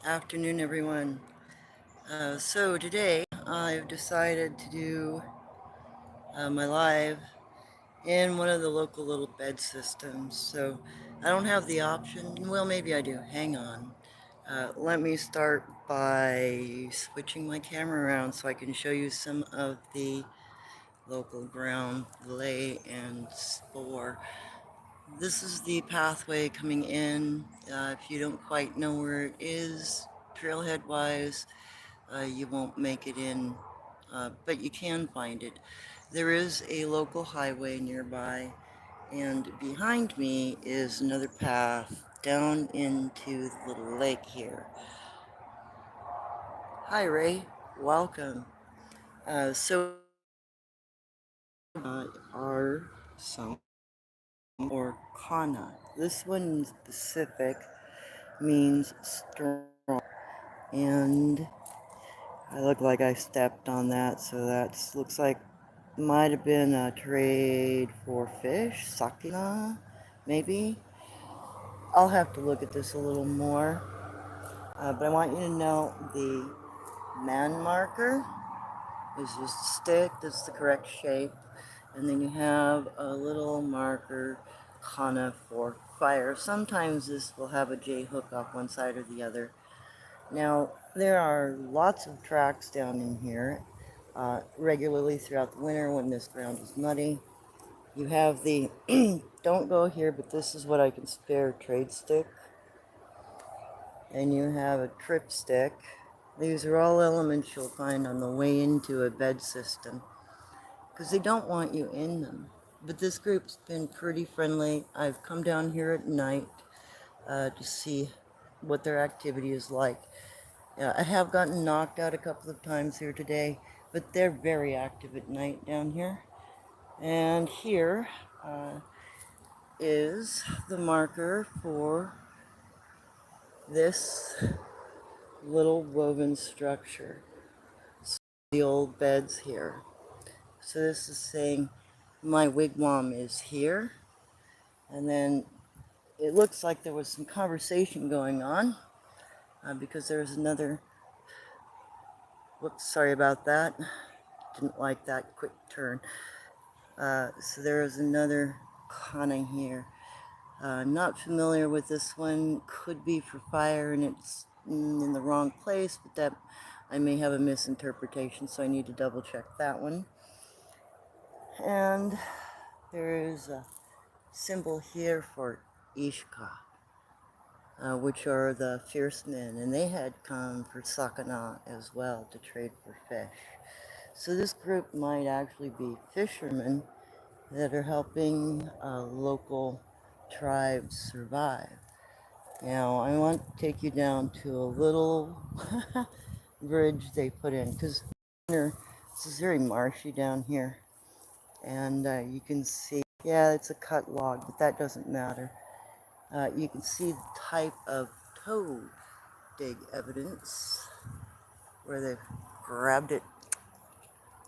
Afternoon, everyone. So today I've decided to do my live in one of the local little bed systems. So I don't have the option. Well, maybe I do. Hang on. Let me start by switching my camera around so I can show you some of the local ground lay and spore. This is the pathway coming in. If you don't quite know where it is, trailhead wise, you won't make it in, but you can find it. There is a local highway nearby, and behind me is another path down into the little lake here. Hi, Ray. Welcome. Are some or kana. This one in specific means strong, and I look like I stepped on that, so that looks like might have been a trade for fish, sakina, maybe. I'll have to look at this a little more, but I want you to know the man marker is just a stick that's the correct shape, and then you have a little marker, kana, for fire. Sometimes this will have a J hook off one side or the other. Now, there are lots of tracks down in here regularly throughout the winter when this ground is muddy. You have the, don't go here, but this is what I can spare trade stick. And you have a trip stick. These are all elements you'll find on the way into a bed system because they don't want you in them. But this group's been pretty friendly. I've come down here at night to see what their activity is like. I have gotten knocked out a couple of times here today, but they're very active at night down here. And here is the marker for this little woven structure. So the old beds here. So this is saying my wigwam is here. And then it looks like there was some conversation going on because there's another, whoops, sorry about that. Didn't like that quick turn. So there is another kana here. Not familiar with this one. Could be for fire and it's in the wrong place, but that I may have a misinterpretation, so I need to double check that one. And there is a symbol here for Ishka, which are the fierce men, and they had come for sakana as well to trade for fish. So this group might actually be fishermen that are helping local tribes survive. Now, I want to take you down to a little bridge they put in, because this is very marshy down here. And you can see, yeah, it's a cut log, but that doesn't matter. You can see the type of toe dig evidence where they've grabbed it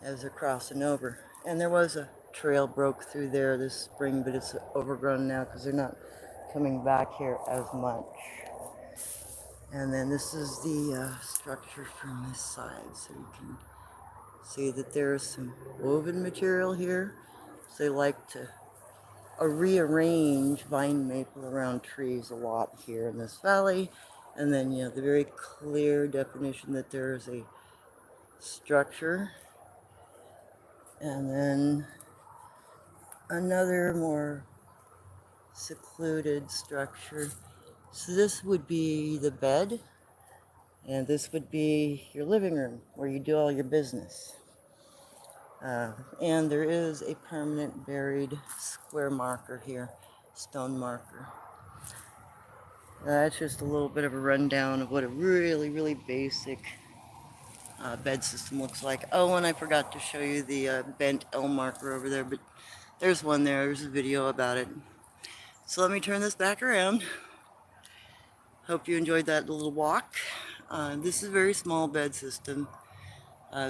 as they're crossing over. And there was a trail broke through there this spring, but it's overgrown now because they're not coming back here as much. And then this is the structure from this side, so you can see that there's some woven material here. So they like to rearrange vine maple around trees a lot here in this valley. And then, you know, the very clear definition that there is a structure. And then another more secluded structure. So this would be the bed, and this would be your living room where you do all your business. And there is a permanent buried square marker here, stone marker. That's just a little bit of a rundown of what a really, really basic bed system looks like. Oh, and I forgot to show you the bent L marker over there, but there's one there. There's a video about it. So let me turn this back around. Hope you enjoyed that little walk. This is a very small bed system,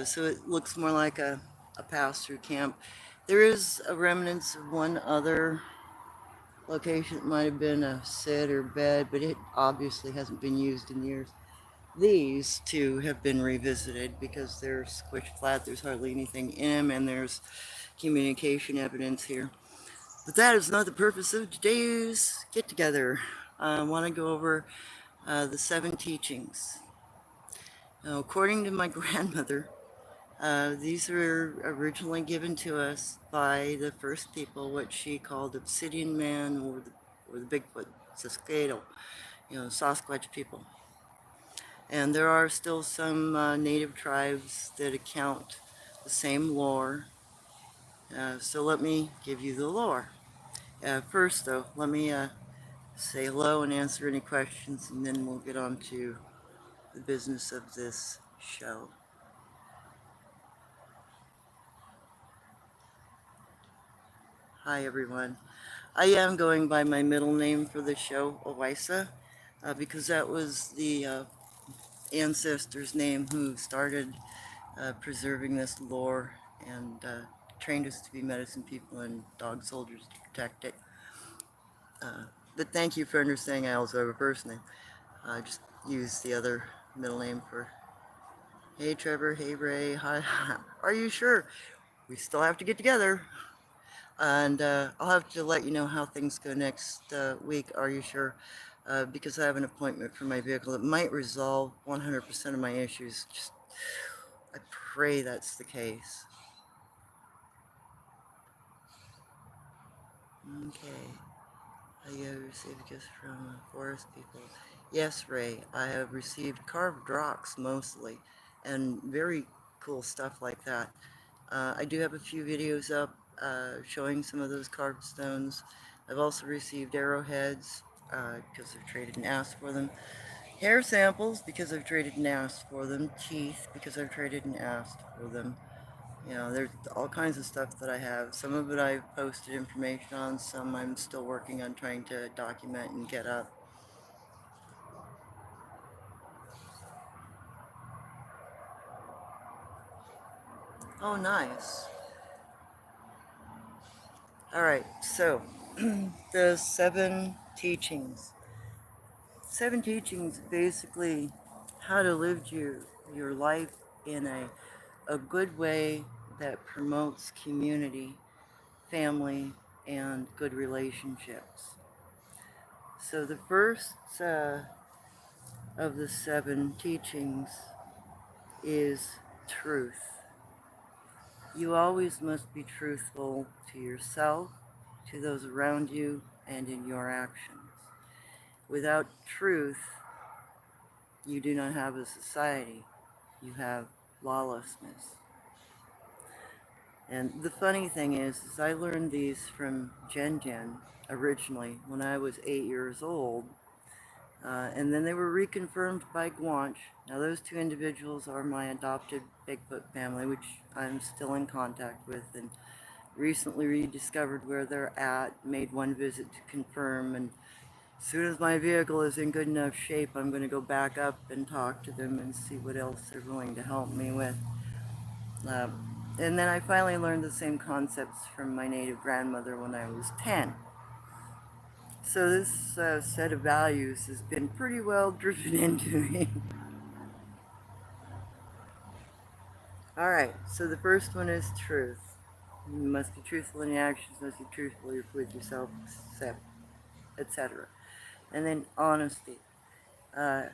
so it looks more like a pass-through camp. There is a remnants of one other location. It might have been a sit or bed, but it obviously hasn't been used in years. These two have been revisited because they're squished flat. There's hardly anything in them, and there's communication evidence here. But that is not the purpose of today's get together. I want to go over the 7 teachings. Now, according to my grandmother, these were originally given to us by the first people, what she called Obsidian Man or the Bigfoot, Saskatchewan, Sasquatch people. And there are still some native tribes that account the same lore. So let me give you the lore. First, though, let me say hello and answer any questions, and then we'll get on to the business of this show. Hi, everyone. I am going by my middle name for the show, Owaisa, because that was the ancestor's name who started preserving this lore and trained us to be medicine people and dog soldiers to protect it. But thank you for understanding I also have a first name. I just use the other middle name for, hey Trevor, hey Ray, hi. Are you sure? We still have to get together. And I'll have to let you know how things go next week, are you sure? Because I have an appointment for my vehicle that might resolve 100% of my issues. Just, I pray that's the case. Okay. I have received gifts from forest people. Yes, Ray, I have received carved rocks mostly, and very cool stuff like that. I do have a few videos up showing some of those carved stones. I've also received arrowheads because I've traded and asked for them. Hair samples because I've traded and asked for them. Teeth because I've traded and asked for them. There's all kinds of stuff that I have. Some of it I've posted information on, some I'm still working on trying to document and get up. Oh, nice. All right, so the 7 teachings. 7 teachings basically how to live your life in a good way that promotes community, family, and good relationships. So the first of the 7 teachings is truth. You always must be truthful to yourself, to those around you, and in your actions. Without truth, you do not have a society. You have lawlessness. And the funny thing is I learned these from Jen Jen originally when I was 8 years old. And then they were reconfirmed by Guanch. Now those 2 individuals are my adopted Bigfoot family, which I'm still in contact with, and recently rediscovered where they're at, made one visit to confirm, and as soon as my vehicle is in good enough shape, I'm going to go back up and talk to them and see what else they're willing to help me with. Uh, and then I finally learned the same concepts from my native grandmother when I was 10. So this set of values has been pretty well driven into me. Alright, so the first one is truth. You must be truthful in your actions, must be truthful with yourself, etc. And then honesty. Uh,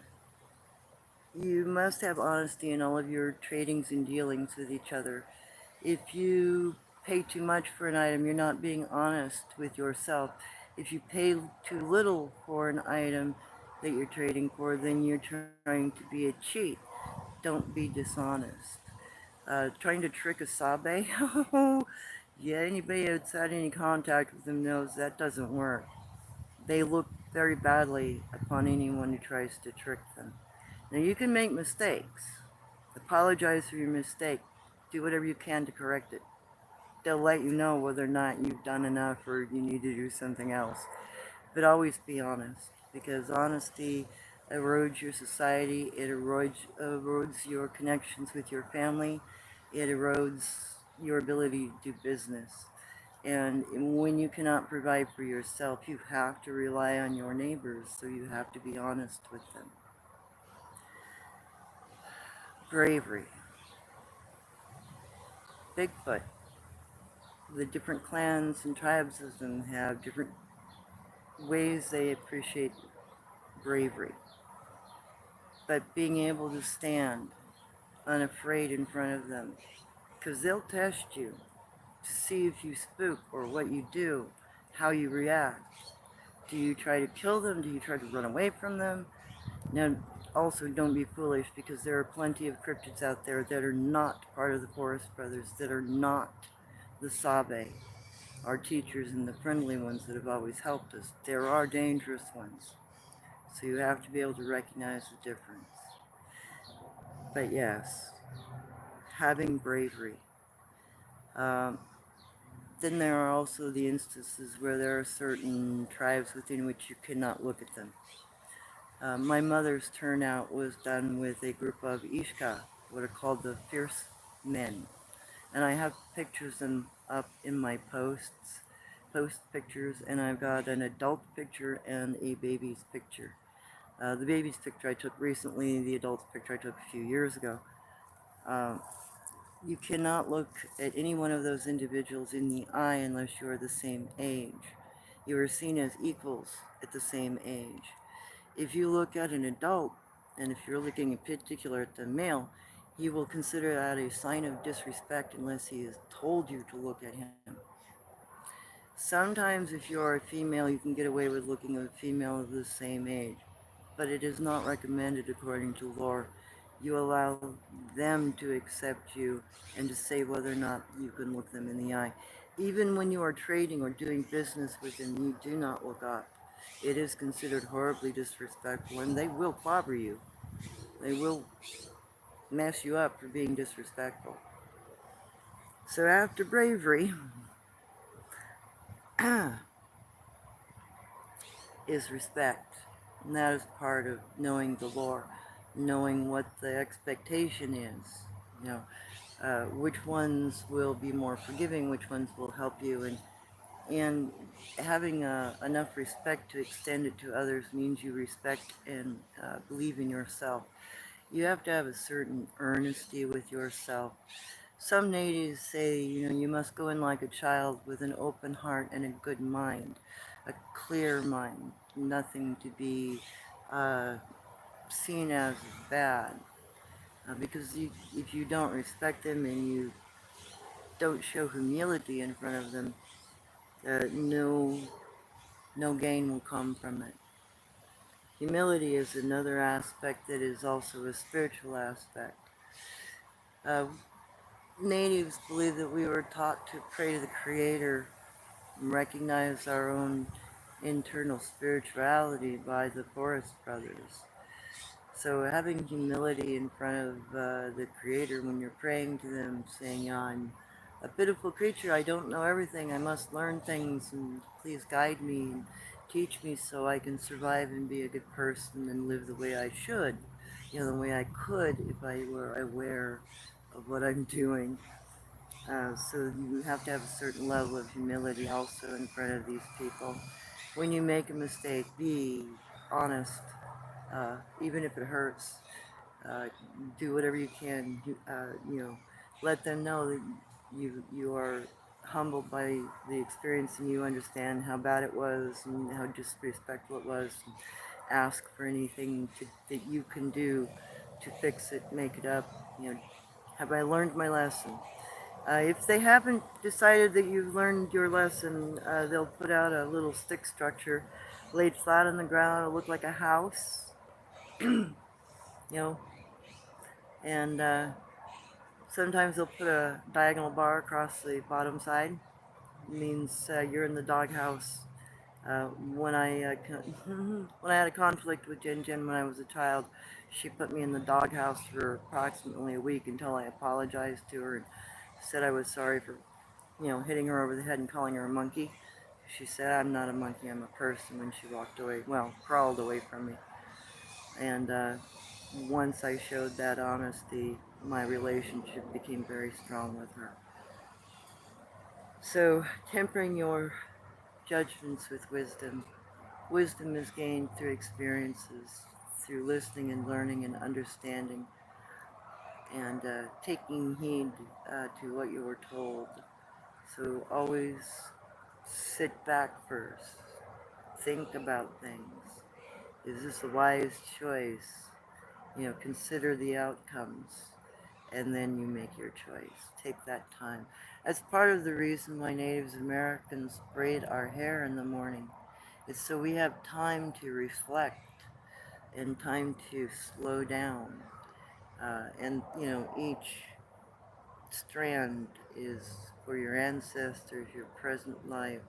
you must have honesty in all of your tradings and dealings with each other. If you pay too much for an item, you're not being honest with yourself. If you pay too little for an item that you're trading for, then you're trying to be a cheat. Don't be dishonest. Trying to trick a Sabe? Yeah, anybody outside any contact with them knows that doesn't work. They look very badly upon anyone who tries to trick them. Now you can make mistakes. Apologize for your mistake. Do whatever you can to correct it. They'll let you know whether or not you've done enough or you need to do something else. But always be honest, because honesty erodes your society, it erodes your connections with your family, it erodes your ability to do business. And when you cannot provide for yourself, you have to rely on your neighbors, so you have to be honest with them. Bravery, Bigfoot. The different clans and tribes of them have different ways they appreciate bravery. But being able to stand unafraid in front of them, because they'll test you to see if you spook or what you do, how you react. Do you try to kill them? Do you try to run away from them? Now, also don't be foolish, because there are plenty of cryptids out there that are not part of the Forest Brothers, that are not the Sabe, our teachers and the friendly ones that have always helped us. There are dangerous ones. So you have to be able to recognize the difference. But yes, having bravery. Um, then there are also the instances where there are certain tribes within which you cannot look at them. My mother's turnout was done with a group of Ishka, what are called the fierce men. And I have pictures of them up in my post pictures, and I've got an adult picture and a baby's picture. The baby's picture I took recently, the adult's picture I took a few years ago. You cannot look at any one of those individuals in the eye unless you are the same age. You are seen as equals at the same age. If you look at an adult, and if you're looking in particular at the male, he will consider that a sign of disrespect unless he has told you to look at him. Sometimes if you're a female, you can get away with looking at a female of the same age, but it is not recommended according to lore. You allow them to accept you and to say whether or not you can look them in the eye. Even when you are trading or doing business with them, you do not look up. It is considered horribly disrespectful, and they will clobber you. They will mess you up for being disrespectful. So after bravery is respect. And that is part of knowing the lore, knowing what the expectation is. You know, which ones will be more forgiving, which ones will help you, and having enough respect to extend it to others means you respect and believe in yourself. You have to have a certain earnesty with yourself. Some natives say, you know, you must go in like a child with an open heart and a good mind, a clear mind, nothing to be seen as bad. Because if you don't respect them and you don't show humility in front of them, no gain will come from it. Humility is another aspect that is also a spiritual aspect. Uh, Natives believe that we were taught to pray to the Creator and recognize our own internal spirituality by the Forest Brothers. So having humility in front of the Creator when you're praying to them, saying, I'm a pitiful creature, I don't know everything, I must learn things, and please guide me and teach me so I can survive and be a good person and live the way I should, you know, the way I could if I were aware of what I'm doing. So you have to have a certain level of humility also in front of these people. When you make a mistake, be honest, even if it hurts. Uh, do whatever you can. You know, let them know that you are humbled by the experience and you understand how bad it was and how disrespectful it was. And ask for anything that you can do to fix it, make it up. You know, have I learned my lesson? If they haven't decided that you've learned your lesson, they'll put out a little stick structure laid flat on the ground. It'll look like a house, you know, and sometimes they'll put a diagonal bar across the bottom side. It means you're in the doghouse. When I had a conflict with Jen Jen when I was a child, she put me in the doghouse for approximately a week until I apologized to her and said I was sorry for, you know, hitting her over the head and calling her a monkey. She said, I'm not a monkey, I'm a person, when she walked away, well, crawled away from me. And once I showed that honesty, my relationship became very strong with her. So, tempering your judgments with wisdom. Wisdom is gained through experiences, through listening and learning and understanding. and taking heed to what you were told. So always sit back first, think about things. Is this a wise choice? Consider the outcomes, and then you make your choice. Take that time. That's part of the reason why Native Americans braid our hair in the morning. It's so we have time to reflect and time to slow down. And each strand is for your ancestors, your present life,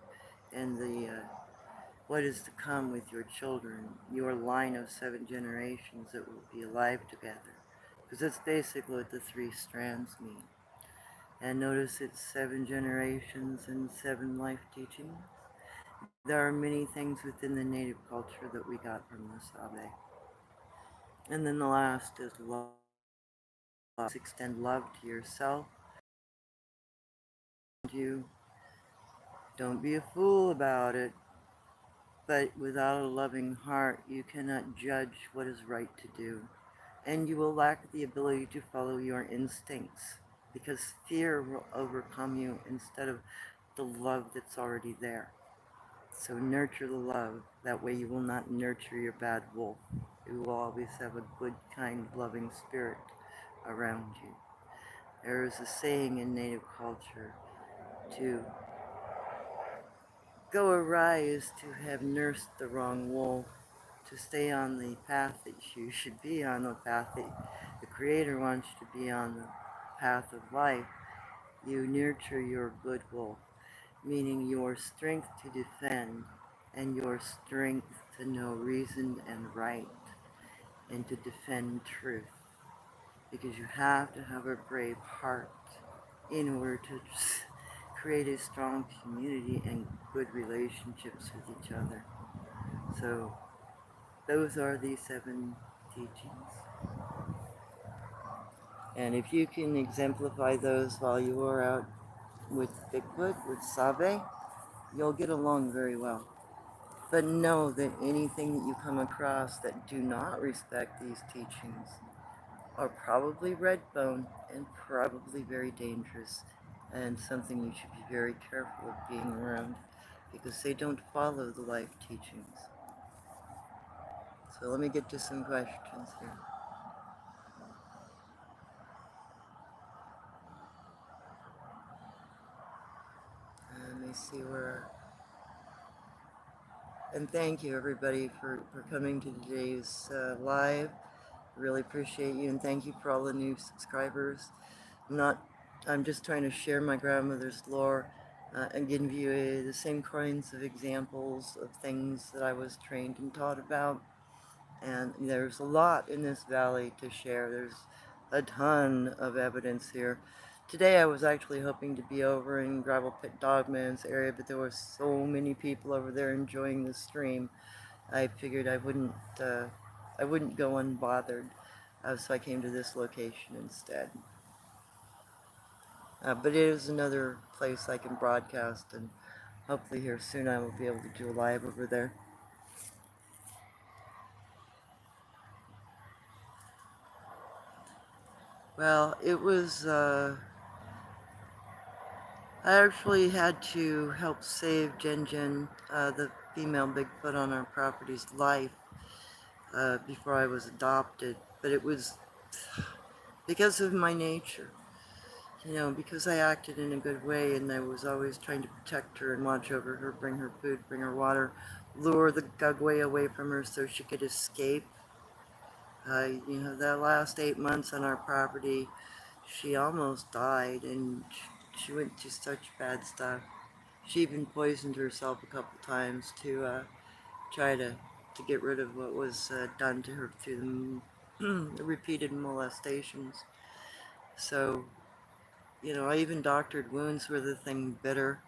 and the what is to come with your children, your line of 7 generations that will be alive together. Because that's basically what the 3 strands mean. And notice it's 7 generations and 7 life teachings. There are many things within the native culture that we got from the Sabe. And then the last is love. Extend love to yourself. You don't be a fool about it. But without a loving heart, you cannot judge what is right to do. And you will lack the ability to follow your instincts because fear will overcome you instead of the love that's already there. So nurture the love. That way you will not nurture your bad wolf. You will always have a good, kind, loving spirit around you. There is a saying in Native culture to go awry is to have nursed the wrong wolf. To stay on the path that you should be on, the path that the Creator wants you to be on, the path of life, you nurture your good wolf, meaning your strength to defend and your strength to know reason and right and to defend truth. Because you have to have a brave heart in order to create a strong community and good relationships with each other. So those are the 7 teachings. And if you can exemplify those while you are out with Bigfoot, with Sabe, you'll get along very well. But know that anything that you come across that do not respect these teachings are probably red bone and probably very dangerous and something you should be very careful of being around because they don't follow the life teachings. So let me get to some questions here. Let me see where... And thank you everybody for coming to today's live. Really appreciate you, and thank you for all the new subscribers. I'm just trying to share my grandmother's lore and give you the same kinds of examples of things that I was trained and taught about. And there's a lot in this valley to share. There's a ton of evidence here. Today I was actually hoping to be over in Gravel Pit Dogman's area, but there were so many people over there enjoying the stream. I figured I wouldn't go unbothered, so I came to this location instead. But it is another place I can broadcast, and hopefully here soon I will be able to do a live over there. Well, it was, I actually had to help save Jen, the female Bigfoot on our property's life, before I was adopted. But it was because of my nature. Because I acted in a good way and I was always trying to protect her and watch over her, bring her food, bring her water, lure the gugway away from her so she could escape. That last 8 months on our property, she almost died and she went through such bad stuff. She even poisoned herself a couple times to try to get rid of what was done to her through the repeated molestations. So, I even doctored wounds where the thing bit her.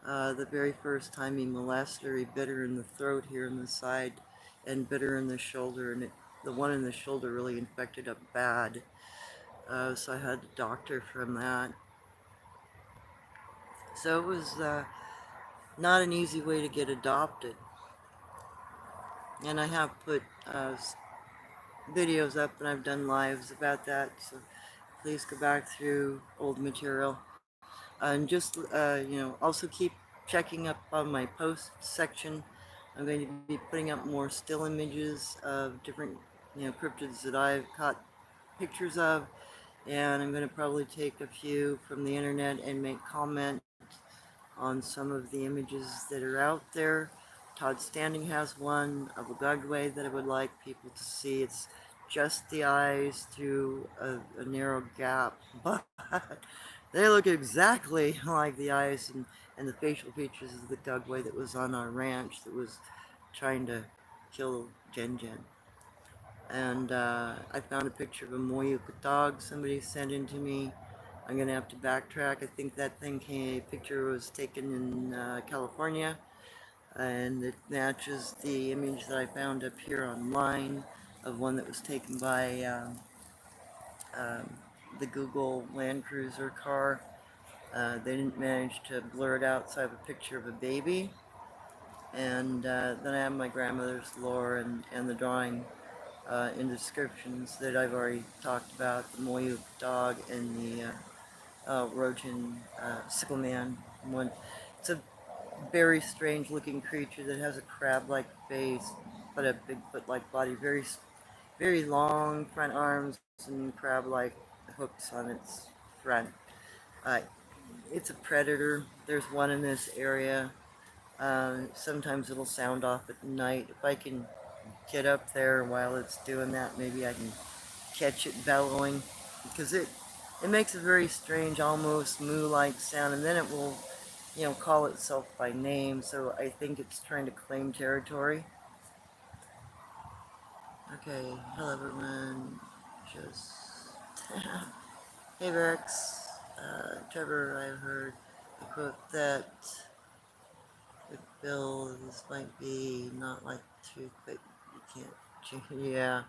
The very first time he molested her, he bit her in the throat here in the side and bit her in the shoulder, and the one in the shoulder really infected up bad. So I had to doctor from that. So it was not an easy way to get adopted. And I have put videos up and I've done lives about that. So please go back through old material. And just, also keep checking up on my post section. I'm going to be putting up more still images of different, cryptids that I've caught pictures of. And I'm going to probably take a few from the internet and make comment on some of the images that are out there. Todd Standing has one of a Gugway that I would like people to see. It's just the eyes through a narrow gap, but they look exactly like the eyes and the facial features of the Gugway that was on our ranch that was trying to kill Jen Jen. And I found a picture of a Moyuka dog somebody sent in to me. I'm gonna have to backtrack. I think that picture was taken in California, and it matches the image that I found up here online of one that was taken by um, the Google Land Cruiser car. They didn't manage to blur it out, so I have a picture of a baby. And then I have my grandmother's lore and the drawing in descriptions that I've already talked about, the Moyuk dog and the Rojan sickleman one. It's a very strange looking creature that has a crab-like face, but a Bigfoot-like body, very long front arms and crab-like hooks on its front. Uh, it's a predator. There's one in this area. Sometimes it'll sound off at night. If I can get up there while it's doing that, maybe I can catch it bellowing, because it makes a very strange, almost moo-like sound, and then it will, call itself by name. So I think it's trying to claim territory. Okay, hello everyone. Just hey Rex, Trevor. I heard a quote that with Bill, this might be not like the truth, but you can't. Yeah.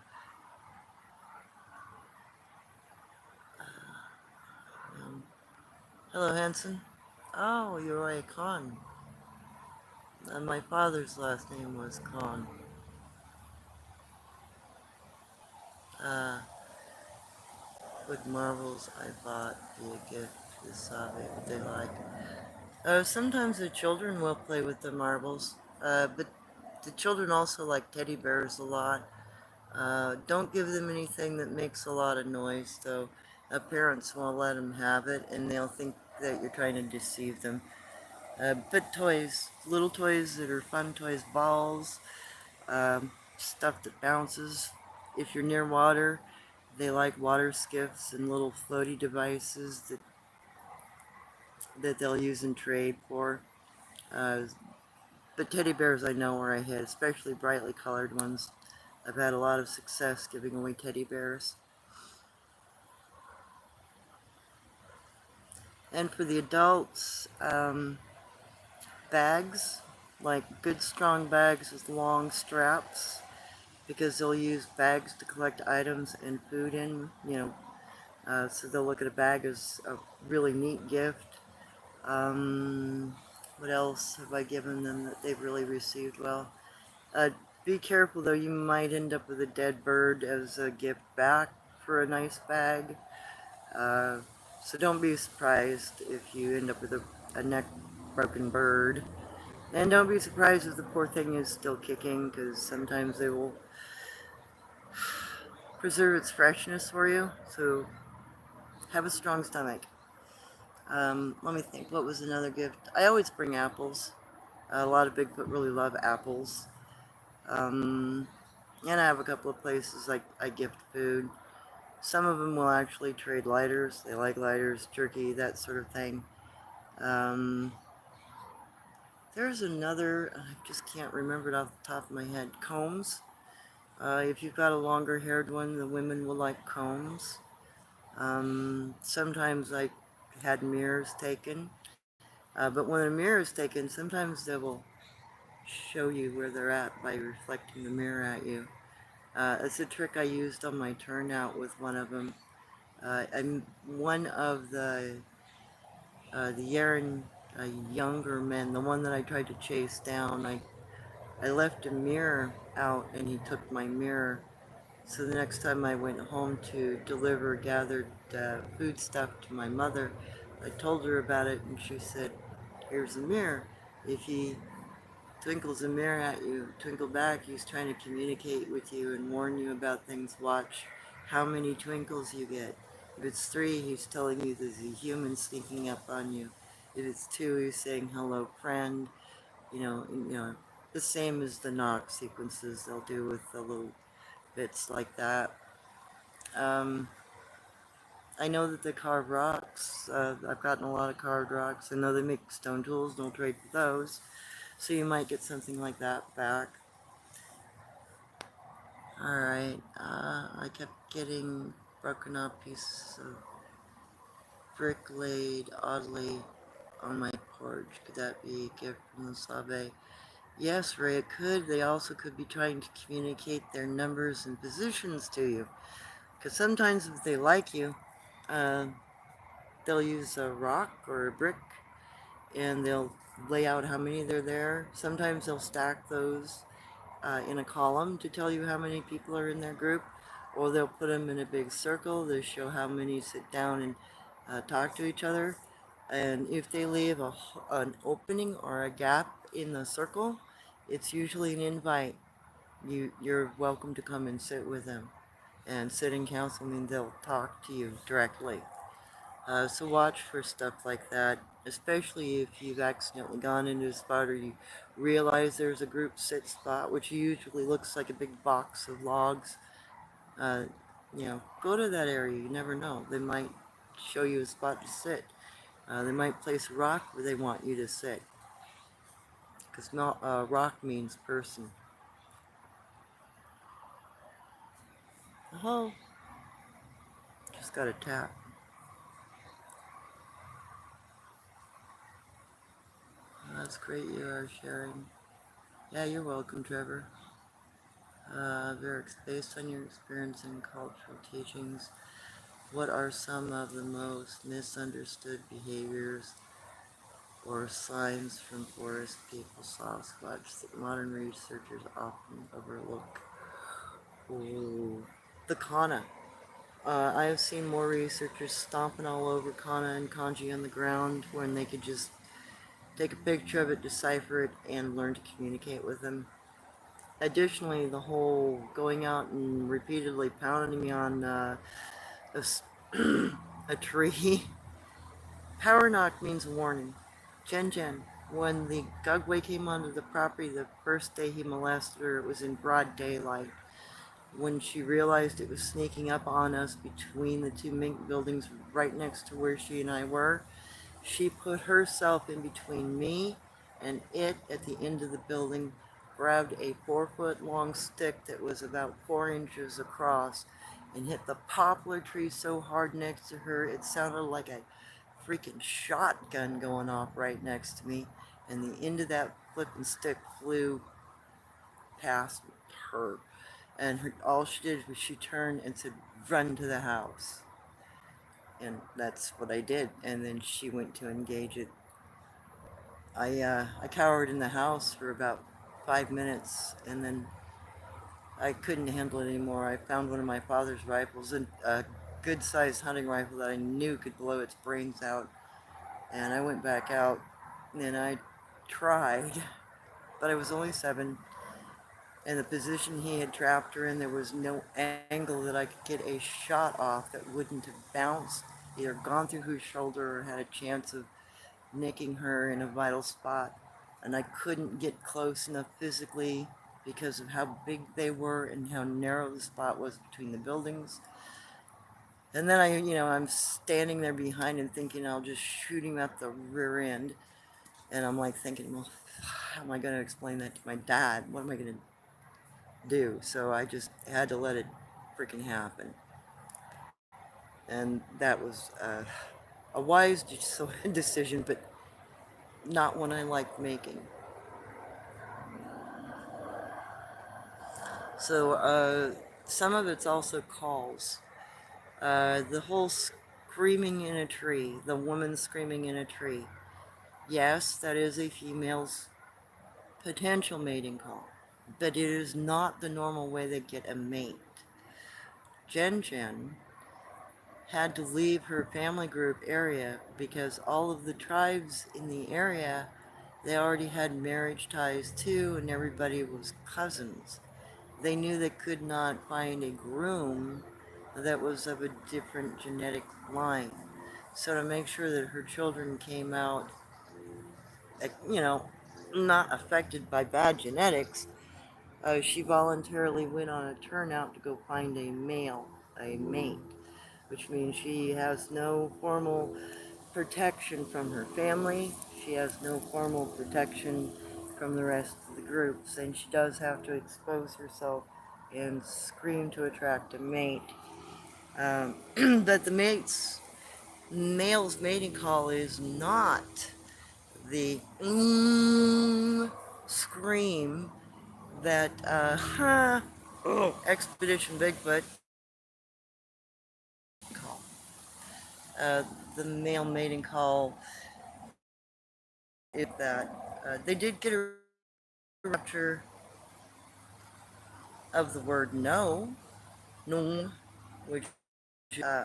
Um, Hello, Hanson. Oh, you're Roy Khan. My father's last name was Khan. Uh, with marbles I bought be a gift to the Sabe, what they like. Sometimes the children will play with the marbles, but the children also like teddy bears a lot. Don't give them anything that makes a lot of noise, though. Parents won't let them have it, and they'll think that you're trying to deceive them. But toys, little toys that are fun toys, balls, stuff that bounces. If you're near water, they like water skiffs and little floaty devices that they'll use in trade for. Uh, but teddy bears I know where I hit, especially brightly colored ones. I've had a lot of success giving away teddy bears. And for the adults, bags, like good strong bags with long straps, because they'll use bags to collect items and food in, so they'll look at a bag as a really neat gift. What else have I given them that they've really received well? Be careful though, you might end up with a dead bird as a gift back for a nice bag. Uh, so don't be surprised if you end up with a neck broken bird. And don't be surprised if the poor thing is still kicking, because sometimes they will preserve its freshness for you. So have a strong stomach. Let me think, what was another gift? I always bring apples. A lot of Bigfoot really love apples. And I have a couple of places I gift food. Some of them will actually trade lighters. They like lighters, jerky, that sort of thing. There's another, I just can't remember it off the top of my head, combs. If you've got a longer haired one, the women will like combs. Sometimes I had mirrors taken. But when a mirror is taken, sometimes they will show you where they're at by reflecting the mirror at you. It's a trick I used on my turnout with one of them. I'm one of the Yaren younger men, the one that I tried to chase down. I left a mirror out and he took my mirror, So the next time I went home to deliver gathered food stuff to my mother, I told her about it, and she said, "Here's a mirror. If he twinkles a mirror at you, twinkle back, he's trying to communicate with you and warn you about things. Watch how many twinkles you get. If it's 3, he's telling you there's a human sneaking up on you. If it's 2, he's saying hello, friend. The same as the knock sequences they'll do with the little bits like that. Um, I know that they carve rocks. I've gotten a lot of carved rocks. I know they make stone tools. Don't trade for those. So you might get something like that back. Alright, I kept getting broken up pieces of brick laid oddly on my porch. Could that be a gift from the Sabe? Yes, Ray, it could. They also could be trying to communicate their numbers and positions to you. Because sometimes if they like you, uh, they'll use a rock or a brick and they'll lay out how many they're there. Sometimes they'll stack those in a column to tell you how many people are in their group, or they'll put them in a big circle to show how many sit down and talk to each other. And if they leave an opening or a gap in the circle, it's usually an invite. You're welcome to come and sit with them. And sit in council means they'll talk to you directly. So watch for stuff like that, especially if you've accidentally gone into a spot or you realize there's a group sit spot, which usually looks like a big box of logs. Uh, go to that area. You never know. They might show you a spot to sit. They might place a rock where they want you to sit. Because rock means person. Oh, just got a tap. That's great you are sharing. Yeah, you're welcome, Trevor. Lyrics based on your experience in cultural teachings. What are some of the most misunderstood behaviors or signs from forest people Sasquatch that modern researchers often overlook? Ooh. The kana. I have seen more researchers stomping all over kana and kanji on the ground when they could just take a picture of it, decipher it, and learn to communicate with them. Additionally, the whole going out and repeatedly pounding on a tree. Power knock means a warning. Jen Jen, when the Gugway came onto the property the first day he molested her, it was in broad daylight. When she realized it was sneaking up on us between the 2 mink buildings right next to where she and I were, she put herself in between me and it at the end of the building, grabbed a 4-foot long stick that was about 4 inches across, and hit the poplar tree so hard next to her it sounded like a freaking shotgun going off right next to me, and the end of that flipping stick flew past her. And all she did was she turned and said, "Run to the house." And that's what I did. And then she went to engage it. I cowered in the house for about 5 minutes, and then I couldn't handle it anymore. I found one of my father's rifles, a good-sized hunting rifle that I knew could blow its brains out. And I went back out, and I tried, but I was only 7. And the position he had trapped her in, there was no angle that I could get a shot off that wouldn't have bounced, either gone through her shoulder or had a chance of nicking her in a vital spot. And I couldn't get close enough physically because of how big they were and how narrow the spot was between the buildings. And then I'm standing there behind him thinking I'll just shoot him at the rear end. And I'm like thinking, well, how am I going to explain that to my dad? What am I going to do? So I just had to let it freaking happen. And that was a wise decision, but not one I liked making. So some of it's also calls. The whole screaming in a tree, the woman screaming in a tree. Yes, that is a female's potential mating call, but it is not the normal way they get a mate. Jen Jen had to leave her family group area because all of the tribes in the area, they already had marriage ties too, and everybody was cousins. They knew they could not find a groom that was of a different genetic line. So to make sure that her children came out, you know, not affected by bad genetics, she voluntarily went on a turnout to go find a mate, which means she has no formal protection from her family. She has no formal protection from the rest of the groups, and she does have to expose herself and scream to attract a mate. But the male's mating call is not the scream that Expedition Bigfoot call. Uh, the male mating call is that they did get a rupture of the word no, nung, which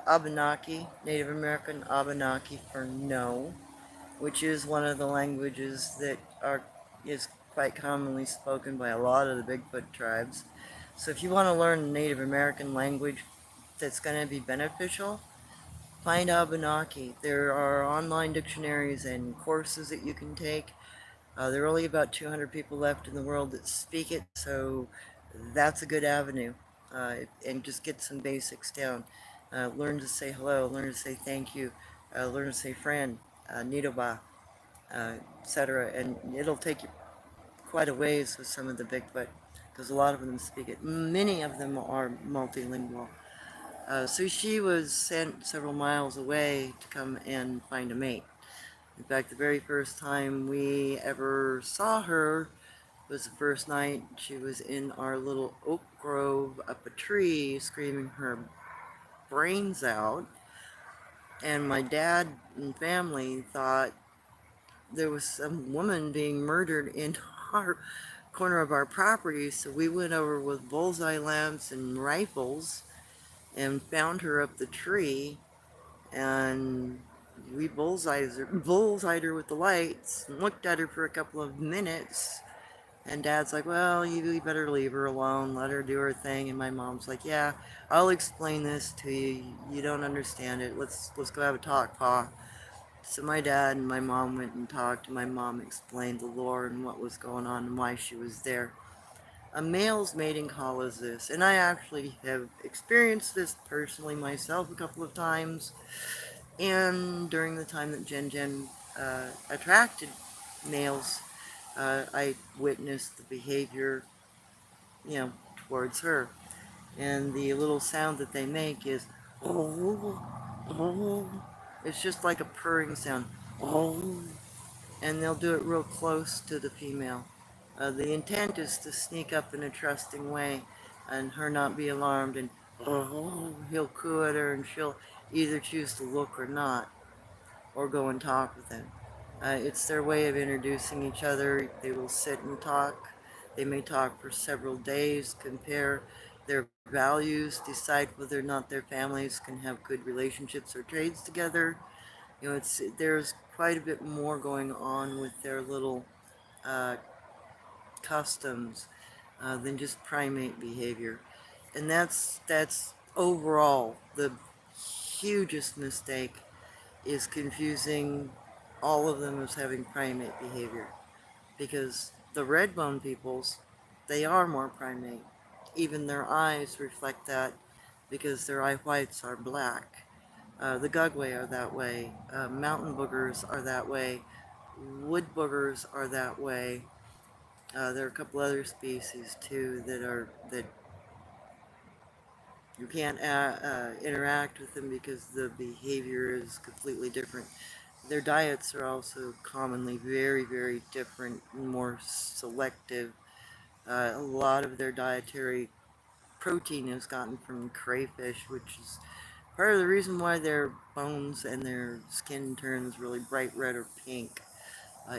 Abenaki, Native American Abenaki for no, which is one of the languages that is quite commonly spoken by a lot of the Bigfoot tribes. So if you want to learn a Native American language that's going to be beneficial, find Abenaki. There are online dictionaries and courses that you can take. There are only about 200 people left in the world that speak it, so that's a good avenue. And just get some basics down. Learn to say hello, learn to say thank you, learn to say friend, Nidoba, etc. And it'll take you quite a ways with some of the Bigfoot, because a lot of them speak it. Many of them are multilingual. So she was sent several miles away to come and find a mate. In fact, the very first time we ever saw her was the first night she was in our little oak grove up a tree screaming her brains out. And my dad and family thought there was some woman being murdered in our corner of our property. So we went over with bullseye lamps and rifles and found her up the tree, and we bullseyed her with the lights and looked at her for a couple of minutes. And Dad's like, well, you better leave her alone, let her do her thing. And my mom's like, yeah, I'll explain this to you. You don't understand it. Let's go have a talk, Pa. So my dad and my mom went and talked, and my mom explained the lore and what was going on and why she was there. A male's mating call is this, and I actually have experienced this personally myself a couple of times. And during the time that Jen Jen attracted males, I witnessed the behavior, you know, towards her. And the little sound that they make is, oh, oh. It's just like a purring sound, oh. And they'll do it real close to the female. The intent is to sneak up in a trusting way and her not be alarmed, and oh, he'll coo at her and she'll either choose to look or not, or go and talk with him. It's their way of introducing each other. They will sit and talk. They may talk for several days, compare their values, decide whether or not their families can have good relationships or trades together. You know, there's quite a bit more going on with their little uh, customs than just primate behavior, and that's overall the hugest mistake, is confusing all of them as having primate behavior, because the red bone peoples, they are more primate. Even their eyes reflect that, because their eye whites are black. The Gugwe are that way. Mountain boogers are that way. Wood boogers are that way. There are a couple other species too that you can't interact with them because the behavior is completely different. Their diets are also commonly very, very different, more selective. A lot of their dietary protein is gotten from crayfish, which is part of the reason why their bones and their skin turns really bright red or pink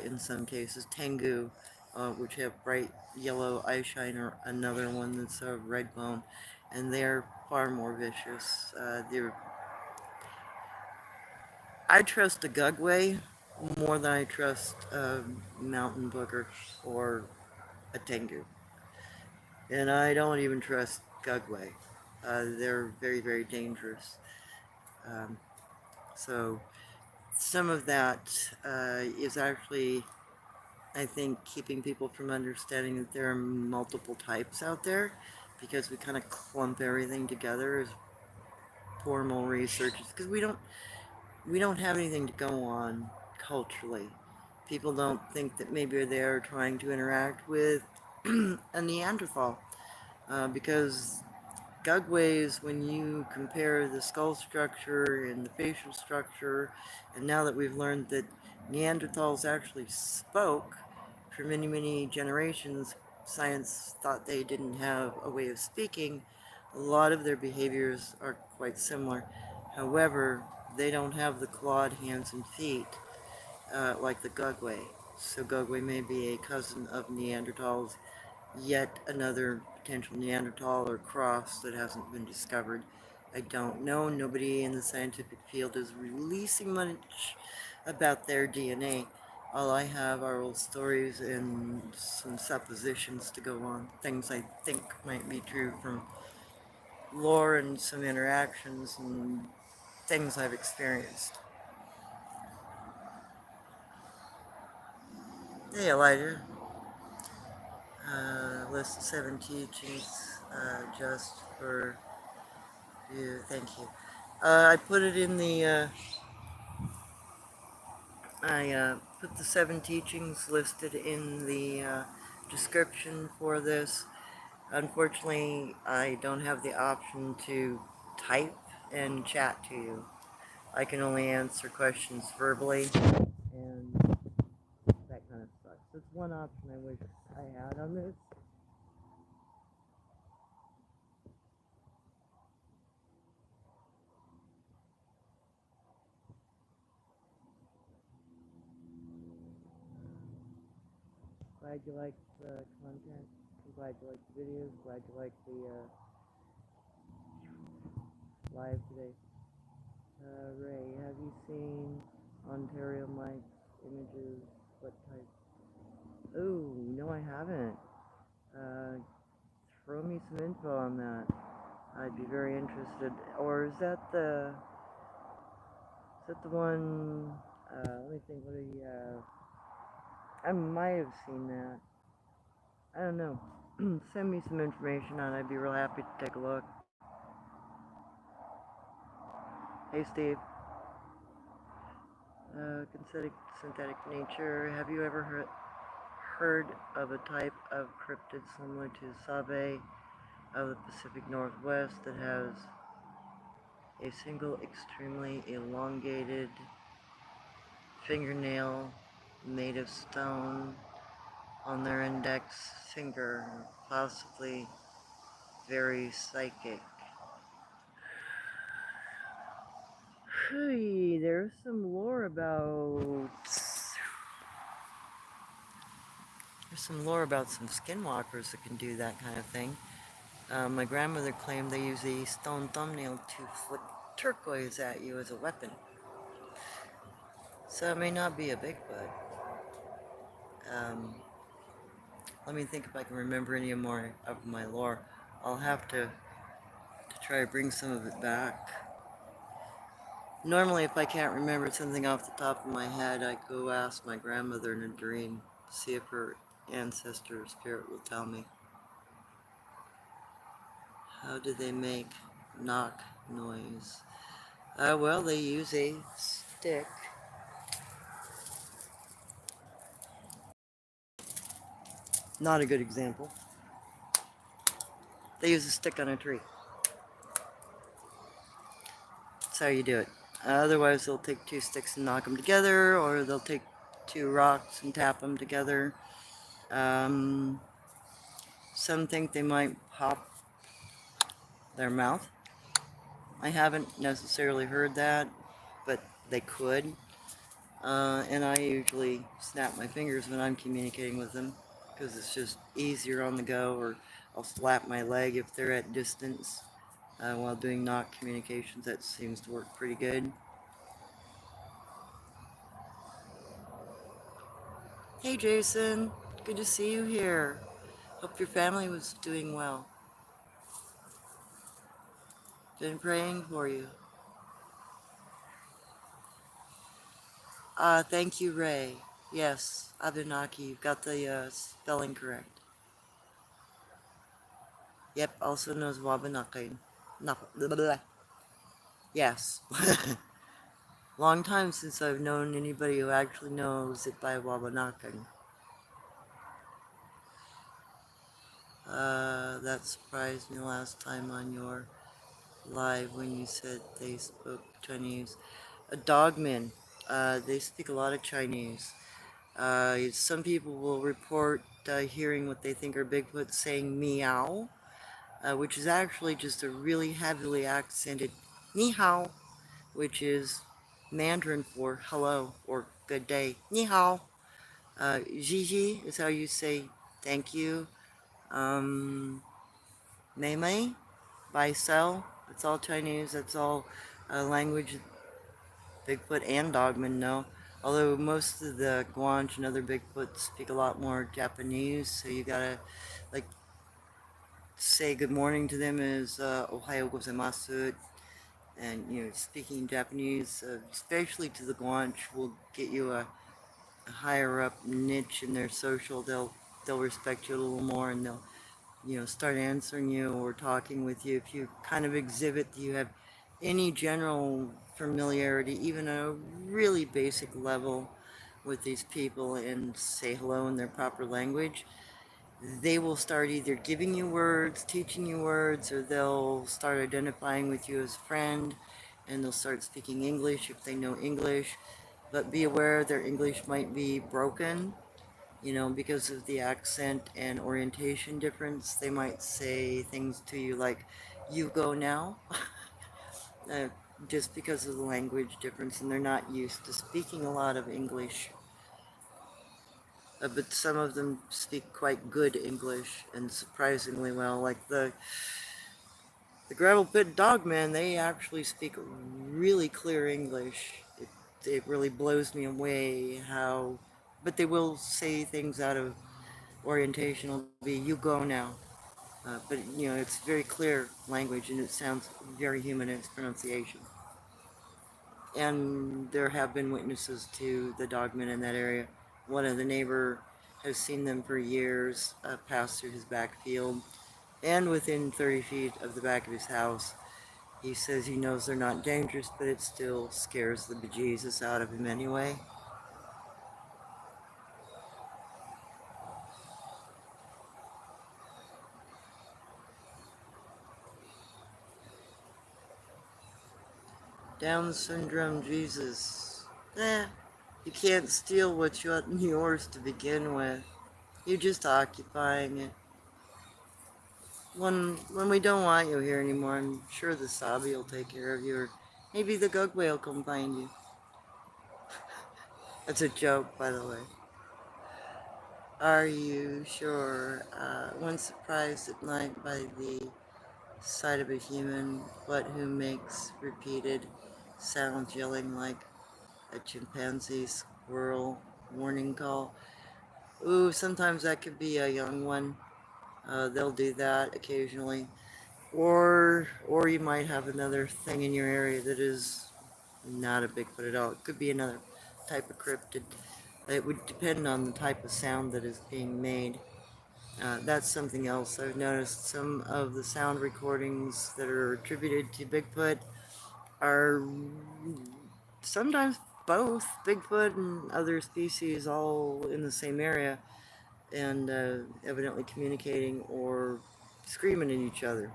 in some cases. Tengu, which have bright yellow eyeshine, or another one that's a red bone. and they're far more vicious. I trust a gugway more than I trust a mountain booger or a tengu. And I don't even trust gugway. They're very, very dangerous. Um, so some of that is actually, I think, keeping people from understanding that there are multiple types out there, because we kind of clump everything together as formal researchers, because we don't have anything to go on culturally. People don't think that maybe they're trying to interact with a Neanderthal, because Gugways, when you compare the skull structure and the facial structure, and now that we've learned that Neanderthals actually spoke for many, many generations, science thought they didn't have a way of speaking. A lot of their behaviors are quite similar. However, they don't have the clawed hands and feet like the Gugway. So Gugway may be a cousin of Neanderthals, yet another potential Neanderthal or cross that hasn't been discovered. I don't know. Nobody in the scientific field is releasing much about their DNA. All I have are old stories and some suppositions to go on, things I think might be true from lore and some interactions and things I've experienced. Hey, Elijah. List of 7 teachings just for you. Thank you. I put it in the, I put the 7 teachings listed in the description for this. Unfortunately, I don't have the option to type and chat to you. I can only answer questions verbally, and that kind of sucks. That's one option I wish I had on this. Glad you liked the content. I'm glad you liked the videos. Glad you liked the live today. Ray, have you seen Ontario Mike's images? What type? Oh, no, I haven't. Throw me some info on that. I'd be very interested. Or is that the one? Let me think. What do you have? I might have seen that. I don't know. Send me some information on it. I'd be real happy to take a look. Hey, Steve. Synthetic nature. Have you ever heard of a type of cryptid similar to Sabe of the Pacific Northwest that has a single extremely elongated fingernail made of stone on their index finger, possibly very psychic? Hey, there's some lore about some skinwalkers that can do that kind of thing. My grandmother claimed they use a stone thumbnail to flick turquoise at you as a weapon. So it may not be a Bigfoot. Um, Let me think if I can remember any more of my lore. I'll have to try to bring some of it back. Normally, if I can't remember something off the top of my head, I go ask my grandmother in a dream, see if her ancestor or spirit will tell me. How do they make knock noise? Well, they use a stick. Not a good example. They use a stick on a tree. That's how you do it. Otherwise, they'll take 2 sticks and knock them together, or they'll take 2 rocks and tap them together. Some think they might pop their mouth. I haven't necessarily heard that, but they could. And I usually snap my fingers when I'm communicating with them, because it's just easier on the go, or I'll slap my leg if they're at distance while doing knock communications. That seems to work pretty good. Hey Jason, good to see you here. Hope your family was doing well. Been praying for you. Thank you, Ray. Yes, Abenaki, you've got the spelling correct. Yep, also knows Wabanaki. Yes. Long time since I've known anybody who actually knows it by Wabanaki. That surprised me last time on your live when you said they spoke Chinese. Dogmen, they speak a lot of Chinese. Some people will report hearing what they think are Bigfoot saying meow, which is actually just a really heavily accented ni hao, which is Mandarin for hello or good day. Ni hao. Gigi is how you say thank you. Mei Mei, Bai Sell, it's all Chinese, that's all language Bigfoot and Dogman know. Although most of the Guanche and other Bigfoot speak a lot more Japanese, so you gotta like say good morning to them is Ohayo gozaimasu, and speaking Japanese, especially to the Guanche, will get you a higher up niche in their social. They'll respect you a little more, and they'll start answering you or talking with you if you kind of exhibit that you have any general familiarity, even a really basic level with these people, and say hello in their proper language. They will start either giving you words, teaching you words, or they'll start identifying with you as friend, and they'll start speaking English if they know English. But be aware their English might be broken, because of the accent and orientation difference. They might say things to you like, you go now, uh, just because of the language difference, and they're not used to speaking a lot of English. But some of them speak quite good English, and surprisingly well. Like the Gravel Pit Dogmen, they actually speak really clear English. It really blows me away how, but they will say things out of orientation. Will be, you go now. But it's very clear language, and it sounds very human in its pronunciation. And there have been witnesses to the dogmen in that area. One of the neighbor has seen them for years pass through his back field, and within 30 feet of the back of his house. He says he knows they're not dangerous, but it still scares the bejesus out of him anyway. Down syndrome, Jesus. You can't steal what's yours to begin with. You're just occupying it. When we don't want you here anymore, I'm sure the Sabe will take care of you, or maybe the Gugway will come find you. That's a joke, by the way. Are you sure? When surprised at night by the sight of a human, but who makes repeated sounds yelling like a chimpanzee, squirrel, warning call. Ooh, sometimes that could be a young one. They'll do that occasionally. Or you might have another thing in your area that is not a Bigfoot at all. It could be another type of cryptid. It would depend on the type of sound that is being made. That's something else. I've noticed some of the sound recordings that are attributed to Bigfoot are sometimes both Bigfoot and other species all in the same area, and evidently communicating or screaming at each other.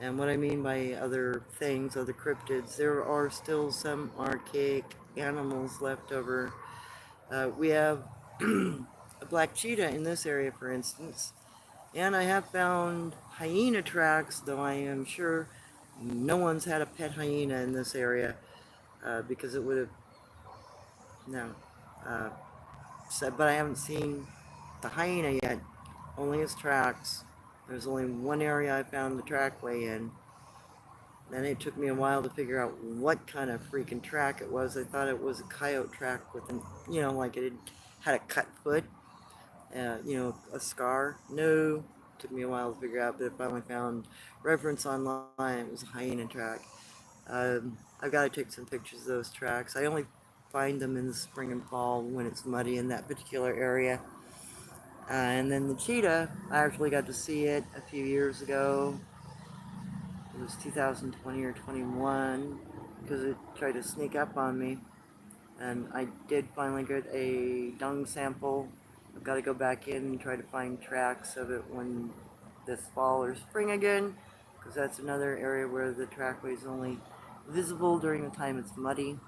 And what I mean by other things, other cryptids, there are still some archaic animals left over. We have a black cheetah in this area, for instance, and I have found hyena tracks, though I am sure no one's had a pet hyena in this area, because it would have, no. But I haven't seen the hyena yet, only his tracks. There's only one area I found the trackway in. Then it took me a while to figure out what kind of freaking track it was. I thought it was a coyote track with an, like it had a cut foot, a scar. No, took me a while to figure out, but I finally found reference online. It was a hyena track. I've got to take some pictures of those tracks. I only find them in the spring and fall when it's muddy in that particular area. And then the cheetah, I actually got to see it a few years ago. It was 2020 or 21 because it tried to sneak up on me. And I did finally get a dung sample. I've got to go back in and try to find tracks of it when this fall or spring again, because that's another area where the trackway is only visible during the time it's muddy.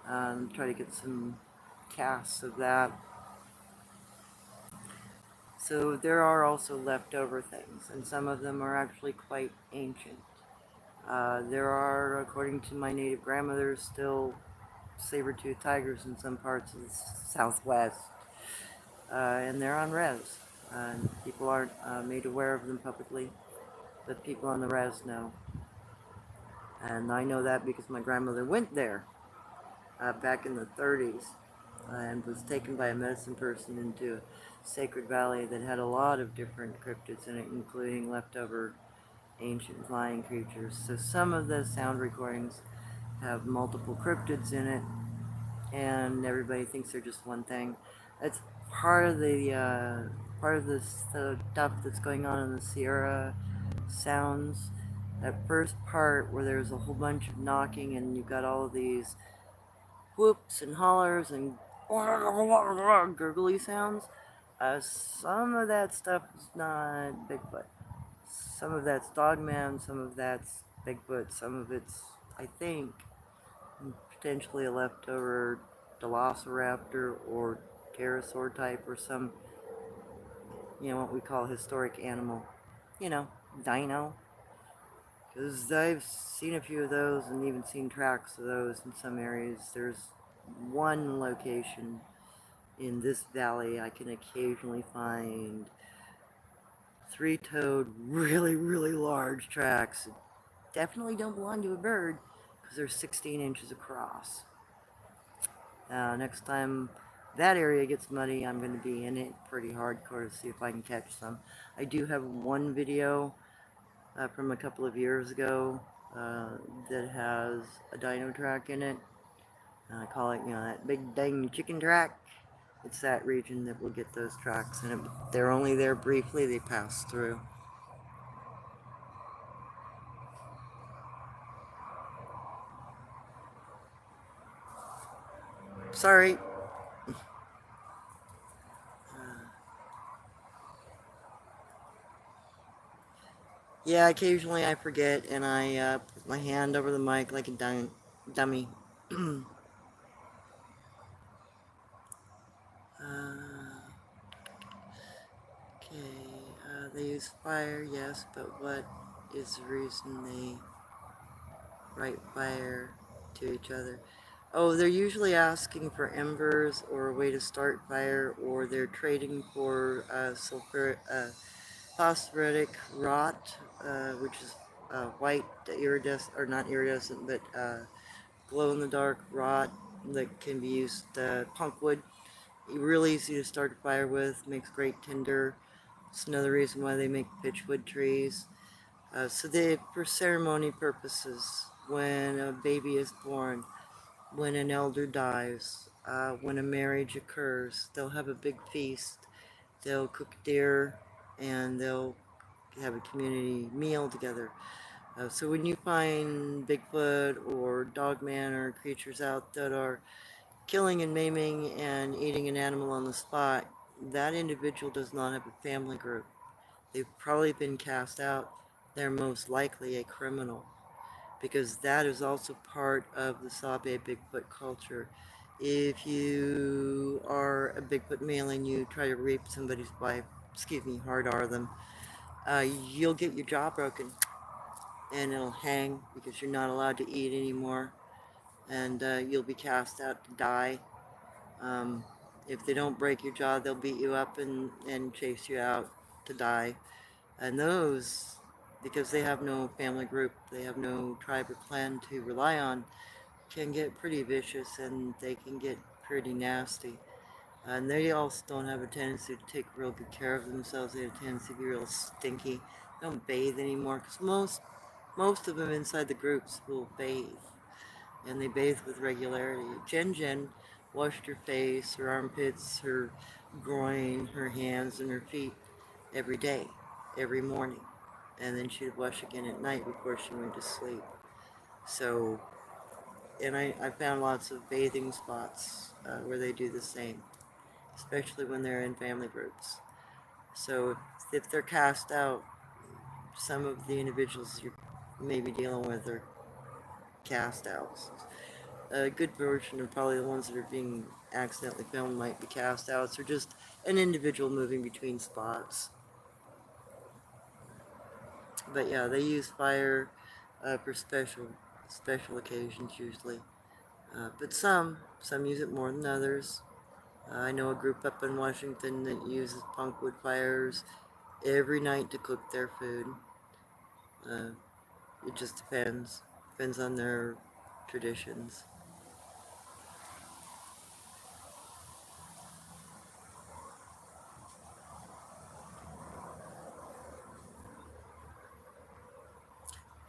Try to get some casts of that. So there are also leftover things, and some of them are actually quite ancient. There are, according to my native grandmother, still saber-toothed tigers in some parts of the southwest, and they're on res. People aren't made aware of them publicly, but people on the res know. And I know that because my grandmother went there back in the 30s and was taken by a medicine person into a sacred valley that had a lot of different cryptids in it, including leftover ancient flying creatures. So some of the sound recordings have multiple cryptids in it, and everybody thinks they're just one thing. It's part of the stuff that's going on in the Sierra sounds. That first part where there's a whole bunch of knocking and you've got all of these whoops and hollers and gurgly sounds. Some of that stuff is not Bigfoot. Some of that's Dogman, some of that's Bigfoot, some of it's, I think, potentially a leftover Velociraptor or pterosaur type or some, what we call historic animal. Dino. Because I've seen a few of those and even seen tracks of those in some areas. There's one location in this valley I can occasionally find three-toed, really, really large tracks. Definitely don't belong to a bird because they're 16 inches across. Next time that area gets muddy, I'm going to be in it pretty hardcore to see if I can catch some. I do have one video from a couple of years ago that has a dino track in it. I call it, that big dang chicken track. It's that region that will get those tracks in it. They're only there briefly, they pass through. Sorry. Yeah, occasionally I forget and I put my hand over the mic like a dummy. They use fire, yes, but what is the reason they write fire to each other? Oh, they're usually asking for embers or a way to start fire, or they're trading for phosphoretic rot, which is white iridescent, or not iridescent, but glow-in-the-dark rot that can be used, punkwood. Really easy to start a fire with, makes great tinder. It's another reason why they make pitchwood trees. For ceremony purposes, when a baby is born, when an elder dies, when a marriage occurs, they'll have a big feast. They'll cook deer and they'll have a community meal together. So when you find Bigfoot or Dogman or creatures out that are killing and maiming and eating an animal on the spot, that individual does not have a family group. They've probably been cast out. They're most likely a criminal, because that is also part of the Sabe Bigfoot culture. If you are a Bigfoot male and you try to rape somebody's wife, hard R them, you'll get your jaw broken and it'll hang because you're not allowed to eat anymore, and you'll be cast out to die. If they don't break your jaw, they'll beat you up and chase you out to die. And those, because they have no family group, they have no tribe or clan to rely on, can get pretty vicious and they can get pretty nasty. And they also don't have a tendency to take real good care of themselves. They have a tendency to be real stinky. They don't bathe anymore because most of them inside the groups will bathe, and they bathe with regularity. Jen washed her face, her armpits, her groin, her hands, and her feet every day, every morning, and then she'd wash again at night before she went to sleep. So, and I found lots of bathing spots where they do the same, especially when they're in family groups. So if they're cast out, some of the individuals you may be dealing with are cast outs. A good version of probably the ones that are being accidentally filmed might be cast outs, or just an individual moving between spots. But yeah, they use fire for special occasions usually. But some use it more than others. I know a group up in Washington that uses punkwood fires every night to cook their food. Uh, it just depends on their traditions.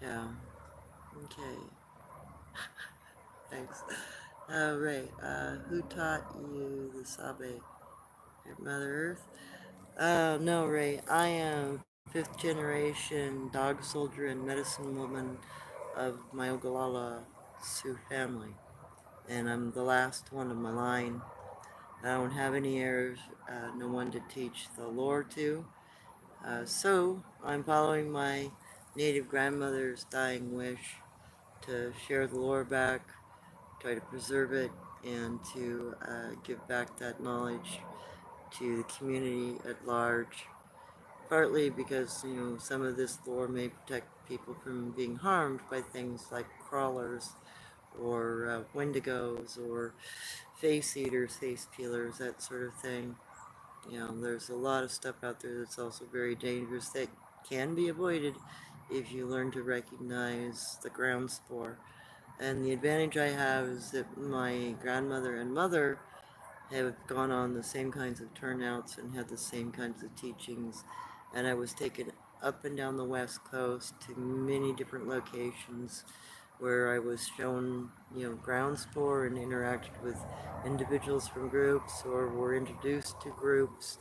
Yeah. Okay. Thanks. Ray, who taught you the Sabe? Your Mother Earth? No, Ray. I am fifth generation dog soldier and medicine woman of my Ogallala Sioux family. And I'm the last one of my line. I don't have any heirs, no one to teach the lore to. So I'm following my native grandmother's dying wish to share the lore back, try to preserve it, and to give back that knowledge to the community at large. Partly because, some of this lore may protect people from being harmed by things like crawlers or wendigos or face eaters, face peelers, that sort of thing. There's a lot of stuff out there that's also very dangerous that can be avoided if you learn to recognize the ground spore. And the advantage I have is that my grandmother and mother have gone on the same kinds of turnouts and had the same kinds of teachings. And I was taken up and down the West Coast to many different locations where I was shown, ground spore and interacted with individuals from groups or were introduced to groups,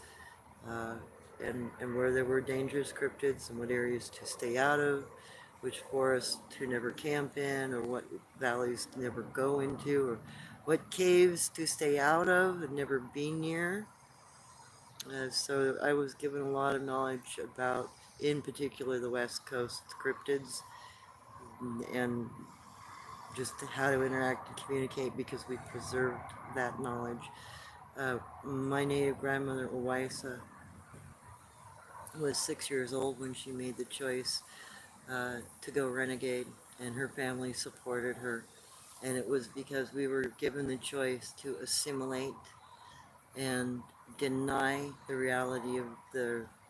uh, and where there were dangerous cryptids and what areas to stay out of, which forests to never camp in, or what valleys to never go into, or what caves to stay out of and never be near. So I was given a lot of knowledge about, in particular, the West Coast cryptids and just how to interact and communicate because we preserved that knowledge. My native grandmother, Owaisa, was 6 years old when she made the choice to go renegade, and her family supported her. And it was because we were given the choice to assimilate and deny the reality of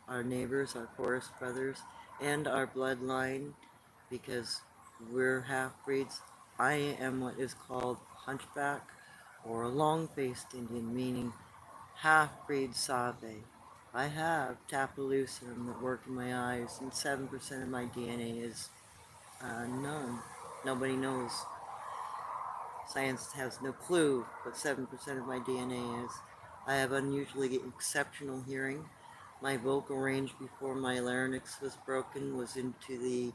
our neighbors, our forest brothers, and our bloodline, because we're half-breeds. I am what is called hunchback, or a long-faced Indian, meaning half-breed Sabe. I have tapalucidum that work in my eyes, and 7% of my DNA is unknown. Nobody knows. Science has no clue what 7% of my DNA is. I have unusually exceptional hearing. My vocal range before my larynx was broken was into the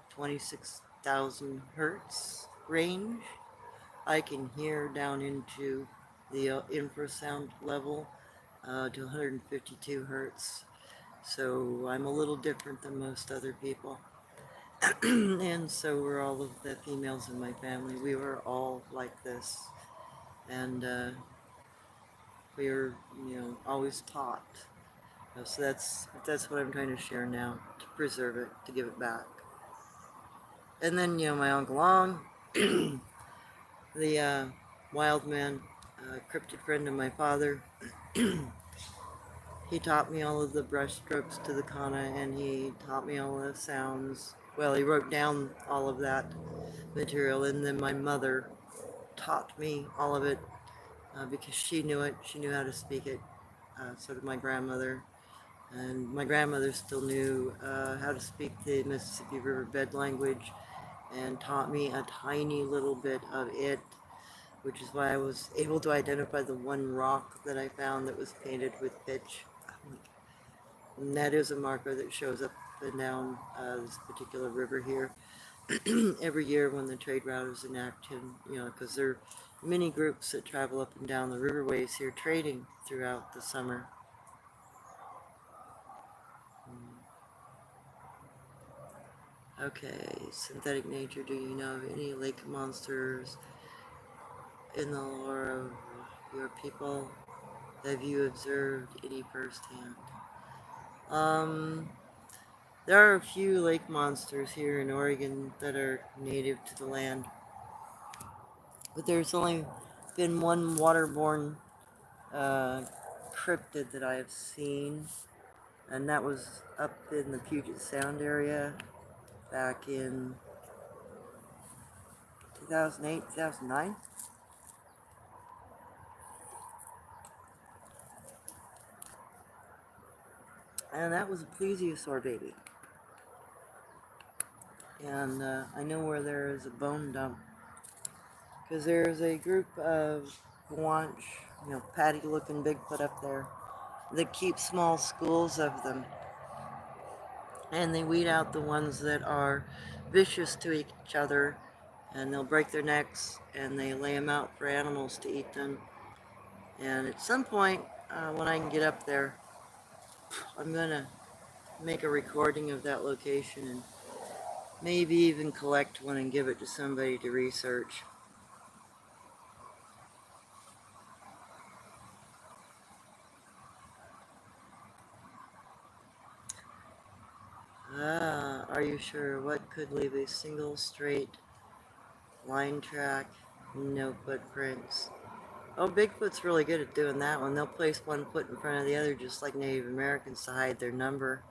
26,000 hertz range. I can hear down into the infrasound level to 152 hertz. So I'm a little different than most other people. And so were all of the females in my family. We were all like this. And we were, always taught. So that's what I'm trying to share now, to preserve it, to give it back. And then, my Uncle Long, the wild man, cryptid friend of my father, He taught me all of the brush strokes to the kana, and he taught me all the sounds. Well, he wrote down all of that material, and then my mother taught me all of it because she knew it. She knew how to speak it. So did my grandmother. And my grandmother still knew how to speak the Mississippi River bed language and taught me a tiny little bit of it, which is why I was able to identify the one rock that I found that was painted with pitch. And that is a marker that shows up and down this particular river here every year when the trade route is enacted, you know, because there are many groups that travel up and down the riverways here trading throughout the summer. Okay, synthetic nature, do you know of any lake monsters in the lore of your people? Have you observed any firsthand? Um, there are a few lake monsters here in Oregon that are native to the land, but there's only been one waterborne cryptid that I have seen, and that was up in the Puget Sound area back in 2008, 2009. And that was a plesiosaur baby. And I know where there is a bone dump, because there's a group of guanche, you know, patty-looking Bigfoot up there that keep small schools of them. And they weed out the ones that are vicious to each other, and they'll break their necks, and they lay them out for animals to eat them. And at some point, when I can get up there, I'm gonna make a recording of that location and maybe even collect one and give it to somebody to research. Are you sure? What could leave a single straight line track, no footprints? Oh, Bigfoot's really good at doing that one. They'll place one foot in front of the other just like Native Americans to hide their number.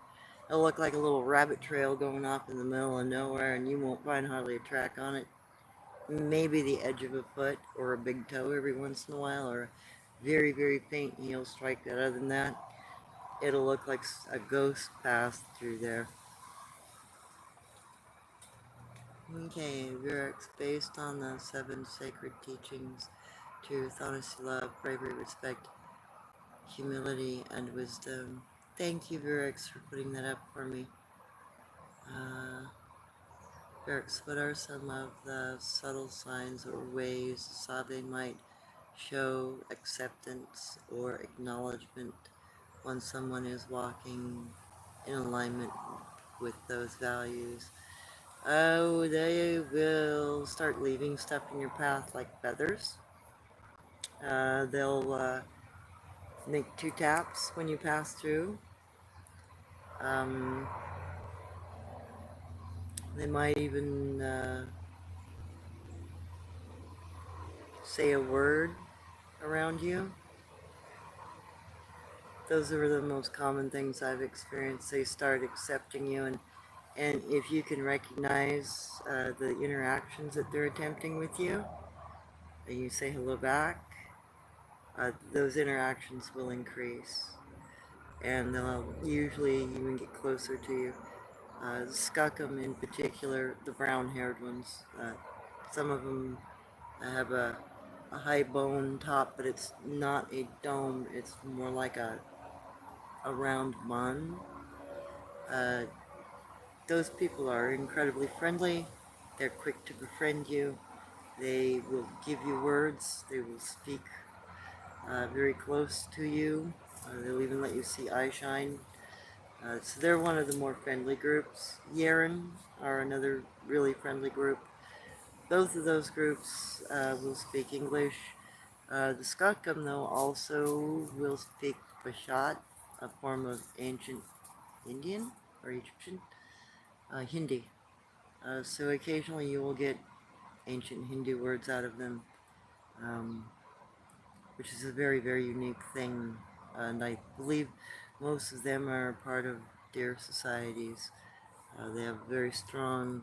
It'll look like a little rabbit trail going off in the middle of nowhere, and you won't find hardly a track on it. Maybe the edge of a foot or a big toe every once in a while, or a very, very faint heel strike. But other than that, it'll look like a ghost passed through there. Okay, Virax, based on the 7 sacred teachings, truth, honesty, love, bravery, respect, humility, and wisdom. Thank you, Virax, for putting that up for me. Virax, what are some of the subtle signs or ways Sabe might show acceptance or acknowledgement when someone is walking in alignment with those values? Oh, they will start leaving stuff in your path like feathers. They'll make 2 taps when you pass through. They might even say a word around you. Those are the most common things I've experienced. They start accepting you, and if you can recognize the interactions that they're attempting with you, and you say hello back, those interactions will increase, and they'll usually even get closer to you. Skookum in particular, the brown-haired ones, some of them have a high bone top, but it's not a dome, it's more like a round bun. Those people are incredibly friendly, they're quick to befriend you, they will give you words, they will speak very close to you, they'll even let you see eye shine. So they're one of the more friendly groups. Yeren are another really friendly group. Both of those groups will speak English. The Skookum, though, also will speak Peshat, a form of ancient Indian or Egyptian, Hindi. So occasionally you will get ancient Hindu words out of them, which is a very, very unique thing. And I believe Most of them are part of deer societies. They have a very strong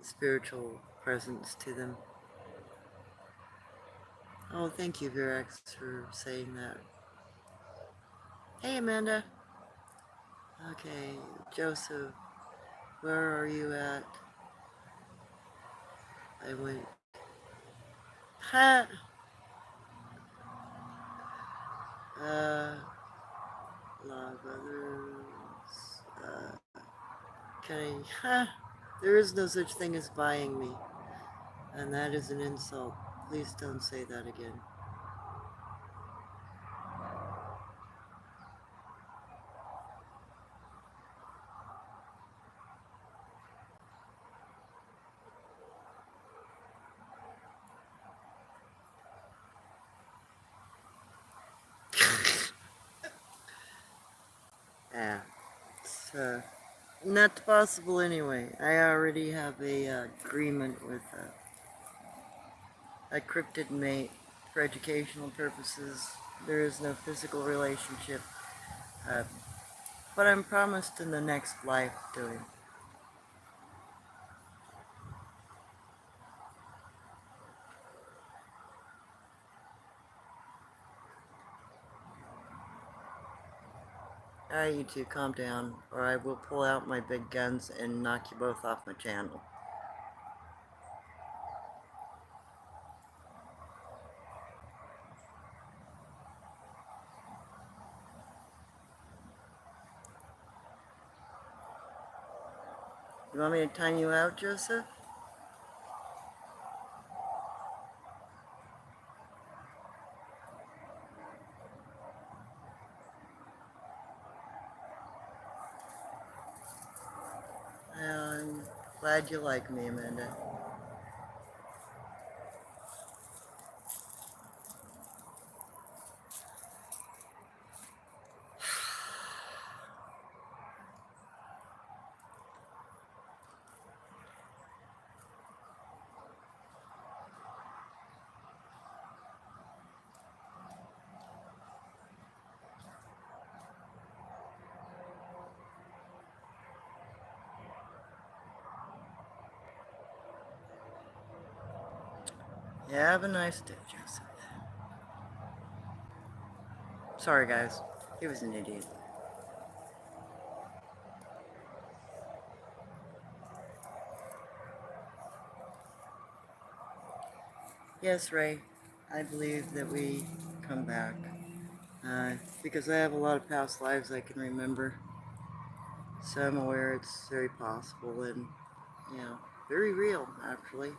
spiritual presence to them. Oh, thank you, Virax, for saying that. Hey, Amanda. Okay, Joseph, where are you at? I went. Ha! A lot of others. Can I? Ha! There is no such thing as buying me. And that is an insult. Please don't say that again. Yeah, it's not possible anyway. I already have a agreement with a cryptid mate for educational purposes. There is no physical relationship, uh, but I'm promised in the next life doing. Alright, you two, calm down, or I will pull out my big guns and knock you both off my channel. You want me to time you out, Joseph? I'm glad you like me, Amanda. Yeah, have a nice day, Joseph. Sorry, guys. He was an idiot. Yes, Ray. I believe that we come back. Because I have a lot of past lives I can remember. So I'm aware it's very possible and, you know, very real, actually.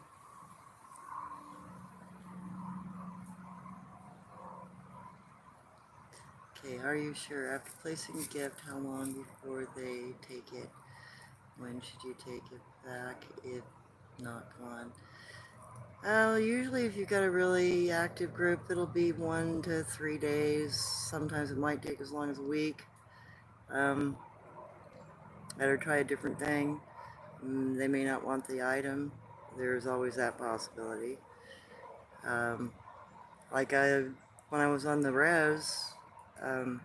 Okay, are you sure? After placing a gift, how long before they take it? When should you take it back if not gone? Usually if you've got a really active group, it'll be 1 to 3 days. Sometimes it might take as long as a week. Better try a different thing. They may not want the item. There's always that possibility. Um, like when I was on the res, um,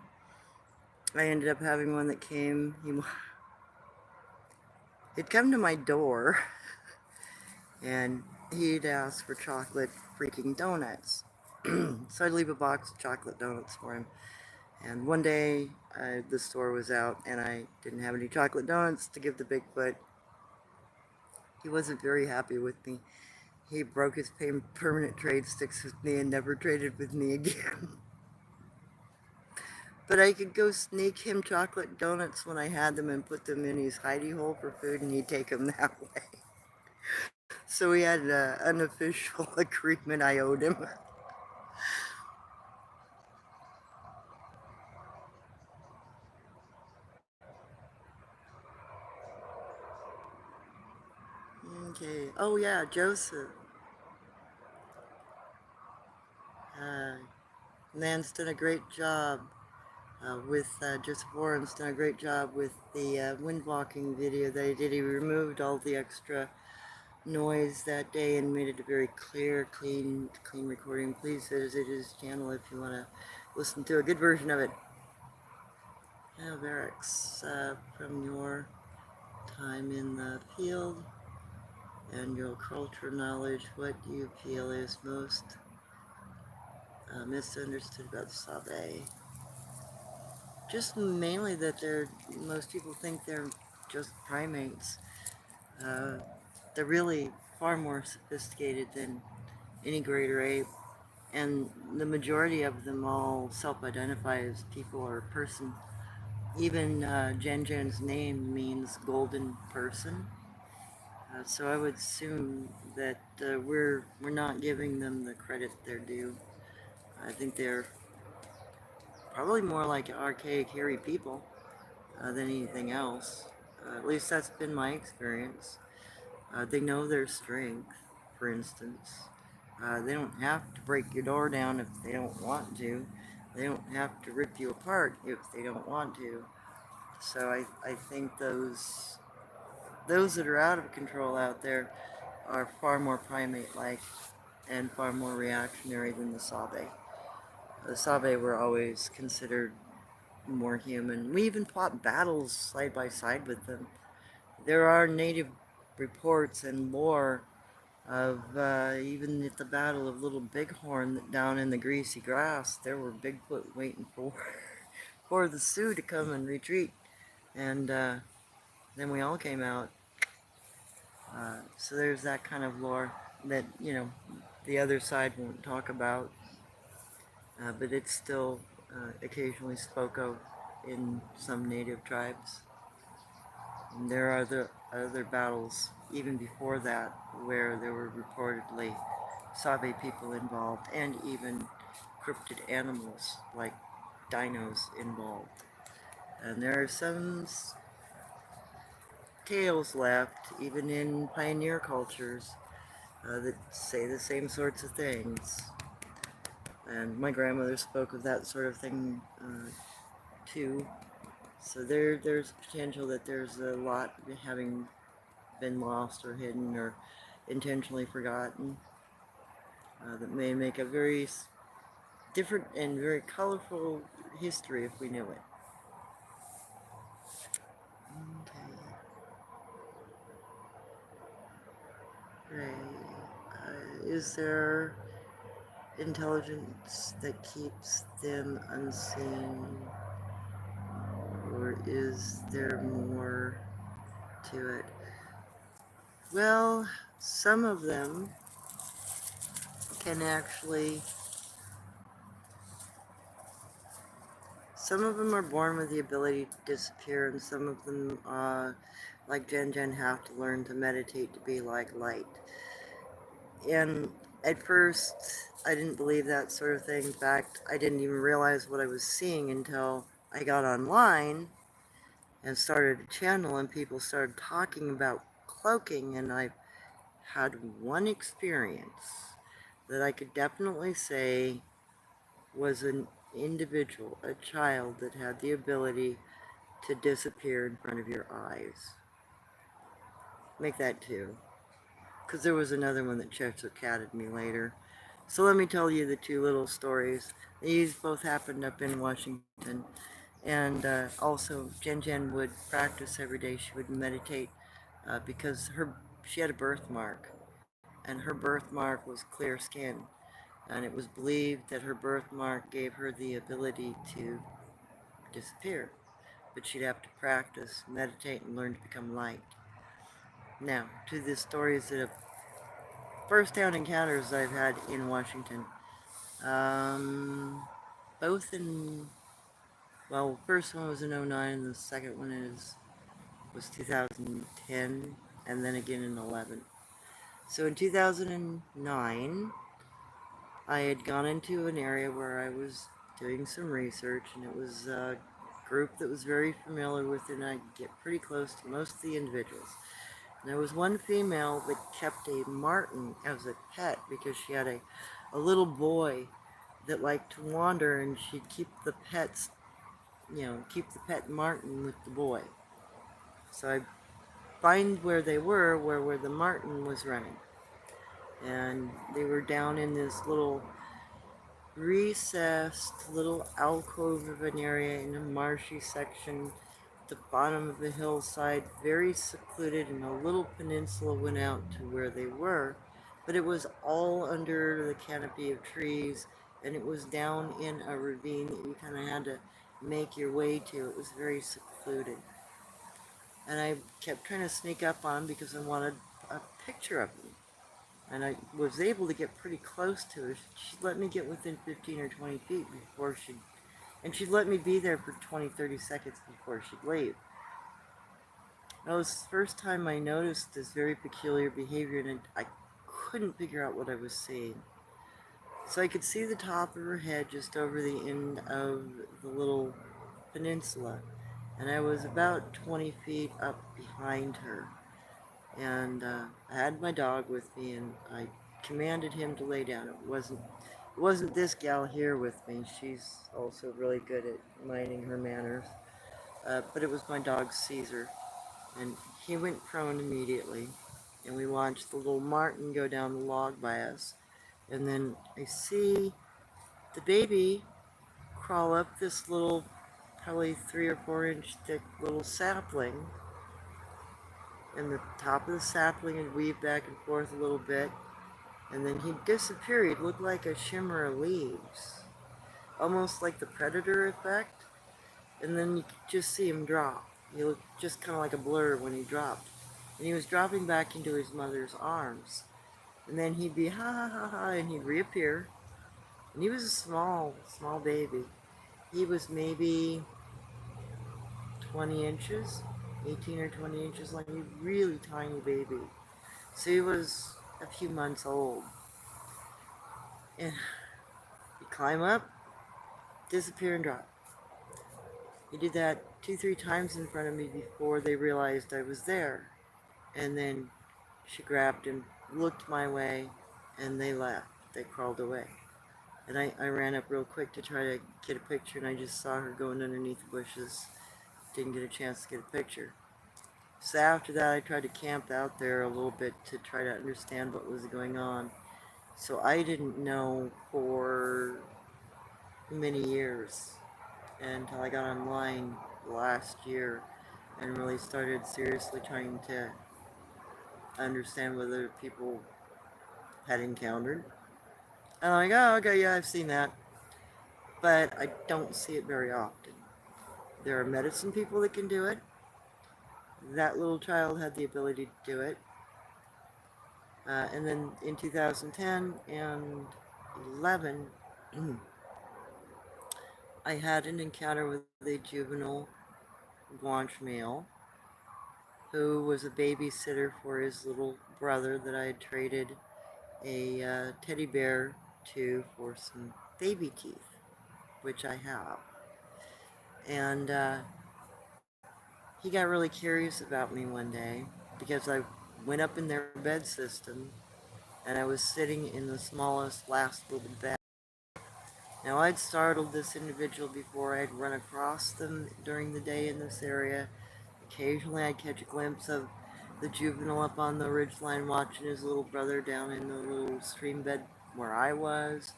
I ended up having one that came. He'd come to my door, and he'd ask for chocolate freaking donuts. So I'd leave a box of chocolate donuts for him. And one day, the store was out, and I didn't have any chocolate donuts to give the Bigfoot. He wasn't very happy with me. He broke his permanent trade sticks with me and never traded with me again. But I could go sneak him chocolate donuts when I had them and put them in his hidey hole for food, and he'd take them that way. So we had an unofficial agreement I owed him. Okay. Oh yeah, Joseph. Nan's done a great job with Joseph Warren's done a great job with the windwalking video that he did. He removed all the extra noise that day and made it a very clear, clean recording. Please visit his channel if you want to listen to a good version of it. Now, Varix, from your time in the field and your cultural knowledge, what do you feel is most misunderstood about the Sabe? Just mainly that most people think they're just primates. Uh, they're really far more sophisticated than any greater ape, and the majority of them all self-identify as people or person. Even Jen Jen's name means golden person. So I would assume that we're not giving them the credit they're due. I think they're probably more like archaic, hairy people than anything else. At least that's been my experience. They know their strength, for instance. They don't have to break your door down if they don't want to. They don't have to rip you apart if they don't want to. So I think those that are out of control out there are far more primate-like and far more reactionary than the Sabe. The Sabe were always considered more human. We even fought battles side by side with them. There are native reports and lore of even at the Battle of Little Bighorn down in the greasy grass, there were Bigfoot waiting for for the Sioux to come and retreat, and then we all came out. So there's that kind of lore that the other side won't talk about, but it's still occasionally spoke of in some native tribes. And there are other battles even before that where there were reportedly Sabe people involved and even cryptid animals like dinos involved. And there are some tales left even in pioneer cultures that say the same sorts of things. And my grandmother spoke of that sort of thing too. So there's potential that there's a lot having been lost or hidden or intentionally forgotten that may make a very different and very colorful history if we knew it. Okay. Right. Is there intelligence that keeps them unseen? Or is there more to it? Well, some of them can actually, some of them are born with the ability to disappear, and some of them, like Jen Jen, have to learn to meditate to be like light. And at first, I didn't believe that sort of thing. In fact, I didn't even realize what I was seeing until I got online and started a channel and people started talking about cloaking, and I had one experience that I could definitely say was an individual, a child that had the ability to disappear in front of your eyes. Make that two. Because there was another one that catted me later. So let me tell you the two little stories. These both happened up in Washington. And also, Jen Jen would practice every day. She would meditate because she had a birthmark. And her birthmark was clear skin. And it was believed that her birthmark gave her the ability to disappear. But she'd have to practice, meditate, and learn to become light. Now, to the stories that have first-hand encounters I've had in Washington. Both in, well, the first one was in '09, and the second one was 2010, and then again in 11. So in 2009, I had gone into an area where I was doing some research, and it was a group that was very familiar with it, and I get pretty close to most of the individuals. And there was one female that kept a marten as a pet because she had a little boy that liked to wander, and she'd keep the pets, keep the pet marten with the boy. So I find where they were, where the marten was running. And they were down in this little recessed little alcove of an area in a marshy section at the bottom of the hillside, very secluded, and a little peninsula went out to where they were, but it was all under the canopy of trees, and it was down in a ravine that you kind of had to make your way to. It was very secluded. And I kept trying to sneak up on him because I wanted a picture of him. And I was able to get pretty close to her. She'd let me get within 15 or 20 feet before and she'd let me be there for 20, 30 seconds before she'd leave. That was the first time I noticed this very peculiar behavior, and I couldn't figure out what I was seeing. So I could see the top of her head just over the end of the little peninsula, and I was about 20 feet up behind her. And I had my dog with me, and I commanded him to lay down. It wasn't this gal here with me. She's also really good at minding her manners. But it was my dog Caesar, and he went prone immediately. And we watched the little marten go down the log by us, and then I see the baby crawl up this little, probably 3 or 4 inch thick little sapling, and the top of the sapling would weave back and forth a little bit, and then he'd disappear. He'd look like a shimmer of leaves, almost like the predator effect, and then you could just see him drop. He looked just kind of like a blur when he dropped. And he was dropping back into his mother's arms. And then he'd be ha ha ha ha, and he'd reappear. And he was a small, small baby. He was maybe 20 inches, 18 or 20 inches long, a really tiny baby. So he was a few months old. And he'd climb up, disappear, and drop. He did that 2, 3 times in front of me before they realized I was there. And then she grabbed him, looked my way, and they left. They crawled away. And I ran up real quick to try to get a picture, and I just saw her going underneath the bushes. Didn't get a chance to get a picture. So after that, I tried to camp out there a little bit to try to understand what was going on. So I didn't know for many years until I got online last year and really started seriously trying to understand whether people had encountered. And I'm like, oh, okay, yeah, I've seen that. But I don't see it very often. There are medicine people that can do it. That little child had the ability to do it. And then in 2010 and 11, I had an encounter with a juvenile guanche male who was a babysitter for his little brother that I had traded a teddy bear to for some baby teeth, which I have. And he got really curious about me one day because I went up in their bed system and I was sitting in the smallest, last little bed. Now, I'd startled this individual before. I'd run across them during the day in this area. Occasionally, I'd catch a glimpse of the juvenile up on the ridgeline watching his little brother down in the little stream bed where I was,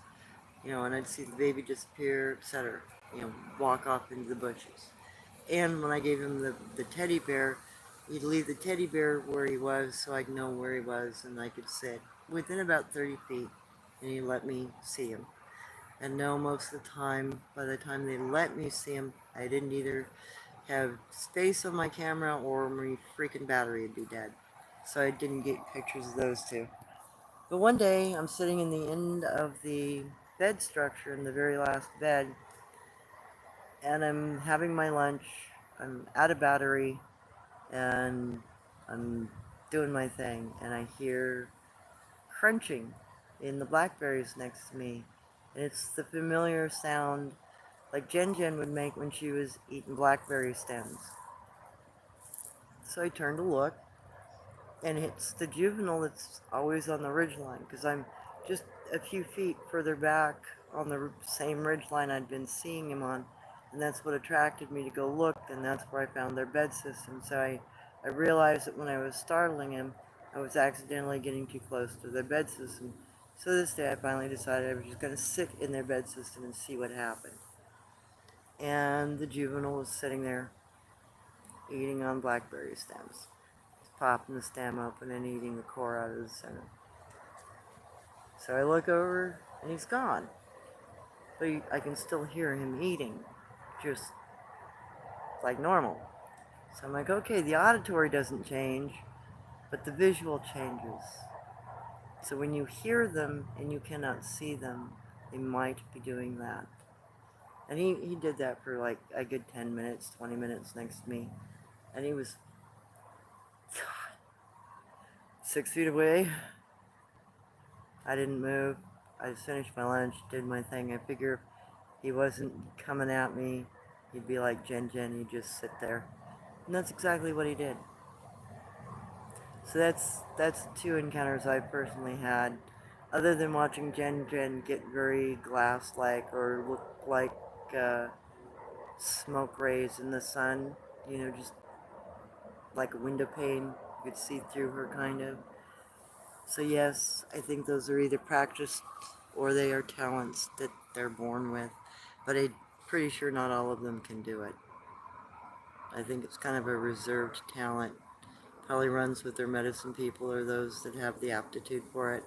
and I'd see the baby disappear, etc., walk off into the bushes. And when I gave him the teddy bear, he'd leave the teddy bear where he was so I'd know where he was and I could sit within about 30 feet and he'd let me see him. And no, most of the time, by the time they let me see him, I didn't either have space on my camera or my freaking battery would be dead. So I didn't get pictures of those two. But one day, I'm sitting in the end of the bed structure in the very last bed, and I'm having my lunch. I'm out of battery, and I'm doing my thing, and I hear crunching in the blackberries next to me. And it's the familiar sound like Jen would make when she was eating blackberry stems. So I turned to look, and it's the juvenile that's always on the ridgeline, because I'm just a few feet further back on the same ridgeline I'd been seeing him on, and that's what attracted me to go look, and that's where I found their bed system. So I realized that when I was startling him, I was accidentally getting too close to their bed system, So this day I finally decided I was just going to sit in their bed system and see what happened. And the juvenile was sitting there eating on blackberry stems. Just popping the stem open and eating the core out of the center. So I look over and he's gone. But I can still hear him eating, just like normal. So I'm like, okay, the auditory doesn't change, but the visual changes. So when you hear them and you cannot see them, they might be doing that. And he did that for like a good 10 minutes, 20 minutes next to me. And he was 6 feet away. I didn't move. I just finished my lunch, did my thing. I figure if he wasn't coming at me, he'd be like Jen, he'd just sit there. And that's exactly what he did. So that's two encounters I've personally had. Other than watching Jen get very glass-like or look like uh, smoke rays in the sun, just like a window pane, you could see through her kind of. So yes, I think those are either practiced or they are talents that they're born with. But I'm pretty sure not all of them can do it. I think it's kind of a reserved talent. Probably runs with their medicine people or those that have the aptitude for it.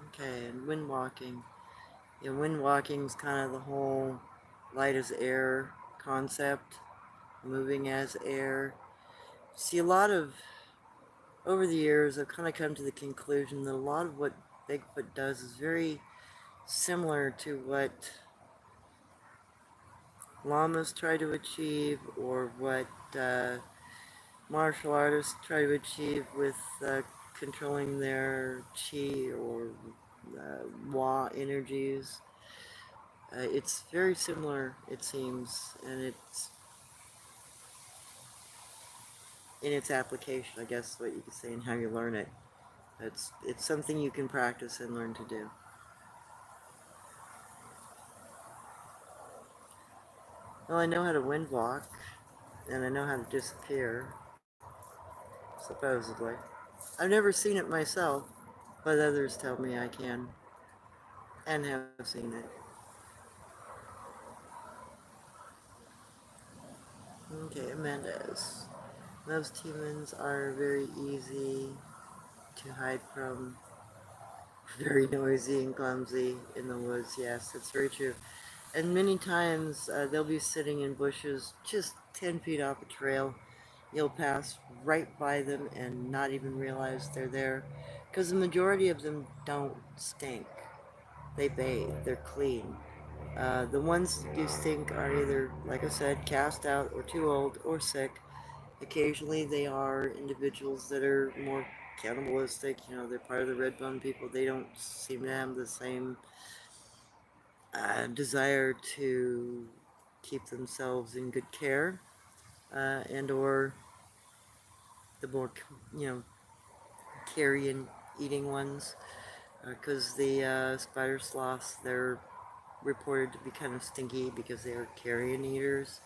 Okay, and wind walking. Yeah, wind walking's kind of the whole light as air concept, moving as air. See, over the years, I've kind of come to the conclusion that a lot of what Bigfoot does is very similar to what llamas try to achieve or what martial artists try to achieve with controlling their chi or wa energies. It's very similar, it seems, and it's in its application, I guess, what you could say, and how you learn it. It's something you can practice and learn to do. Well, I know how to wind walk, and I know how to disappear, supposedly. I've never seen it myself, but others tell me I can, and have seen it. Okay, Amanda's. Most humans are very easy to hide from, very noisy and clumsy in the woods. Yes, that's very true. And many times they'll be sitting in bushes just 10 feet off a trail. You'll pass right by them and not even realize they're there. Because the majority of them don't stink. They bathe, they're clean. The ones that do stink are either, like I said, cast out or too old or sick. Occasionally they are individuals that are more cannibalistic. They're part of the red bone people. They don't seem to have the same desire to keep themselves in good care, and or the more, carrion eating ones, because the spider sloths, they're reported to be kind of stinky because they are carrion eaters.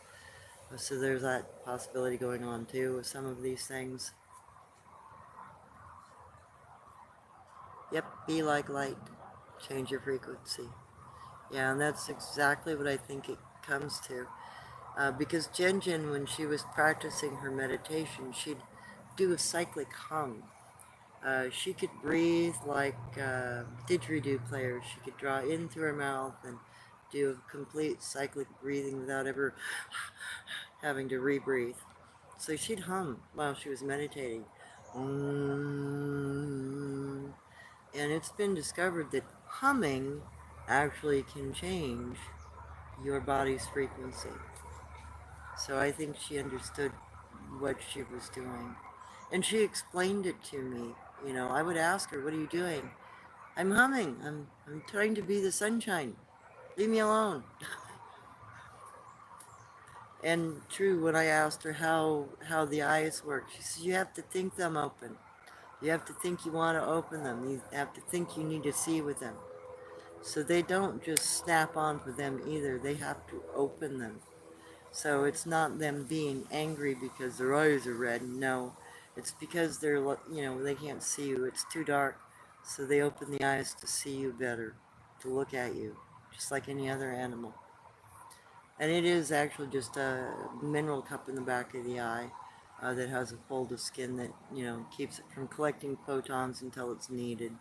So there's that possibility going on too with some of these things. Yep, be like light. Change your frequency. Yeah, and that's exactly what I think it comes to. Because Jen, when she was practicing her meditation, she'd do a cyclic hum. She could breathe like a didgeridoo player. She could draw in through her mouth and do a complete cyclic breathing without ever having to rebreathe. So she'd hum while she was meditating. Mm. And it's been discovered that humming actually can change your body's frequency. So I think she understood what she was doing. And she explained it to me. I would ask her, what are you doing? I'm humming. I'm trying to be the sunshine. Leave me alone. And true, when I asked her how the eyes work, she said, you have to think them open. You have to think you want to open them. You have to think you need to see with them. So they don't just snap on for them either. They have to open them. So it's not them being angry because their eyes are red. No, It's because they're, they can't see you. It's too dark, so they open the eyes to see you better, to look at you, just like any other animal. And it is actually just a mineral cup in the back of the eye that has a fold of skin that, keeps it from collecting photons until it's needed.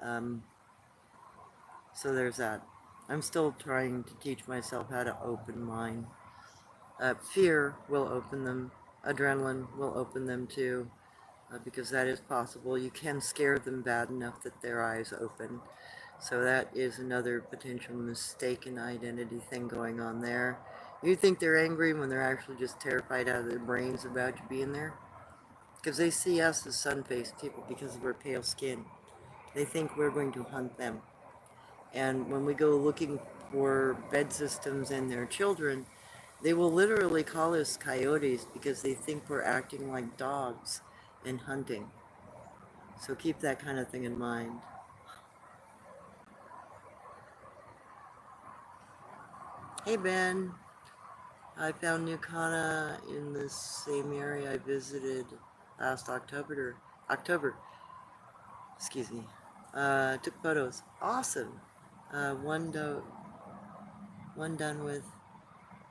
Um, so there's that. I'm still trying to teach myself how to open mine. Fear will open them. Adrenaline will open them too, because that is possible. You can scare them bad enough that their eyes open. So that is another potential mistaken identity thing going on there. You think they're angry when they're actually just terrified out of their brains about you being there. Because they see us as sun-faced people because of our pale skin. They think we're going to hunt them. And when we go looking for bed systems and their children, they will literally call us coyotes because they think we're acting like dogs and hunting. So keep that kind of thing in mind. Hey Ben, I found new Kana in the same area I visited last October, excuse me. Took photos. Awesome. Uh, one, do, one done with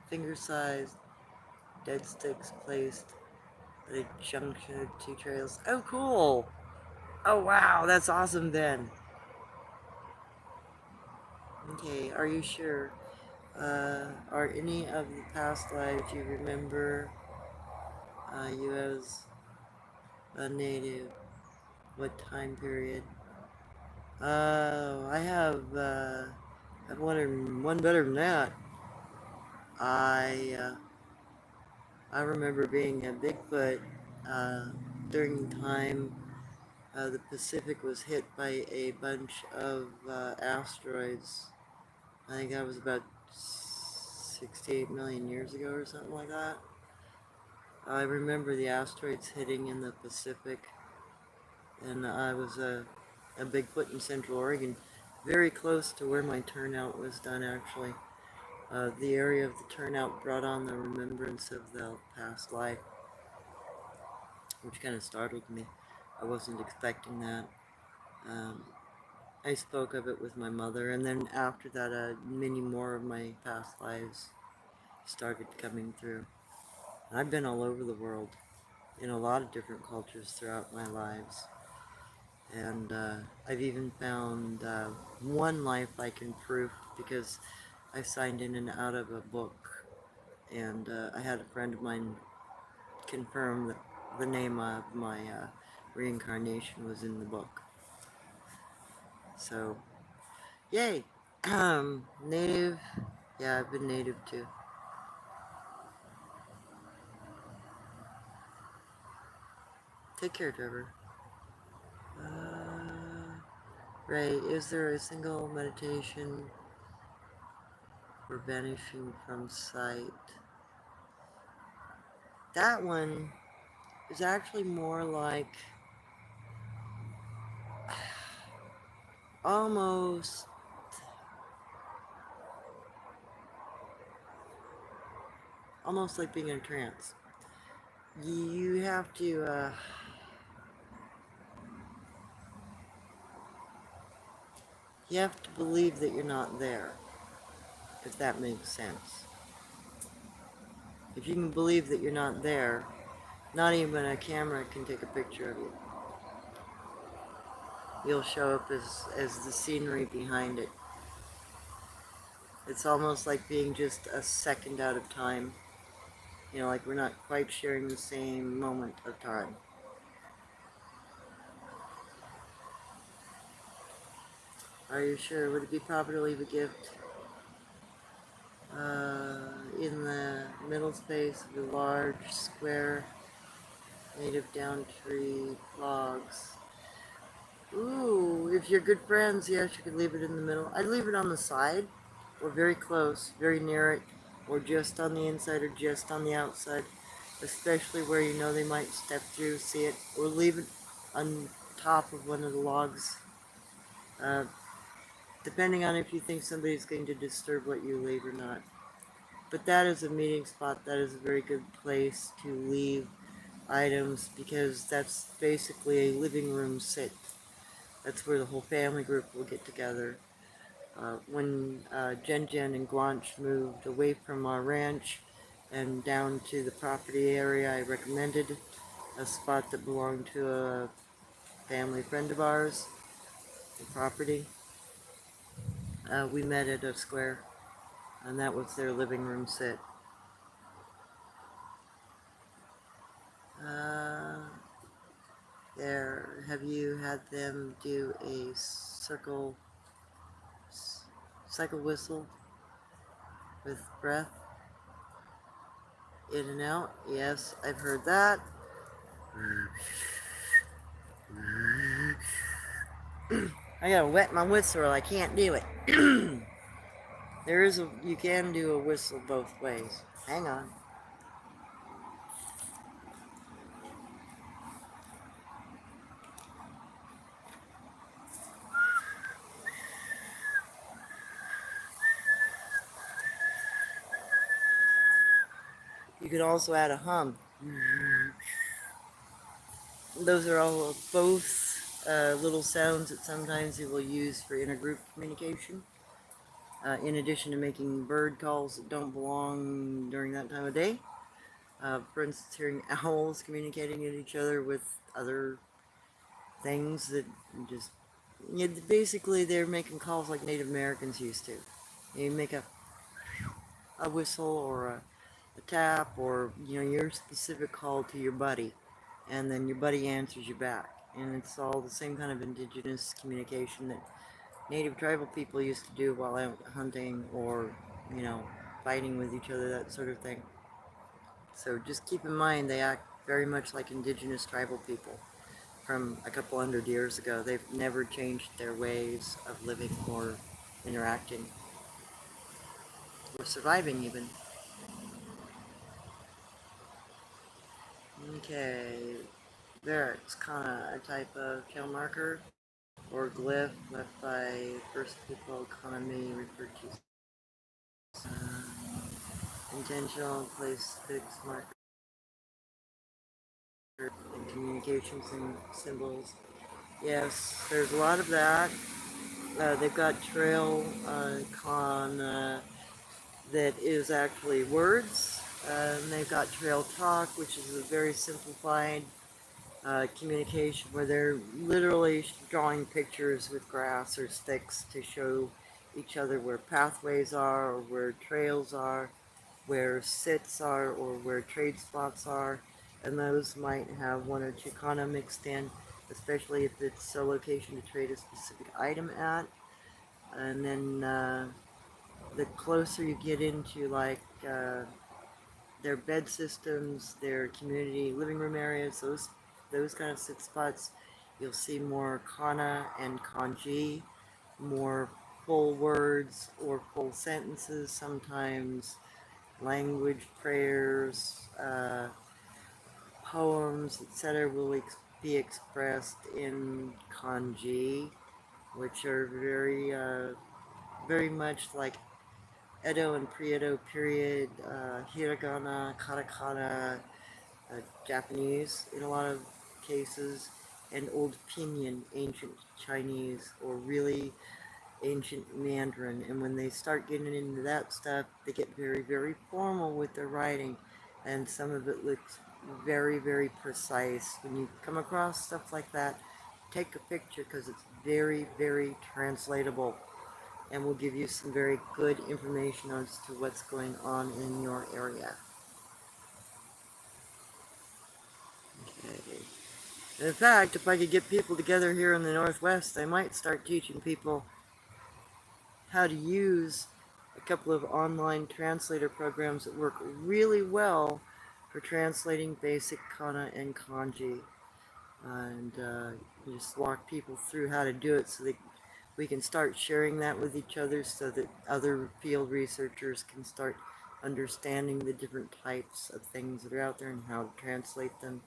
finger-sized dead sticks placed at a junction of two trails. Oh, cool. Oh, wow. That's awesome, Ben. Okay, are you sure? Are any of the past lives you remember you as a native? What time period? I have one better than that. I, uh, I remember being a Bigfoot, uh, during the time, the Pacific was hit by a bunch of, asteroids. I think that was about 68 million years ago or something like that. I remember the asteroids hitting in the Pacific, and I was a Bigfoot in Central Oregon, very close to where my turnout was done, actually. The area of the turnout brought on the remembrance of the past life, which kind of startled me. I wasn't expecting that. Um, I spoke of it with my mother, and then after that, many more of my past lives started coming through. I've been all over the world, in a lot of different cultures throughout my lives. And I've even found one life I can prove because I signed in and out of a book, and I had a friend of mine confirm that the name of my reincarnation was in the book. So, yay! Native. Yeah, I've been native too. Take care, Trevor. Right, is there a single meditation for vanishing from sight? That one is actually more like almost like being in a trance. You have to believe that you're not there, if that makes sense. If you can believe that you're not there, not even a camera can take a picture of you. You'll show up as the scenery behind it. It's almost like being just a second out of time. Like we're not quite sharing the same moment of time. Are you sure? Would it be proper to leave a gift in the middle space of a large square made of down tree logs? Ooh, if you're good friends, yes, you could leave it in the middle. I'd leave it on the side, or very close, very near it, or just on the inside, or just on the outside, especially where you know they might step through, see it, or leave it on top of one of the logs, uh, depending on if you think somebody's going to disturb what you leave or not. But that is a meeting spot. That is a very good place to leave items because that's basically a living room sit. That's where the whole family group will get together. When Jen Jen and Guanch moved away from our ranch and down to the property area, I recommended a spot that belonged to a family friend of ours, the property. We met at a square, and that was their living room sit. Uh, have you had them do a cycle whistle with breath in and out? Yes, I've heard that. I gotta wet my whistle or I can't do it. You can do a whistle both ways. Hang on. You can also add a hum. Those are all both little sounds that sometimes you will use for intergroup communication. In addition to making bird calls that don't belong during that time of day. For instance, hearing owls communicating with each other with other things that just... basically, they're making calls like Native Americans used to. You make a whistle or a tap or your specific call to your buddy, and then your buddy answers you back, and it's all the same kind of indigenous communication that native tribal people used to do while out hunting or fighting with each other, that sort of thing. So just keep in mind they act very much like indigenous tribal people from a couple hundred years ago. They've never changed their ways of living or interacting or surviving even. Okay, there, it's kind of a type of tail marker or glyph left by first people commonly referred to intentional place fixed marker in communications and symbols. Yes, there's a lot of that. They've got trail con that is actually words. And they've got trail talk, which is a very simplified communication where they're literally drawing pictures with grass or sticks to show each other where pathways are or where trails are, where sits are or where trade spots are, and those might have one or two kana mixed in, especially if it's a location to trade a specific item at. And then the closer you get into their bed systems, their community living room areas, those kind of sit spots, you'll see more kana and kanji, more full words or full sentences, sometimes language, prayers, poems, etc. will be expressed in kanji, which are very much like Edo and pre-Edo period, hiragana, katakana, Japanese in a lot of cases, and Old Pinyin, ancient Chinese, or really ancient Mandarin. And when they start getting into that stuff, they get very, very formal with their writing, and some of it looks very, very precise. When you come across stuff like that, take a picture because it's very, very translatable and will give you some very good information as to what's going on in your area. Okay. And in fact, if I could get people together here in the Northwest, I might start teaching people how to use a couple of online translator programs that work really well for translating basic kana and kanji. And just walk people through how to do it so that we can start sharing that with each other so that other field researchers can start understanding the different types of things that are out there and how to translate them.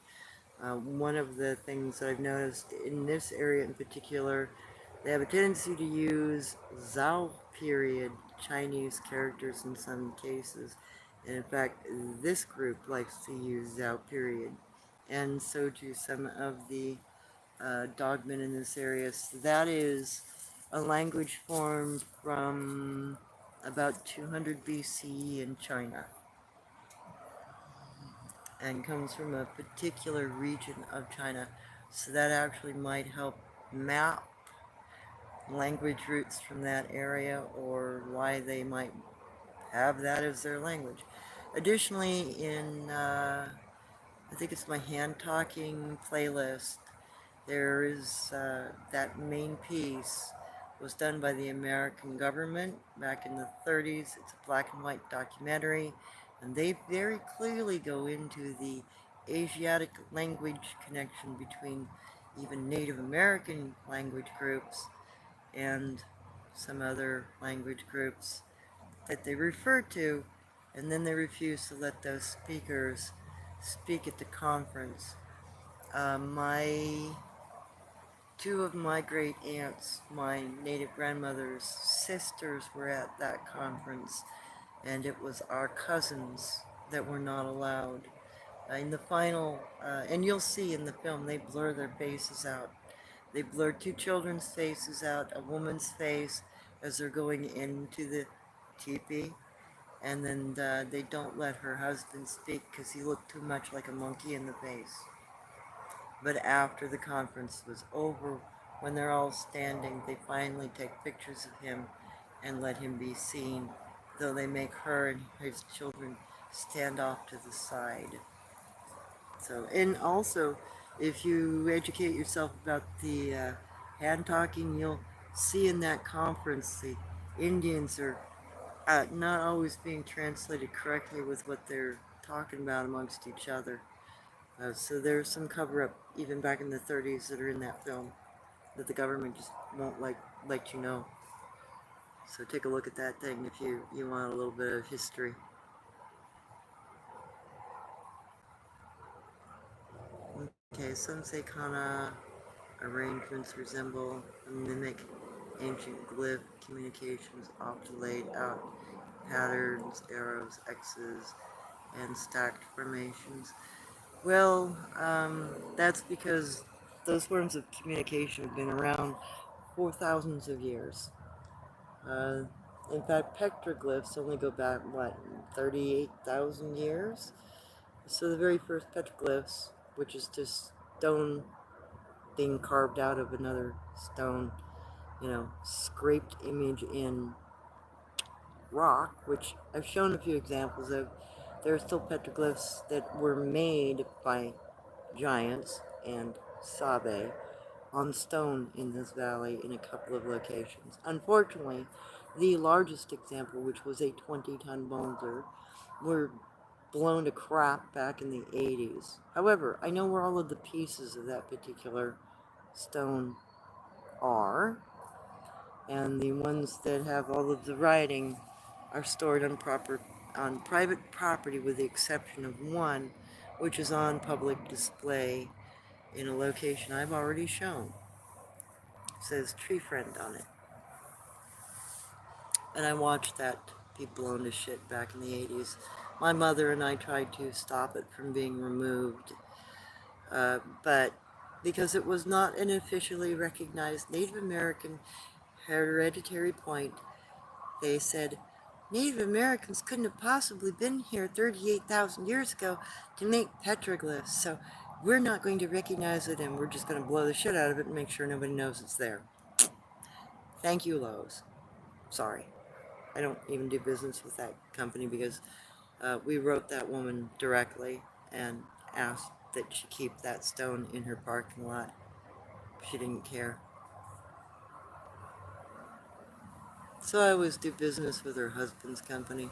One of the things that I've noticed in this area in particular, they have a tendency to use Zhao period Chinese characters in some cases. And in fact, this group likes to use Zhao period. and so do some of the dogmen in this area. So that is a language formed from about 200 BC in China and comes from a particular region of China. So that actually might help map language roots from that area or why they might have that as their language. Additionally, in I think it's my hand talking playlist, there is that main piece was done by the American government back in the 30s. It's a black and white documentary, and they very clearly go into the Asiatic language connection between even Native American language groups and some other language groups that they refer to, and then they refuse to let those speakers speak at the conference. My two of my great aunts, my native grandmother's sisters, were at that conference, and it was our cousins that were not allowed. In the final, and you'll see in the film, they blur their faces out. They blur two children's faces out, a woman's face as they're going into the teepee, and then they don't let her husband speak because he looked too much like a monkey in the face. But after the conference was over, when they're all standing, they finally take pictures of him and let him be seen, though they make her and his children stand off to the side. So, and also, if you educate yourself about the hand talking, you'll see in that conference the Indians are not always being translated correctly with what they're talking about amongst each other. So there's some cover-up, even back in the 30s, that are in that film that the government just won't let you know. So take a look at that thing if you want a little bit of history. Okay, some Seikana arrangements resemble and mimic ancient glyph communications, often laid out patterns, arrows, X's, and stacked formations. Well, that's because those forms of communication have been around for thousands of years. Uh, in fact, petroglyphs only go back, what, 38,000 years? So the very first petroglyphs, which is just stone being carved out of another stone, scraped image in rock, which I've shown a few examples of. There are still petroglyphs that were made by giants and Sabe on stone in this valley in a couple of locations. Unfortunately, the largest example, which was a 20-ton boulder, were blown to crap back in the 80s. However, I know where all of the pieces of that particular stone are, and the ones that have all of the writing are stored on private property, with the exception of one, which is on public display in a location I've already shown. It says Tree Friend on it. And I watched that be blown to shit back in the 80s. My mother and I tried to stop it from being removed, but because it was not an officially recognized Native American hereditary point, they said Native Americans couldn't have possibly been here 38,000 years ago to make petroglyphs, so we're not going to recognize it, and we're just going to blow the shit out of it and make sure nobody knows it's there. Thank you, Lowe's. Sorry. I don't even do business with that company because we wrote that woman directly and asked that she keep that stone in her parking lot. She didn't care. So I always do business with her husband's company.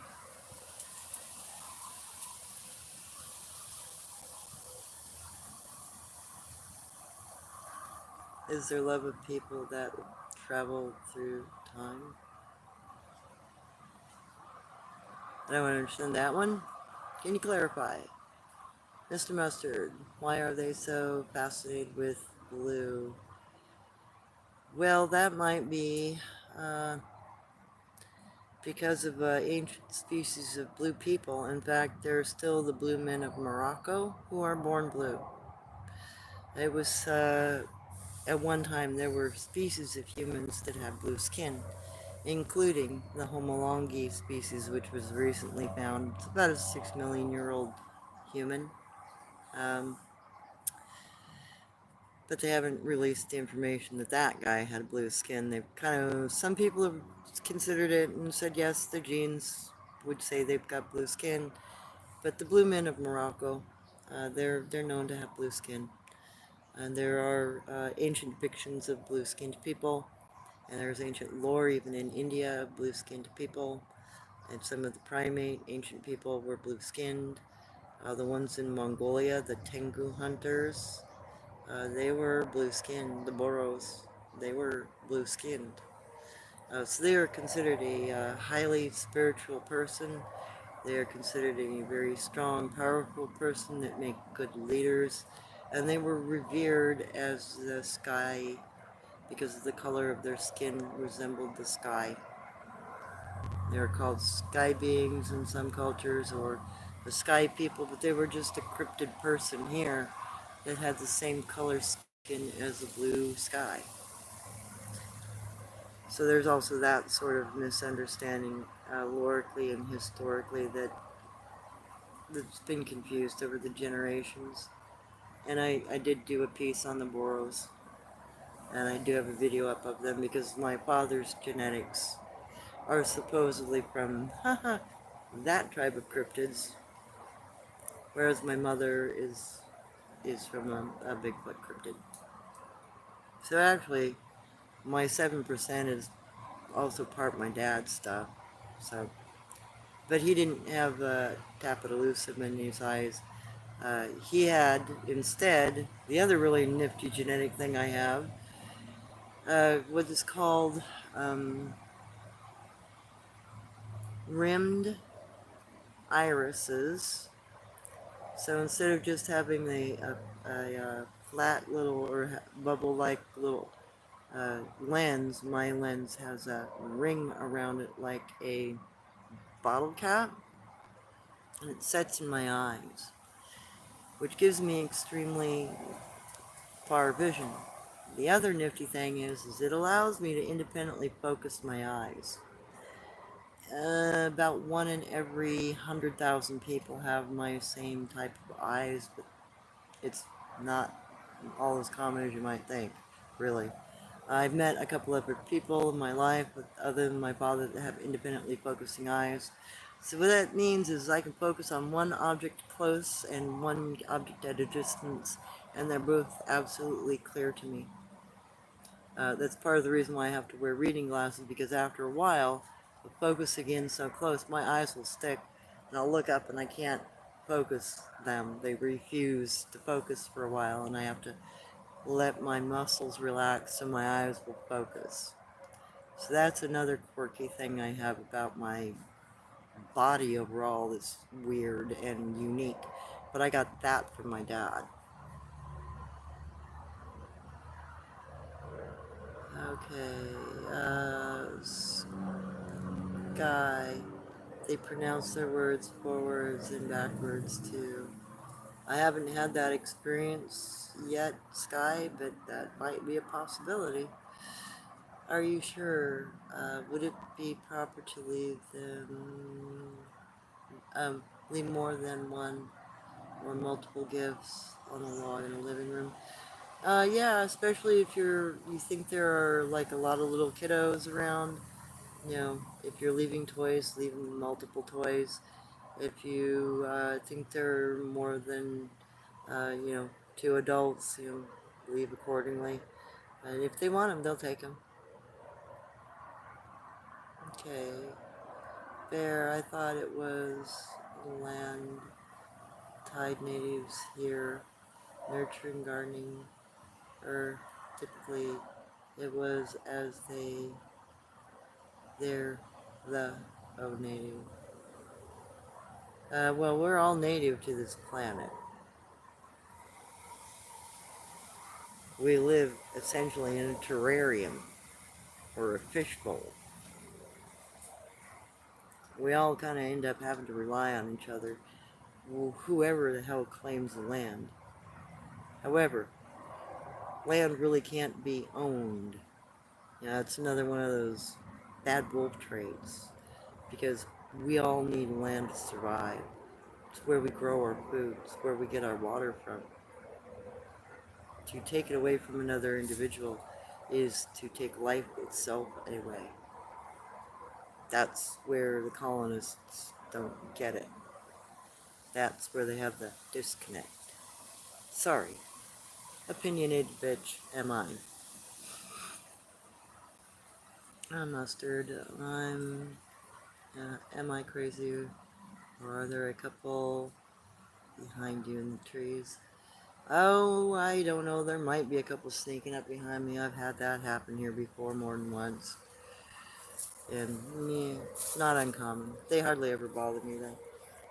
Is there love of people that travel through time? I don't understand that one. Can you clarify? Mr. Mustard, why are they so fascinated with blue? Well, that might be because of ancient species of blue people. In fact, there are still the blue men of Morocco who are born blue. It was, at one time there were species of humans that had blue skin, including the Homolongi species, which was recently found. It's about a 6 million-year-old human. Um, but they haven't released the information that that guy had blue skin. They've some people have considered it and said yes, their genes would say they've got blue skin. But the blue men of Morocco, they're known to have blue skin. And there are ancient depictions of blue-skinned people, and there's ancient lore even in India of blue-skinned people. And some of the primate ancient people were blue-skinned. The ones in Mongolia, the Tengu hunters, they were blue-skinned. The Boros, they were blue-skinned. So they are considered a highly spiritual person. They are considered a very strong, powerful person that make good leaders. And they were revered as the sky because the color of their skin resembled the sky. They were called sky beings in some cultures, or the sky people, but they were just a cryptid person here that had the same color skin as the blue sky. So there's also that sort of misunderstanding, lorically and historically, that's been confused over the generations. And I did do a piece on the Boros, and I do have a video up of them because my father's genetics are supposedly from that tribe of cryptids, whereas my mother is from a Bigfoot cryptid. So actually, my 7% is also part my dad's stuff. So, but he didn't have Tapetolusum in his eyes. He had instead the other really nifty genetic thing I have, what is called rimmed irises. So instead of just having a flat little or bubble-like little lens, my lens has a ring around it like a bottle cap, and it sets in my eyes, which gives me extremely far vision. The other nifty thing is it allows me to independently focus my eyes. About 1 in every 100,000 people have my same type of eyes, but it's not all as common as you might think, really. I've met a couple of people in my life, other than my father, that have independently focusing eyes. So what that means is I can focus on one object close and one object at a distance, and they're both absolutely clear to me. That's part of the reason why I have to wear reading glasses, because after a while, the focus again so close, my eyes will stick, and I'll look up and I can't focus them. They refuse to focus for a while, and I have to let my muscles relax so my eyes will focus. So that's another quirky thing I have about my body overall that's weird and unique. But I got that from my dad. Okay, sky. They pronounce their words forwards and backwards too. I haven't had that experience yet, Sky, but that might be a possibility. Are you sure? Would it be proper to leave them, leave more than one or multiple gifts on a log in a living room? Yeah, especially if you think there are like a lot of little kiddos around. You know, if you're leaving toys, leave multiple toys. If you think there are more than, two adults, leave accordingly. And if they want them, they'll take them. Okay. There, I thought it was land, tide natives here, nurturing gardening, or typically it was as they're the native. Well, we're all native to this planet. We live essentially in a terrarium or a fishbowl. We all kind of end up having to rely on each other, whoever the hell claims the land. However, land really can't be owned. Yeah, it's another one of those bad wolf traits because we all need land to survive. It's where we grow our food, it's where we get our water from. To take it away from another individual is to take life itself away. That's where the colonists don't get it. That's where they have the disconnect. Sorry, opinionated bitch am I. I'm mustard. Am I crazy? Or are there a couple behind you in the trees? Oh, I don't know. There might be a couple sneaking up behind me. I've had that happen here before more than once. And yeah, not uncommon. They hardly ever bother me though.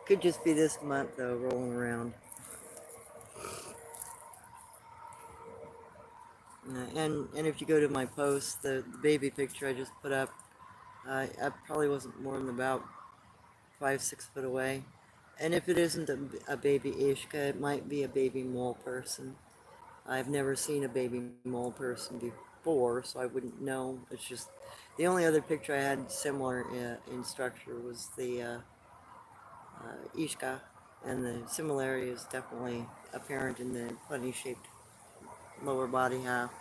Could just be this month though, rolling around. And if you go to my post, the baby picture I just put up, I probably wasn't more than about 5, 6 foot away. And if it isn't a baby Ishka, it might be a baby mole person. I've never seen a baby mole person before, so I wouldn't know. It's just the only other picture I had similar in structure was the Ishka, and the similarity is definitely apparent in the funny-shaped lower body half,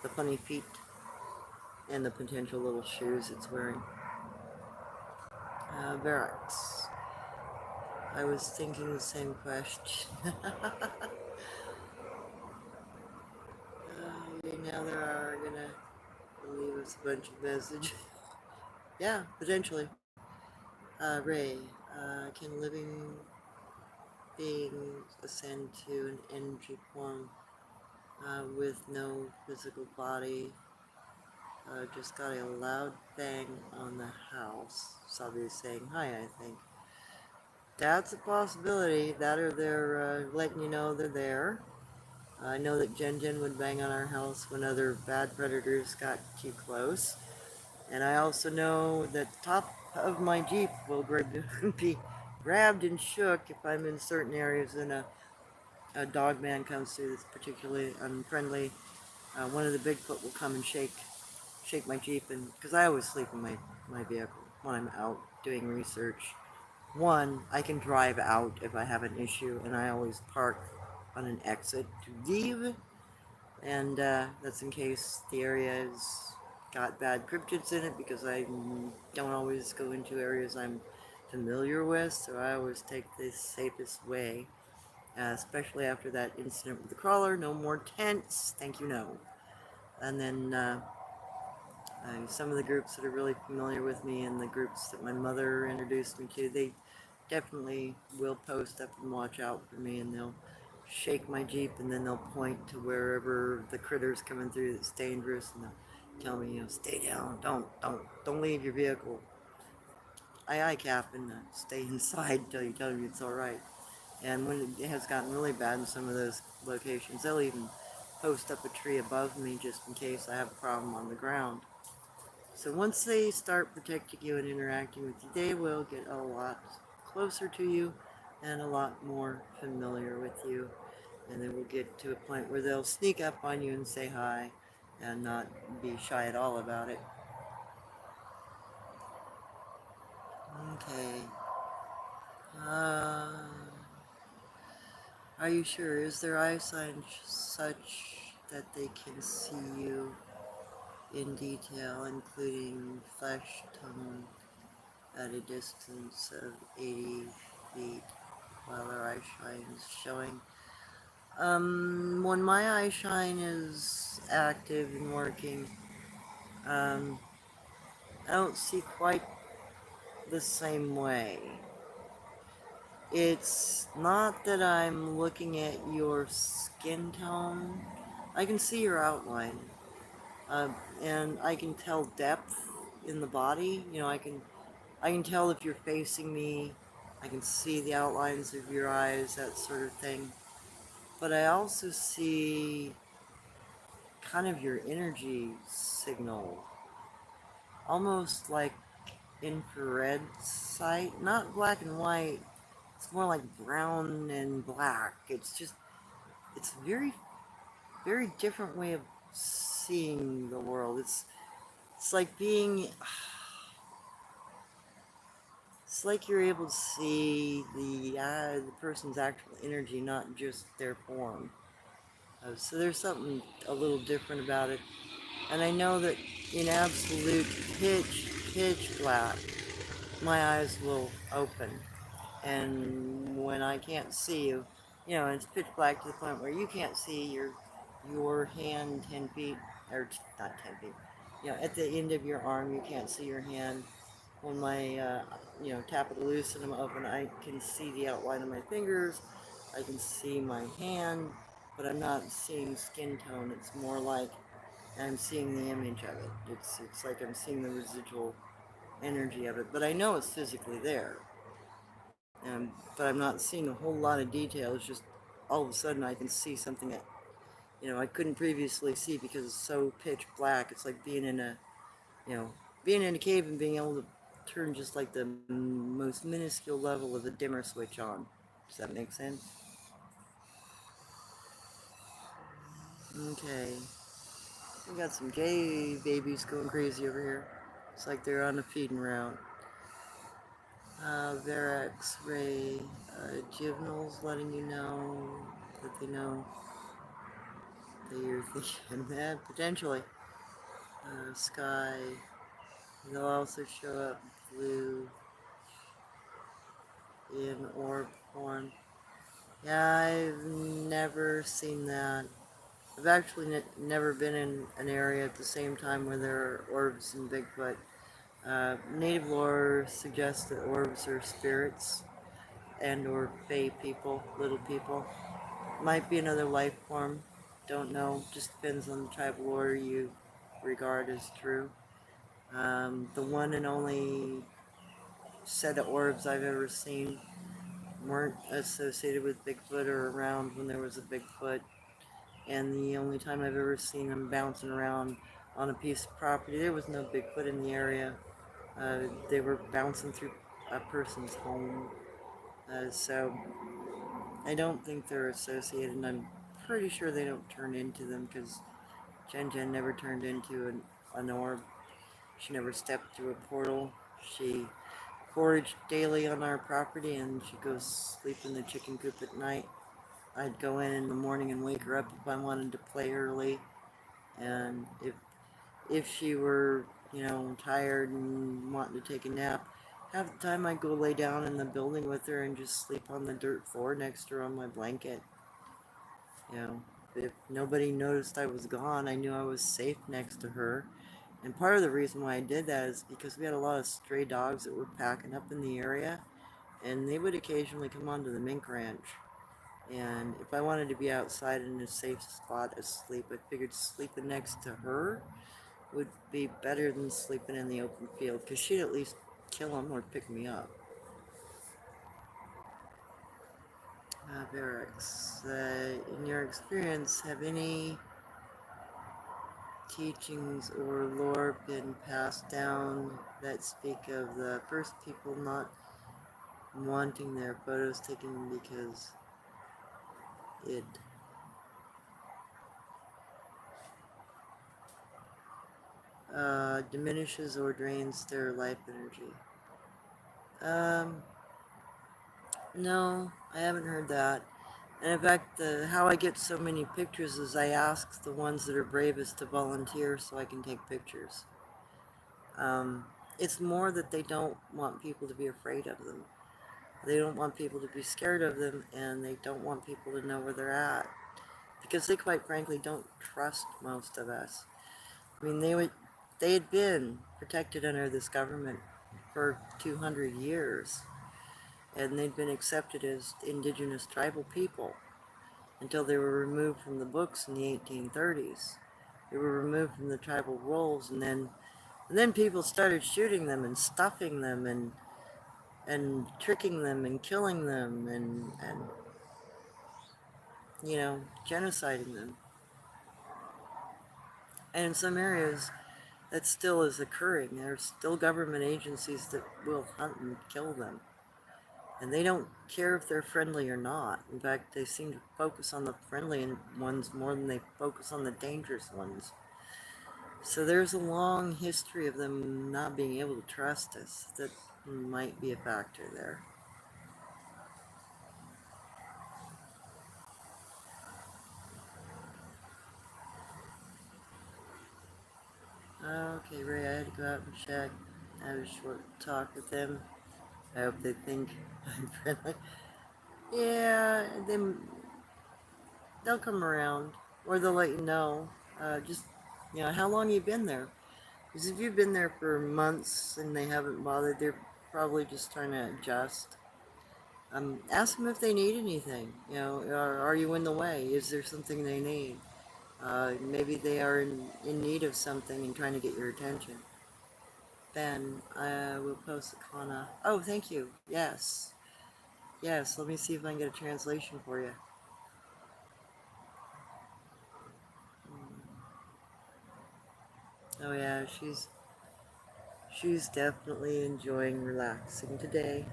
the funny feet, and the potential little shoes it's wearing. Barracks. I was thinking the same question. Now they are gonna leave us a bunch of message. Yeah, potentially. Ray, can living beings ascend to an energy form with no physical body? Just got a loud bang on the house. Sabe is saying hi, I think. That's a possibility. That or they're letting you know they're there. I know that Jen Jen would bang on our house when other bad predators got too close. And I also know that the top of my Jeep will be grabbed and shook if I'm in certain areas and a dog man comes through that's particularly unfriendly. One of the Bigfoot will come and shake my Jeep, and because I always sleep in my vehicle when I'm out doing research. One, I can drive out if I have an issue, and I always park on an exit to leave, and that's in case the area has got bad cryptids in it, because I don't always go into areas I'm familiar with, so I always take the safest way, especially after that incident with the crawler. No more tents, thank you, no. And then some of the groups that are really familiar with me and the groups that my mother introduced me to, they definitely will post up and watch out for me, and they'll shake my Jeep, and then they'll point to wherever the critter's coming through that's dangerous, and they'll tell me, stay down, don't leave your vehicle. Aye, aye, Captain, stay inside until you tell me it's all right. And when it has gotten really bad in some of those locations, they'll even post up a tree above me just in case I have a problem on the ground. So once they start protecting you and interacting with you, they will get a lot closer to you and a lot more familiar with you. And they will get to a point where they'll sneak up on you and say hi and not be shy at all about it. Okay. Are you sure? Is their eyesight such that they can see you in detail, including flesh tone, at a distance of 80 feet while their eye shine is showing? When my eye shine is active and working, um, I don't see quite the same way. It's not that I'm looking at your skin tone. I can see your outline, uh, and I can tell depth in the body. I can tell if you're facing me. I can see the outlines of your eyes, that sort of thing. But I also see kind of your energy signal, almost like infrared sight, not black and white. It's more like brown and black. It's very very different way of seeing the world. It's like being, it's like you're able to see the person's actual energy, not just their form. So there's something a little different about it. And I know that in absolute pitch black, my eyes will open. And when I can't see you, and it's pitch black to the point where you can't see your hand 10 feet, or not 10 feet, at the end of your arm, you can't see your hand. When my, tap it loose and I'm open, I can see the outline of my fingers. I can see my hand, but I'm not seeing skin tone. It's more like I'm seeing the image of it. It's like I'm seeing the residual energy of it, but I know it's physically there. But I'm not seeing a whole lot of detail. It's just all of a sudden I can see something that I couldn't previously see because it's so pitch black. It's like you know being in a cave and being able to turn just like the most minuscule level of a dimmer switch on. Does that make sense? Okay. We got some J babies going crazy over here. It's like they're on a feeding route. Verax Ray, juveniles letting you know that they know that you're thinking that potentially. Sky, they'll also show up blue in orb form. Yeah, I've never seen that. I've actually never been in an area at the same time where there are orbs and Bigfoot. Native lore suggests that orbs are spirits and or fae people, little people. Might be another life form. Don't know. Just depends on the tribal lore you regard as true. The one and only set of orbs I've ever seen weren't associated with Bigfoot or around when there was a Bigfoot. And the only time I've ever seen them bouncing around on a piece of property, there was no Bigfoot in the area. They were bouncing through a person's home. So I don't think they're associated, and I'm pretty sure they don't turn into them because Jen Jen never turned into an orb. She never stepped through a portal. She foraged daily on our property and she goes sleep in the chicken coop at night. I'd go in the morning and wake her up if I wanted to play early. And if she were, tired and wanting to take a nap, half the time I'd go lay down in the building with her and just sleep on the dirt floor next to her on my blanket. If nobody noticed I was gone, I knew I was safe next to her. And part of the reason why I did that is because we had a lot of stray dogs that were packing up in the area, and they would occasionally come onto the mink ranch. And if I wanted to be outside in a safe spot asleep, I figured sleeping next to her would be better than sleeping in the open field, because she'd at least kill them or pick me up. Barracks, in your experience, have any teachings or lore been passed down that speak of the first people not wanting their photos taken because it diminishes or drains their life energy? Um, no, I haven't heard that. And in fact, how I get so many pictures is I ask the ones that are bravest to volunteer so I can take pictures. Um, it's more that they don't want people to be afraid of them. They don't want people to be scared of them, and they don't want people to know where they're at. Because they quite frankly don't trust most of us. I mean, they had been protected under this government for 200 years, and they'd been accepted as indigenous tribal people until they were removed from the books in the 1830s. They were removed from the tribal rolls, and then people started shooting them and stuffing them and tricking them and killing them and genociding them. And in some areas, that still is occurring. There's still government agencies that will hunt and kill them. And they don't care if they're friendly or not. In fact, they seem to focus on the friendly ones more than they focus on the dangerous ones. So there's a long history of them not being able to trust us. That might be a factor there. Okay, Ray, I had to go out and check. I had a short talk with them. I hope they think I'm friendly. Yeah, they'll come around, or they'll let you know. Just, how long you been there? Because if you've been there for months and they haven't bothered, they're probably just trying to adjust. Ask them if they need anything. Are you in the way? Is there something they need? Maybe they are in need of something and trying to get your attention. Ben, I will post the Kana. Oh, thank you. Yes. Yes, let me see if I can get a translation for you. Oh yeah, she's definitely enjoying relaxing today.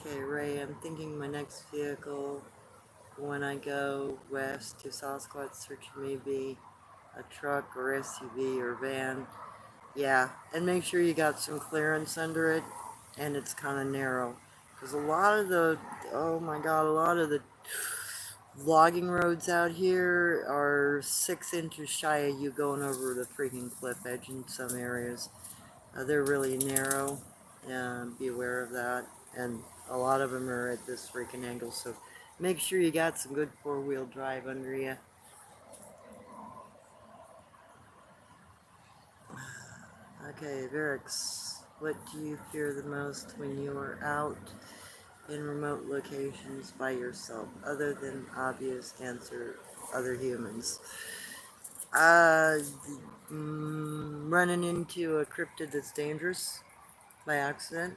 Okay, Ray, I'm thinking my next vehicle when I go west to Sasquatch search may be a truck or SUV or van. Yeah, and make sure you got some clearance under it and it's kind of narrow. Because a lot of the, oh my god, a lot of the logging roads out here are 6 inches shy of you going over the freaking cliff edge in some areas. They're really narrow, and be aware of that. And a lot of them are at this freaking angle, so make sure you got some good four-wheel drive under you. Okay, Verix, what do you fear the most when you are out in remote locations by yourself, other than obvious answer, other humans? Uh, Running into a cryptid that's dangerous by accident,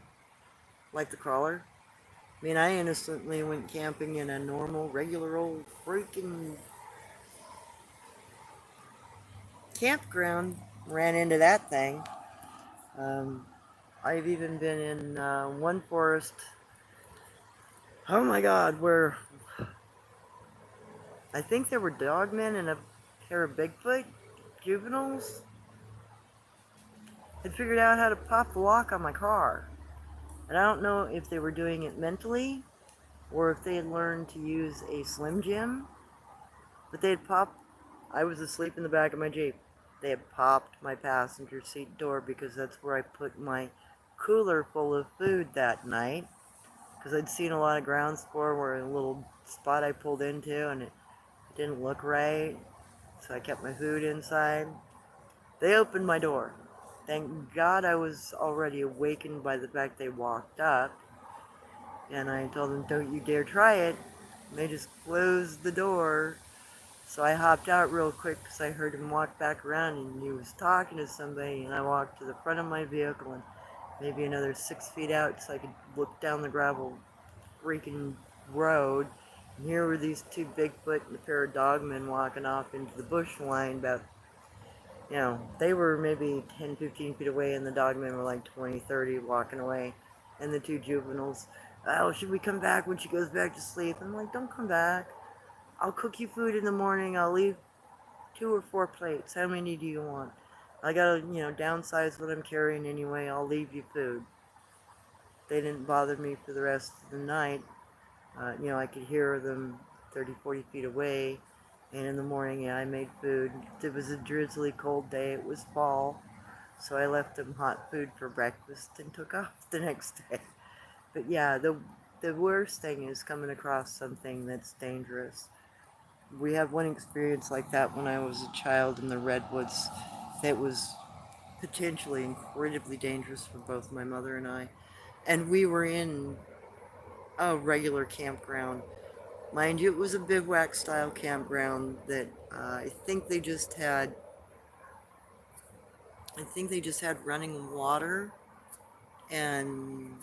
like the crawler. I mean, I innocently went camping in a normal, regular old freaking campground, ran into that thing. Um, I've even been in one forest, oh my god, where I think there were dogmen and a pair of Bigfoot juveniles had figured out how to pop the lock on my car. And I don't know if they were doing it mentally or if they had learned to use a Slim Jim, but they had popped. I was asleep in the back of my Jeep. They had popped my passenger seat door because that's where I put my cooler full of food that night. Because I'd seen a lot of ground squirrel where a little spot I pulled into and it didn't look right, so I kept my food inside. They opened my door. Thank God I was already awakened by the fact they walked up, and I told them, "Don't you dare try it." And they just closed the door. So I hopped out real quick because I heard him walk back around and he was talking to somebody, and I walked to the front of my vehicle and maybe another 6 feet out so I could look down the gravel freaking road. And here were these two Bigfoot and a pair of dogmen walking off into the bush line about, they were maybe 10, 15 feet away and the dogmen were like 20, 30 walking away. And the two juveniles, "Oh, should we come back when she goes back to sleep?" I'm like, "Don't come back. I'll cook you food in the morning. I'll leave 2 or 4 plates. How many do you want? I gotta, downsize what I'm carrying anyway. I'll leave you food." They didn't bother me for the rest of the night. I could hear them 30, 40 feet away. And in the morning, yeah, I made food. It was a drizzly cold day. It was fall. So I left them hot food for breakfast and took off the next day. But yeah, the worst thing is coming across something that's dangerous. We had one experience like that when I was a child in the redwoods that was potentially incredibly dangerous for both my mother and I. And we were in a regular campground. Mind you, it was a bivouac style campground that I think they just had running water and,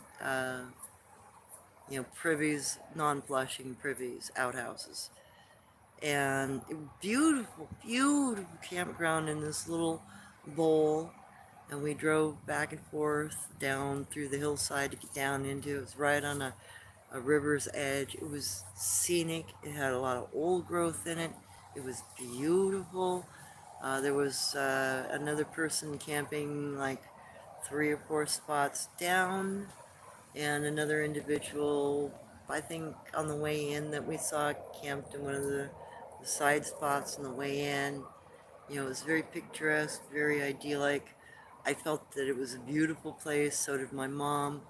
privies, non-flushing privies, outhouses. and beautiful, beautiful campground in this little bowl. And we drove back and forth down through the hillside to get down into it. It was right on a river's edge. It was scenic. It had a lot of old growth in it. It was beautiful. There was another person camping like 3 or 4 spots down, and another individual, I think on the way in that we saw, camped in one of the side spots on the way in. You know, it was very picturesque, very idyllic. I felt that it was a beautiful place, so did my mom.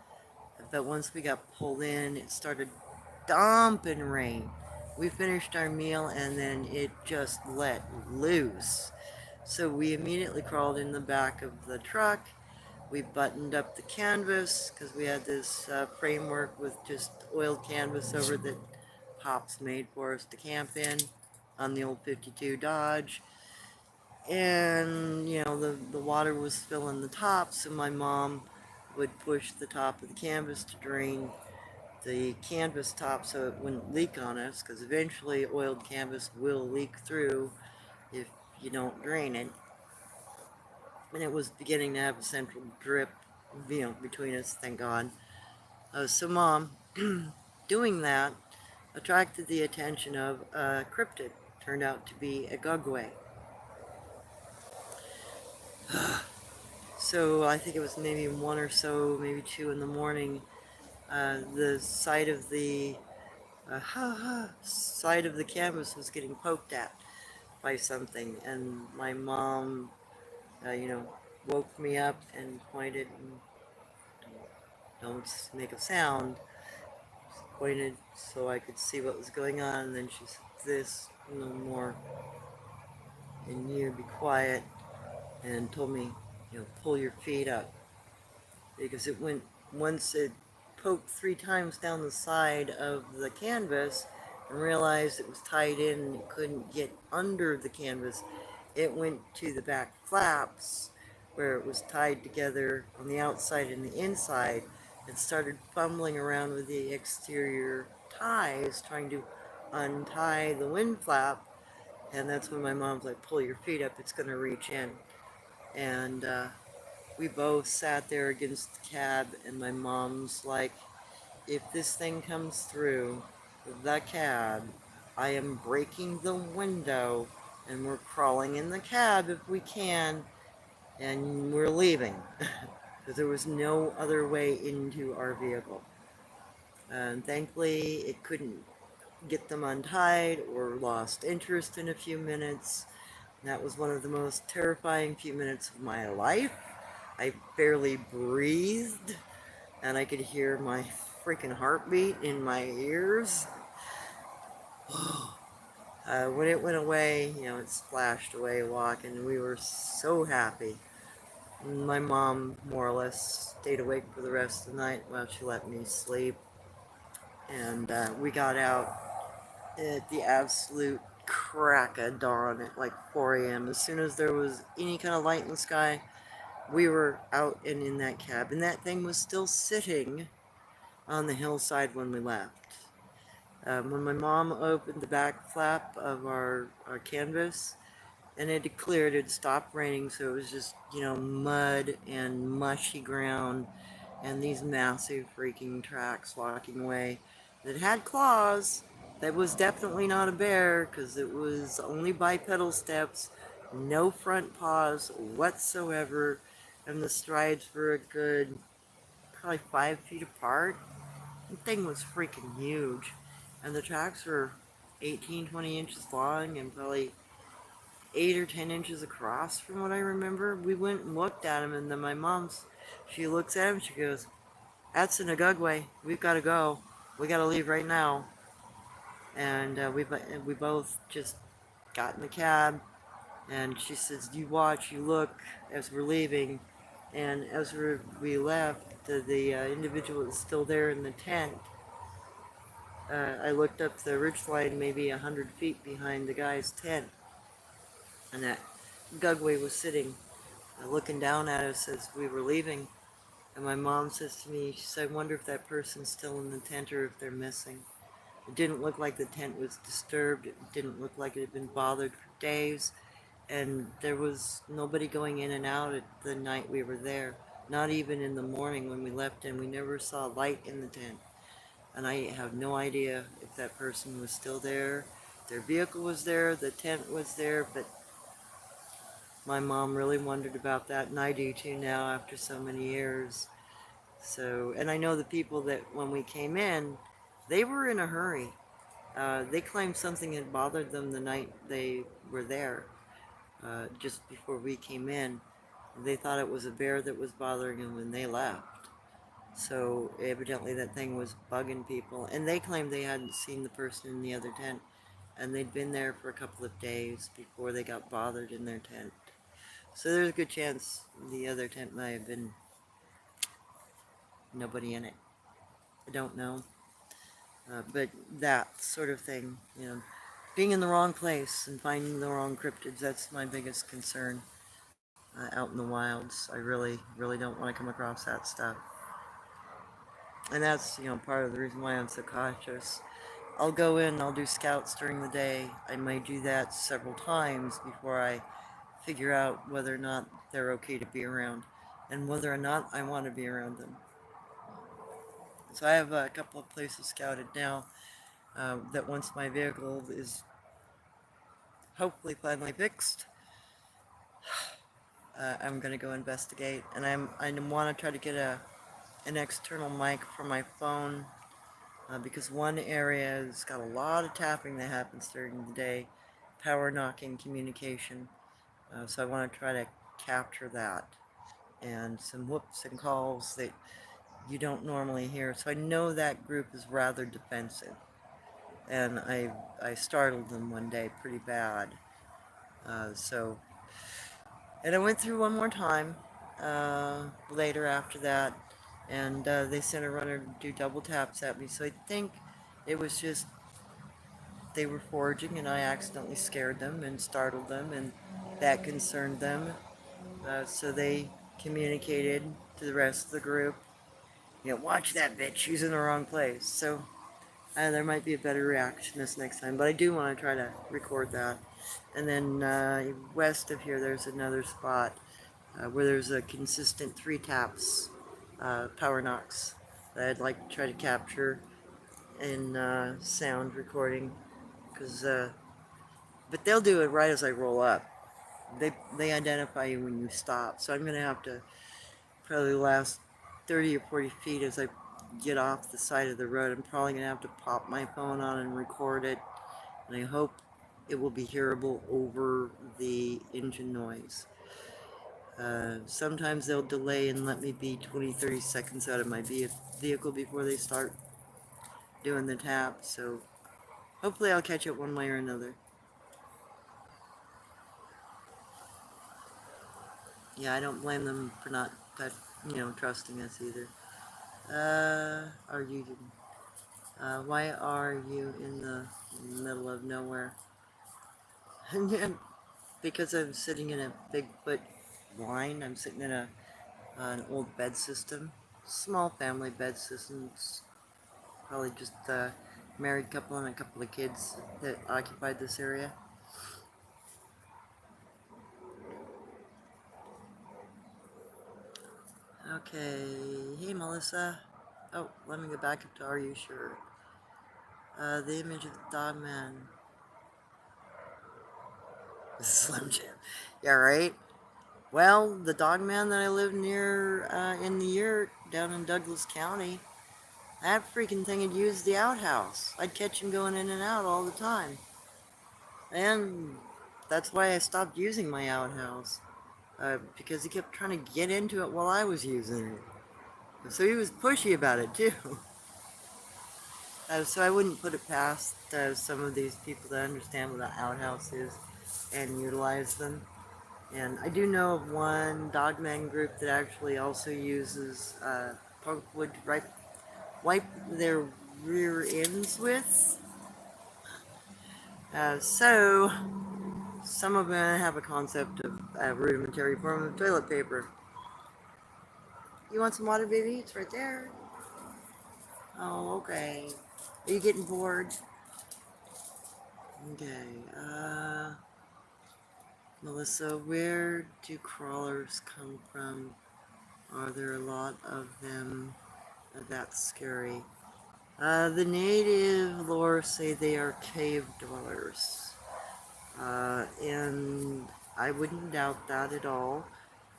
But once we got pulled in, it started dumping rain. We finished our meal and then it just let loose. So we immediately crawled in the back of the truck. We buttoned up the canvas because we had this framework with just oiled canvas over that Pops made for us to camp in on the old 52 Dodge. And, you know, the water was filling the top, so my mom would push the top of the canvas to drain the canvas top so it wouldn't leak on us, because eventually oiled canvas will leak through if you don't drain it. And it was beginning to have a central drip, you know, between us, thank God. So mom, doing that, attracted the attention of a cryptid. Turned out to be a gugway. So I think it was maybe 1 or so, maybe 2 in the morning. The side of the side of the canvas was getting poked at by something, and my mom, you know, woke me up and pointed and don't make a sound. Pointed so I could see what was going on, and then she said, "This no more," and you be quiet, and told me, you know, pull your feet up, because it went, once it poked 3 times down the side of the canvas and realized it was tied in and it couldn't get under the canvas, it went to the back flaps where it was tied together on the outside and the inside, and started fumbling around with the exterior ties trying to untie the wind flap. And that's when my mom's like, pull your feet up, it's going to reach in. And we both sat there against the cab, and my mom's like, if this thing comes through the cab, I am breaking the window, and we're crawling in the cab if we can, and we're leaving. Because there was no other way into our vehicle. And thankfully, it couldn't get them untied or lost interest in a few minutes. And that was one of the most terrifying few minutes of my life. I barely breathed, and I could hear my freaking heartbeat in my ears. When it went away, you know, it splashed away walking. We were so happy. My mom more or less stayed awake for the rest of the night while she let me sleep. And we got out at the absolute crack of dawn at like 4 a.m. As soon as there was any kind of light in the sky, we were out and in that cab. And that thing was still sitting on the hillside when we left. When my mom opened the back flap of our canvas, and it had cleared, it had stopped raining, so it was just, you know, mud and mushy ground, and these massive freaking tracks walking away that had claws. That was definitely not a bear, because it was only bipedal steps, no front paws whatsoever, and the strides were a good, probably 5 feet apart. The thing was freaking huge, and the tracks were 18, 20 inches long and probably 8 or 10 inches across from what I remember. We went and looked at him, and then my mom's, she looks at him, she goes, that's an Agugway, we've got to go, we got to leave right now. And we both just got in the cab, and she says, you watch, you look as we're leaving. And as we left, the individual that was still there in the tent, I looked up the ridgeline maybe 100 feet behind the guy's tent, and that Gugway was sitting, looking down at us as we were leaving. And my mom says to me, she said, I wonder if that person's still in the tent or if they're missing. It didn't look like the tent was disturbed. It didn't look like it had been bothered for days. And there was nobody going in and out at the night we were there. Not even in the morning when we left, and we never saw light in the tent. And I have no idea if that person was still there. Their vehicle was there, the tent was there, but my mom really wondered about that, and I do too now after so many years. So, and I know the people that when we came in, they were in a hurry. They claimed something had bothered them the night they were there, just before we came in. They thought it was a bear that was bothering them when they left. So evidently that thing was bugging people. And they claimed they hadn't seen the person in the other tent. And they'd been there for a couple of days before they got bothered in their tent. So there's a good chance the other tent might have been nobody in it. I don't know. But that sort of thing, you know, being in the wrong place and finding the wrong cryptids, that's my biggest concern out in the wilds. I really, really don't want to come across that stuff. And that's, you know, part of the reason why I'm so cautious. I'll go in, I'll do scouts during the day. I may do that several times before I figure out whether or not they're okay to be around and whether or not I want to be around them. So I have a couple of places scouted now that once my vehicle is hopefully finally fixed, I'm going to go investigate. And I want to try to get an external mic for my phone because one area has got a lot of tapping that happens during the day, power knocking communication. So I want to try to capture that and some whoops and calls that you don't normally hear. So I know that group is rather defensive, and I startled them one day pretty bad. So, and I went through one more time later after that, and they sent a runner to do double taps at me. So I think it was just they were foraging, and I accidentally scared them and startled them, and that concerned them. So they communicated to the rest of the group, you know, watch that bitch, she's in the wrong place. So there might be a better reaction this next time, but I do want to try to record that. And then west of here, there's another spot where there's a consistent 3 taps, power knocks, that I'd like to try to capture in sound recording, because but they'll do it right as I roll up. They identify you when you stop, so I'm gonna have to probably the last 30 or 40 feet as I get off the side of the road. I'm probably gonna have to pop my phone on and record it, and I hope it will be hearable over the engine noise. Sometimes they'll delay and let me be 20-30 seconds out of my vehicle before they start doing the tap, so hopefully I'll catch it one way or another. Yeah, I don't blame them for not, trusting us either. Are you, why are you in the middle of nowhere? Because I'm sitting in a Bigfoot blind. I'm sitting in an old bed system. Small family bed system. It's probably just a married couple and a couple of kids that occupied this area. Okay, hey Melissa. Oh, let me go back up to Are You Sure? The image of the dog man. Slim Jim. Yeah, right? Well, the dog man that I live near in the yurt down in Douglas County, that freaking thing had used the outhouse. I'd catch him going in and out all the time. And that's why I stopped using my outhouse. Because he kept trying to get into it while I was using it. So he was pushy about it too. So I wouldn't put it past some of these people that understand what an outhouse is and utilize them. And I do know of one dogman group that actually also uses punk wood to wipe their rear ends with. So some of them have a concept of a rudimentary form of toilet paper. You want some water, baby? It's right there. Oh, okay. Are you getting bored? Okay, Melissa, where do crawlers come from? Are there a lot of them? That's scary. The native lore say they are cave dwellers. And I wouldn't doubt that at all.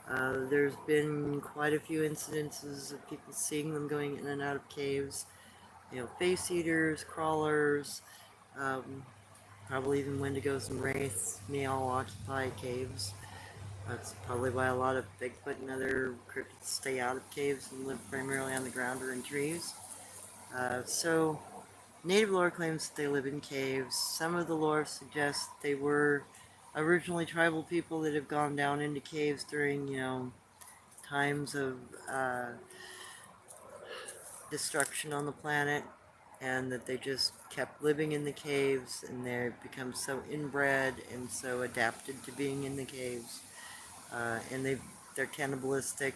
There's been quite a few incidences of people seeing them going in and out of caves. You know, face eaters, crawlers, um, probably even wendigos and wraiths may all occupy caves. That's probably why a lot of Bigfoot and other cryptids stay out of caves and live primarily on the ground or in trees. So, native lore claims that they live in caves. Some of the lore suggests they were originally tribal people that have gone down into caves during, you know, times of destruction on the planet, and that they just kept living in the caves, and they've become so inbred and so adapted to being in the caves, and they're cannibalistic,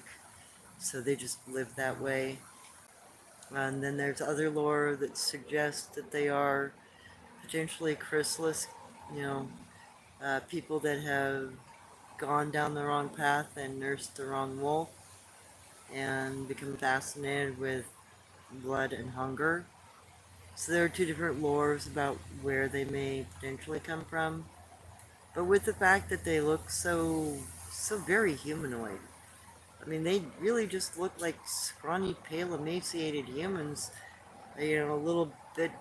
so they just live that way. And then there's other lore that suggests that they are potentially chrysalis, you know, people that have gone down the wrong path and nursed the wrong wolf and become fascinated with blood and hunger. So there are two different lores about where they may potentially come from. But with the fact that they look so very humanoid. I mean, they really just look like scrawny, pale, emaciated humans. You know, a little bit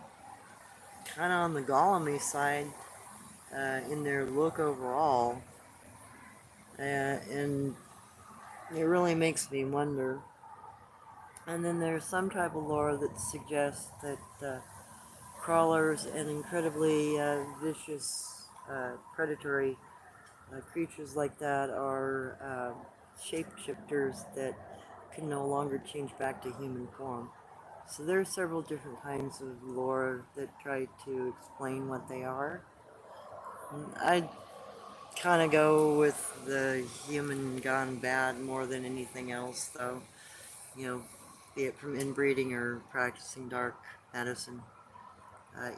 kind of on the Gollum-y side in their look overall. And it really makes me wonder. And then there's some tribal lore that suggests that crawlers and incredibly vicious, predatory creatures like that are shapeshifters that can no longer change back to human form. So there are several different kinds of lore that try to explain what they are. I kind of go with the human gone bad more than anything else, though. You know, be it from inbreeding or practicing dark medicine.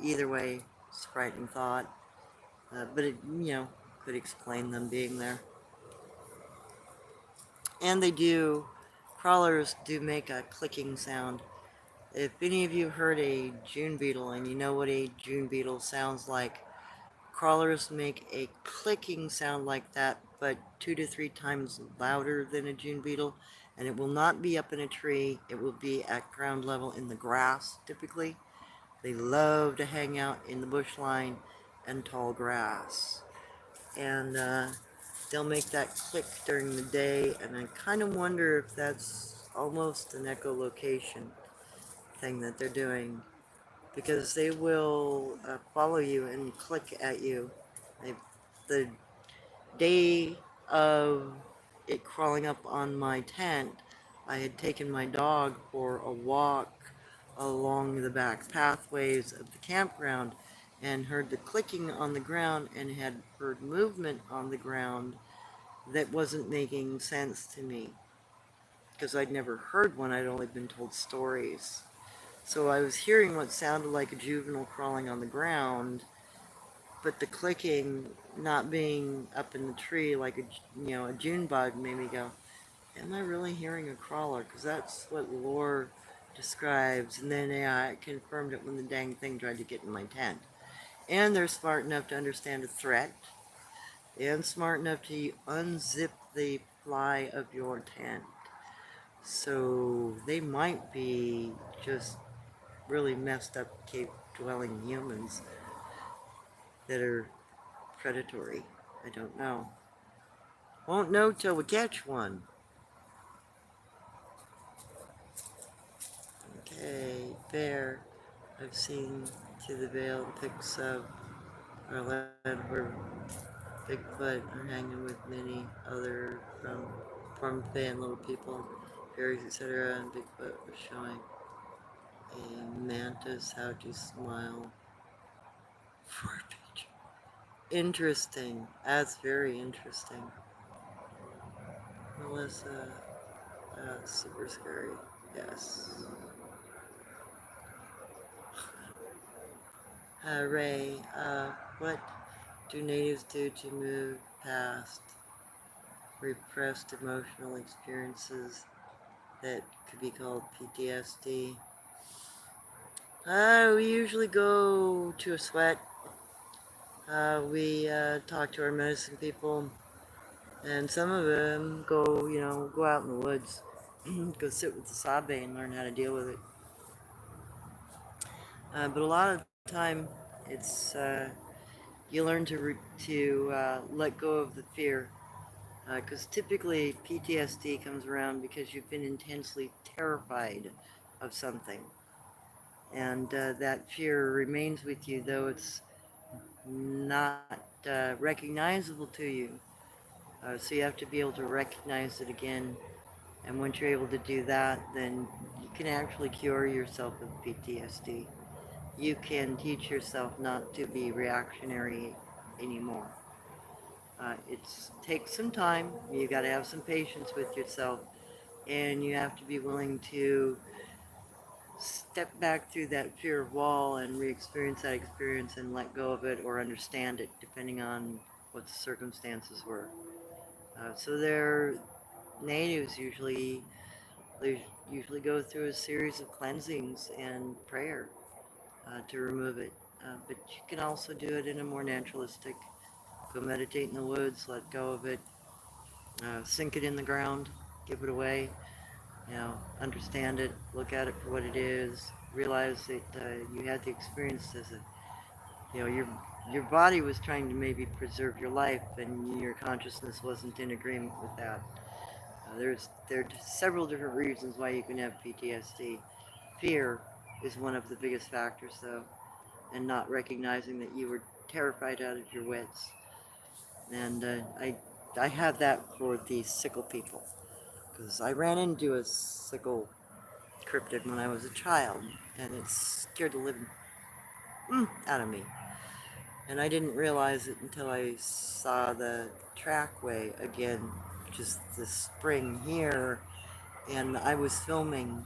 Either way, it's a frightening thought. But it, you know, could explain them being there. And crawlers do make a clicking sound. If any of you heard a June beetle and you know what a June beetle sounds like, crawlers make a clicking sound like that, but 2 to 3 times louder than a June beetle. And it will not be up in a tree, it will be at ground level in the grass, typically. They love to hang out in the bush line and tall grass. And they'll make that click during the day, and I kind of wonder if that's almost an echolocation thing that they're doing, because they will follow you and click at you. The day of it crawling up on my tent, I had taken my dog for a walk along the back pathways of the campground and heard the clicking on the ground and had heard movement on the ground that wasn't making sense to me because I'd never heard one. I'd only been told stories. So I was hearing what sounded like a juvenile crawling on the ground, but the clicking not being up in the tree like a June bug made me go, am I really hearing a crawler? Because that's what lore describes. And then I confirmed it when the dang thing tried to get in my tent. And they're smart enough to understand a threat and smart enough to unzip the fly of your tent. So they might be just really messed up cave dwelling humans that are predatory. I don't know. Won't know till we catch one. Okay, bear. I've seen to the veiled pics of our land where Bigfoot are hanging with many other from fan little people, fairies, etc. And Bigfoot was showing a mantis how to smile for a picture. Interesting. That's very interesting. Melissa, super scary. Yes. Ray, what do natives do to move past repressed emotional experiences that could be called PTSD? We usually go to a sweat. We talk to our medicine people, and some of them go, go out in the woods, go sit with the Sabe and learn how to deal with it. But a lot of the time, it's you learn to let go of the fear, because typically PTSD comes around because you've been intensely terrified of something, and that fear remains with you, though it's not recognizable to you. So you have to be able to recognize it again, and once you're able to do that, then you can actually cure yourself of PTSD. You can teach yourself not to be reactionary anymore. It takes some time. You got to have some patience with yourself, and you have to be willing to step back through that fear wall and re-experience that experience and let go of it or understand it, depending on what the circumstances were. So their natives they usually go through a series of cleansings and prayer to remove it. But you can also do it in a more naturalistic. Go meditate in the woods, let go of it, sink it in the ground, give it away. Understand it, look at it for what it is, realize that you had the experience as a, your body was trying to maybe preserve your life, and your consciousness wasn't in agreement with that. There are several different reasons why you can have PTSD. Fear is one of the biggest factors, though, and not recognizing that you were terrified out of your wits. And I have that for these sickle people, because I ran into a sickle cryptid when I was a child, and it scared the living out of me. And I didn't realize it until I saw the trackway again, just this spring here, and I was filming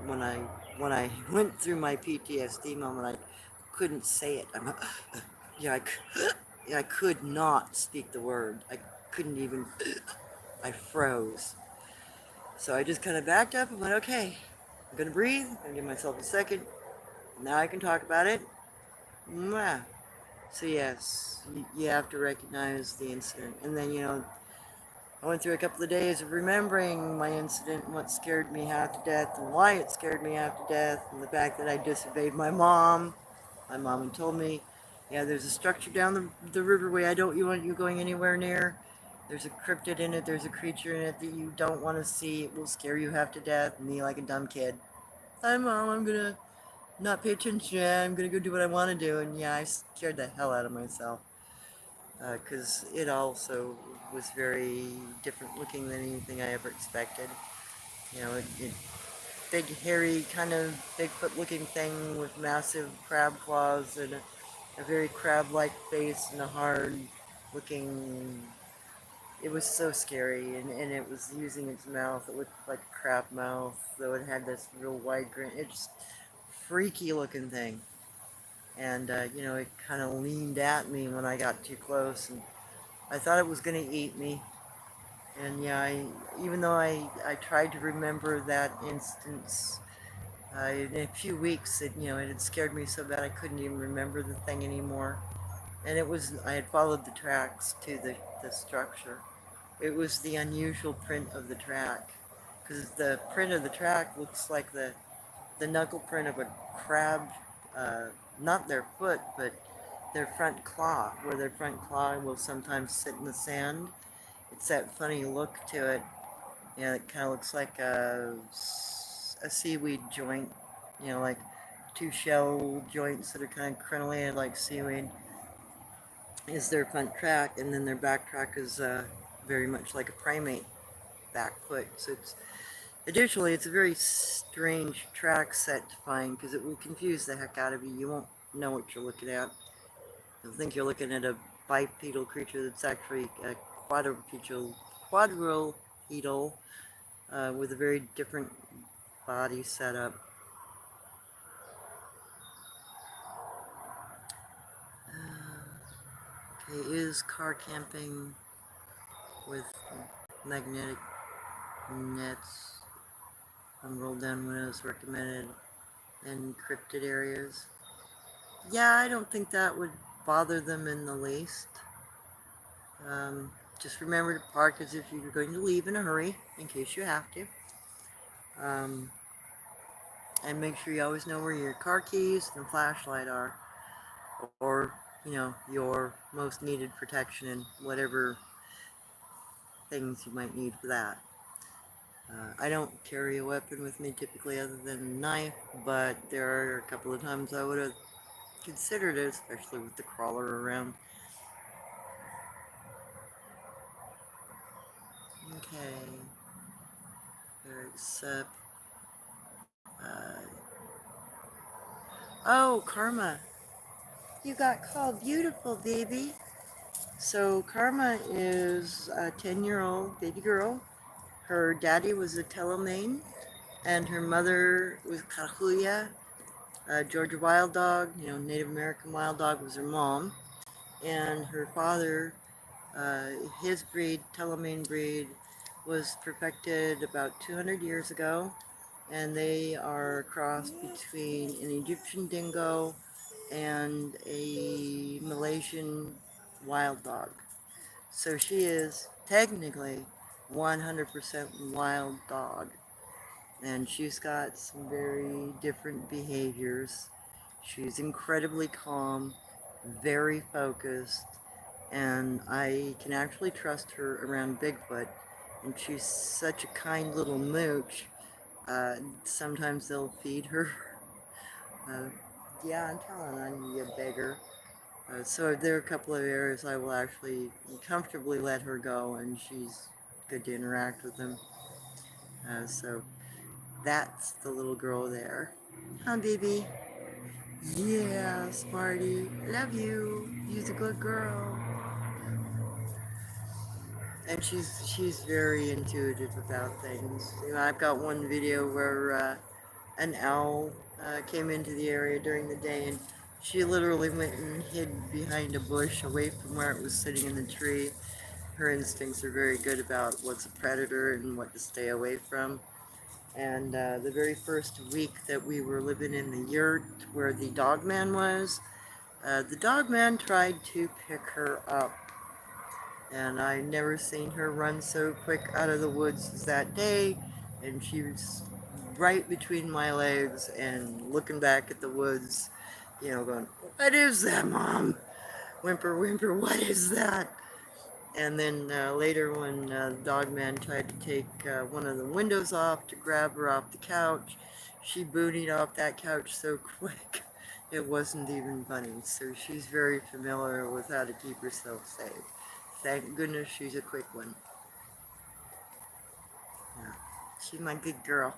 when I went through my PTSD moment. I couldn't say it. Yeah, I could not speak the word. I couldn't even. I froze. So I just kind of backed up and went, okay, I'm gonna breathe. I'm gonna give myself a second. Now I can talk about it. Mwah. So yes, you have to recognize the incident, and then I went through a couple of days of remembering my incident and what scared me half to death and why it scared me half to death, and the fact that I disobeyed my mom. My mom had told me, yeah, there's a structure down the riverway I don't want you going anywhere near. There's a cryptid in it, there's a creature in it that you don't want to see. It will scare you half to death. Me like a dumb kid. Hi mom, I'm gonna not pay attention. I'm gonna go do what I want to do. And yeah, I scared the hell out of myself. Because it also was very different looking than anything I ever expected. It big, hairy, kind of Bigfoot looking thing with massive crab claws and a very crab-like face and a hard looking. It was so scary, and it was using its mouth. It looked like a crab mouth, though it had this real wide grin. It's freaky looking thing. And it kind of leaned at me when I got too close, and I thought it was going to eat me. And yeah, even though I tried to remember that instance, in a few weeks, it had scared me so bad I couldn't even remember the thing anymore. And I had followed the tracks to the structure. It was the unusual print of the track, because the print of the track looks like the knuckle print of a crab, not their foot, but their front claw, where their front claw will sometimes sit in the sand. It's that funny look to it. It kind of looks like a seaweed joint, like two shell joints that are kind of crenellated like seaweed is their front track, and then their back track is very much like a primate back foot. So additionally, it's a very strange track set to find, because it will confuse the heck out of you. You won't know what you're looking at. You'll think you're looking at a bipedal creature that's actually a quadrupedal with a very different body setup. is car camping with magnetic nets on roll down windows recommended in cryptid areas. Yeah, I don't think that would bother them in the least. Just remember to park as if you're going to leave in a hurry, in case you have to. And make sure you always know where your car keys and flashlight are, or, you know, your most needed protection and whatever things you might need for that. I don't carry a weapon with me typically other than a knife, but there are a couple of times I would have considered it, especially with the crawler around. Okay. There's, oh, Karma. You got called beautiful, baby. So Karma is a 10-year-old baby girl. Her daddy was a Telemaine, and her mother was Cahuilla, a Georgia wild dog. You know, Native American wild dog was her mom. And her father, uh, his breed, Telemaine breed, was perfected about 200 years ago. And they are a cross between an Egyptian dingo and a Malaysian wild dog. So she is technically 100% wild dog. And she's got some very different behaviors. She's incredibly calm, very focused, and I can actually trust her around Bigfoot. And she's such a kind little mooch. Sometimes they'll feed her. Uh, yeah, I'm telling on you, beggar. So there are a couple of areas I will actually comfortably let her go, and she's good to interact with them. So that's the little girl there. Huh, baby? Yeah, Smarty. Love you. You're a good girl. And she's very intuitive about things. You know, I've got one video where an owl came into the area during the day, and she literally went and hid behind a bush away from where it was sitting in the tree. Her instincts are very good about what's a predator and what to stay away from. And the very first week that we were living in the yurt where the dog man was, the dog man tried to pick her up. And I never seen her run so quick out of the woods as that day. And she was right between my legs and looking back at the woods, you know, going, "What is that, Mom? Whimper, whimper, what is that?" And then later when the dog man tried to take one of the windows off to grab her off the couch, she bootied off that couch so quick it wasn't even funny. So she's very familiar with how to keep herself safe. Thank goodness she's a quick one. Yeah. She's my good girl.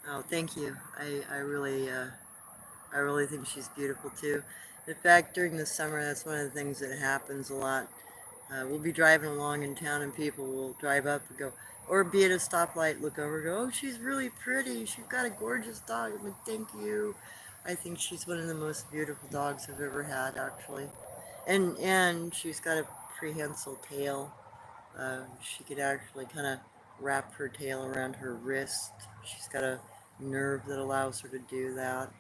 Oh, thank you. I really think she's beautiful too. In fact, during the summer, that's one of the things that happens a lot. We'll be driving along in town and people will drive up and go, or be at a stoplight, look over and go, "Oh, she's really pretty. She's got a gorgeous dog." I'm like, "Thank you." I think she's one of the most beautiful dogs I've ever had, actually. And she's got a prehensile tail. She could actually kind of wrap her tail around her wrist. She's got a nerve that allows her to do that.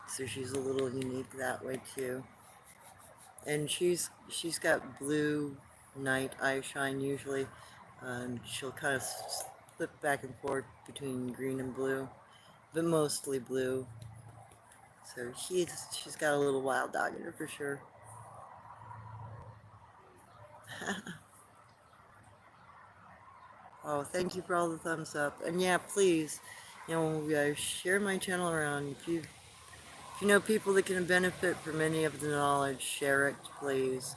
So she's a little unique that way too. And she's got blue night eye shine usually. She'll kind of flip back and forth between green and blue, but mostly blue. So she's got a little wild dog in her for sure. Oh, thank you for all the thumbs up. And yeah, please, you know, share my channel around. If you know people that can benefit from any of the knowledge, share it, please.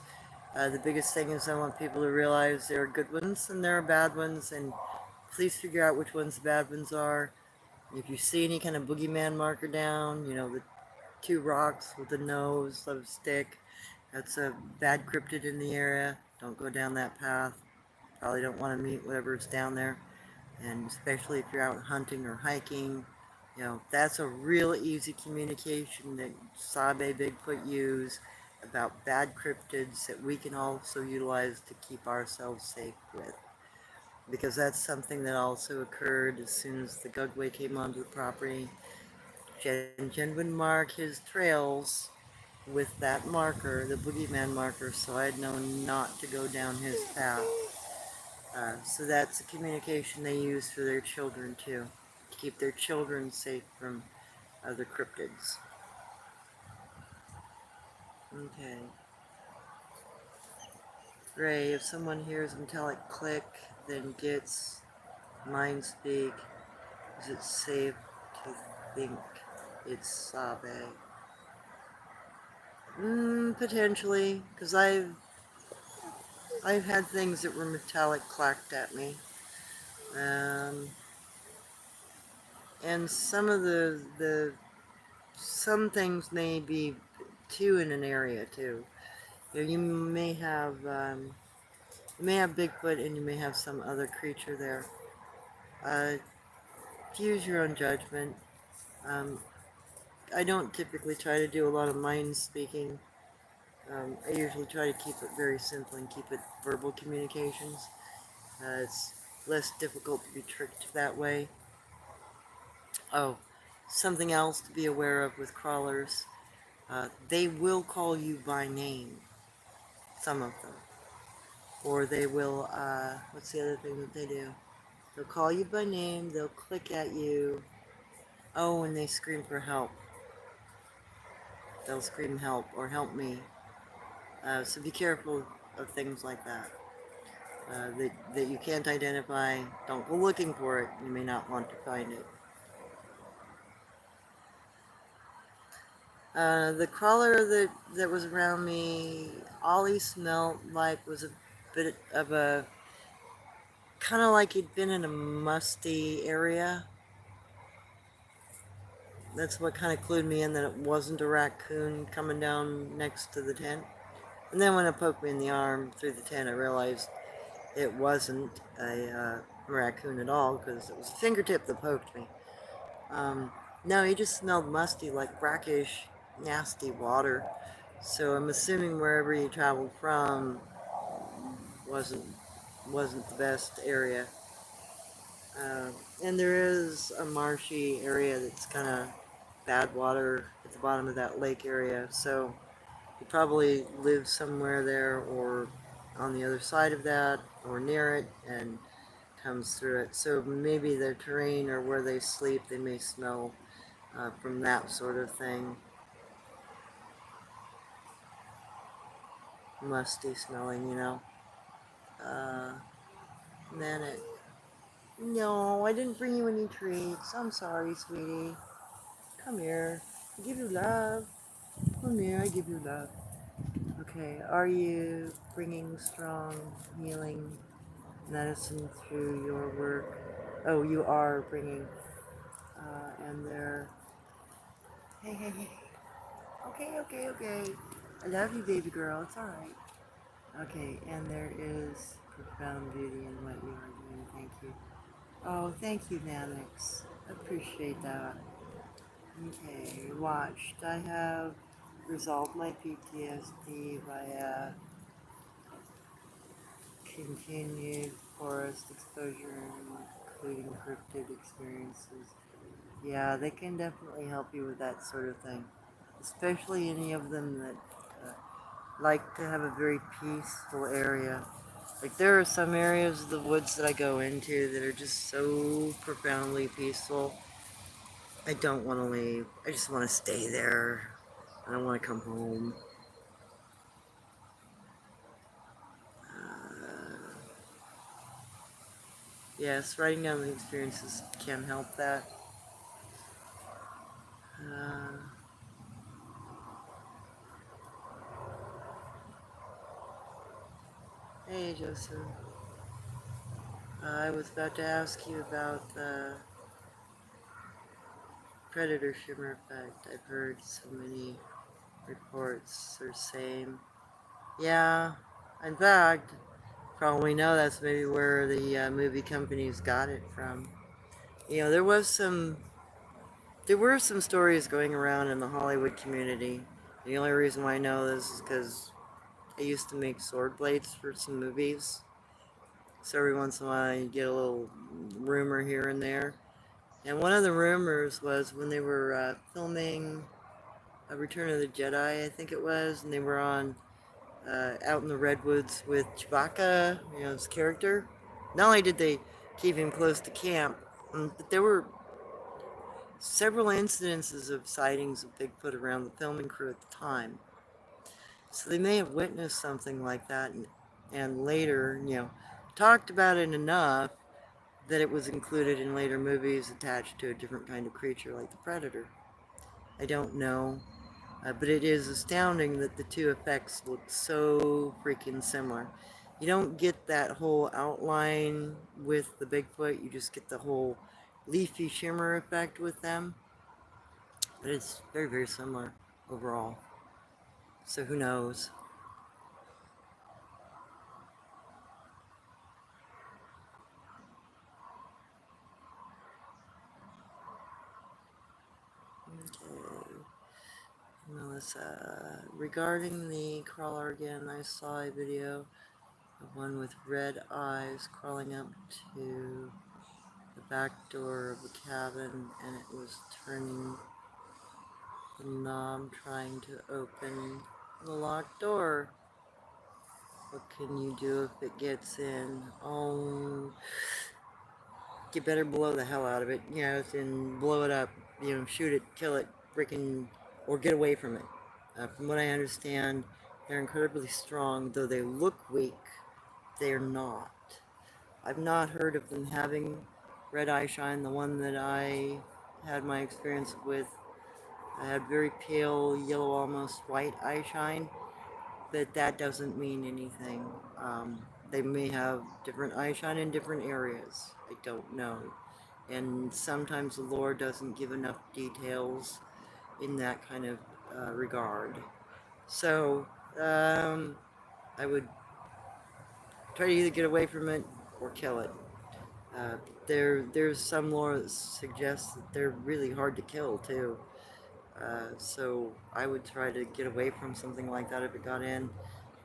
The biggest thing is I want people to realize there are good ones and there are bad ones, and please figure out which ones the bad ones are. If you see any kind of boogeyman marker down, you know, the two rocks with the nose of a stick, that's a bad cryptid in the area. Don't go down that path. Probably don't want to meet whatever's down there. And especially if you're out hunting or hiking, You know, that's a real easy communication that Sabe Bigfoot use about bad cryptids that we can also utilize to keep ourselves safe with. Because that's something that also occurred as soon as the Gugway came onto the property. Jen would mark his trails with that marker, the boogeyman marker, so I'd know not to go down his path. So that's a communication they use for their children too, to keep their children safe from other cryptids. Okay. Ray, if someone hears metallic click, then gets mind speak, is it safe to think it's Sabe? Potentially, because I've had things that were metallic clacked at me. Um, and some of some things may be too in an area too. You may have Bigfoot and you may have some other creature there. Use your own judgment. Um, I don't typically try to do a lot of mind speaking. I usually try to keep it very simple and keep it verbal communications. It's less difficult to be tricked that way. Oh, something else to be aware of with crawlers. They will call you by name, some of them. Or they will, what's the other thing that they do? They'll call you by name, they'll click at you. Oh, and they scream for help. They'll scream help or help me. So be careful of things like that. That you can't identify. Don't go looking for it. You may not want to find it. The crawler that was around me, all he smelled like was a bit of a, kind of like he'd been in a musty area. That's what kind of clued me in that it wasn't a raccoon coming down next to the tent. And then when it poked me in the arm through the tent, I realized it wasn't a raccoon at all, because it was a fingertip that poked me. No, he just smelled musty, like brackish, nasty water. So I'm assuming wherever he traveled from wasn't wasn't the best area. Uh, and there is a marshy area that's kind of bad water at the bottom of that lake area. So he probably lives somewhere there, or on the other side of that, or near it, and comes through it. So maybe their terrain or where they sleep, they may smell from that sort of thing. Musty smelling, you know. Uh, Manic. No, I didn't bring you any treats. I'm sorry, sweetie. Come here. I give you love. Come here, I give you love. Okay, are you bringing strong healing medicine through your work? Oh, you are bringing. And they're. Hey, hey, hey. Okay, okay, okay. I love you, baby girl. It's alright. Okay, and there is profound beauty in what you are doing. Thank you. Oh, thank you, Nanix. Appreciate that. Okay, watched. I have resolved my PTSD via continued forest exposure, including cryptid experiences. Yeah, they can definitely help you with that sort of thing. Especially any of them that like to have a very peaceful area. Like there are some areas of the woods that I go into that are just so profoundly peaceful. I don't want to leave. I just want to stay there. I don't want to come home. Yes, writing down the experiences can help that. Uh, hey, Joseph. I was about to ask you about the predator shimmer effect. I've heard so many reports are saying. Yeah, in fact, probably know that's maybe where the movie companies got it from. You know, there was some There were some stories going around in the Hollywood community. The only reason why I know this is because I used to make sword blades for some movies. So every once in a while you get a little rumor here and there. And one of the rumors was when they were filming Return of the Jedi, I think it was, and they were on out in the redwoods with Chewbacca, his character. Not only did they keep him close to camp, but there were several incidences of sightings of Bigfoot around the filming crew at the time. So they may have witnessed something like that and later, talked about it enough that it was included in later movies attached to a different kind of creature like the Predator. I don't know, but it is astounding that the two effects look so freaking similar. You don't get that whole outline with the Bigfoot, you just get the whole leafy shimmer effect with them. But it's very, very similar overall. So who knows? Okay. Melissa, regarding the crawler again, I saw a video of one with red eyes crawling up to the back door of the cabin, and it was turning the knob trying to open the locked door. What can you do if it gets in? Oh, you better blow the hell out of it, and blow it up, shoot it, kill it, freaking, or get away from it. From what I understand, they're incredibly strong, though they look weak, they're not. I've not heard of them having red eye shine. The one that I had my experience with, I had very pale, yellow, almost white eye shine, but that doesn't mean anything. They may have different eye shine in different areas. I don't know. And sometimes the lore doesn't give enough details in that kind of regard. So, I would try to either get away from it or kill it. There's some lore that suggests that they're really hard to kill too. So I would try to get away from something like that if it got in,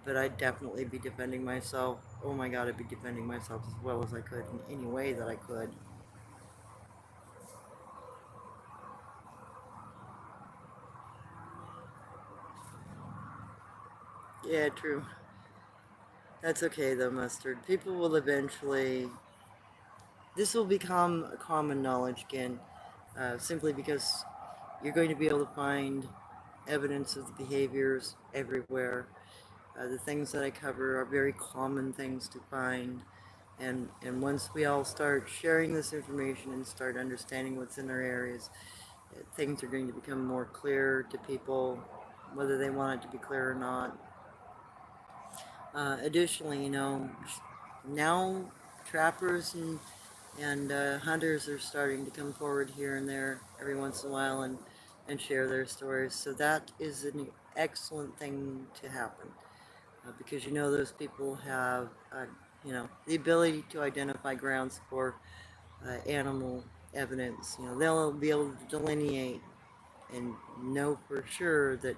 but I'd definitely be defending myself. Oh my god, I'd be defending myself as well as I could in any way that I could. Yeah, true. That's okay though, Mustard. People will eventually... This will become a common knowledge again, simply because you're going to be able to find evidence of the behaviors everywhere. The things that I cover are very common things to find, and once we all start sharing this information and start understanding what's in our areas, things are going to become more clear to people, whether they want it to be clear or not. Additionally, now trappers and hunters are starting to come forward here and there every once in a while and share their stories. So that is an excellent thing to happen, because those people have the ability to identify grounds for animal evidence. They'll be able to delineate and know for sure that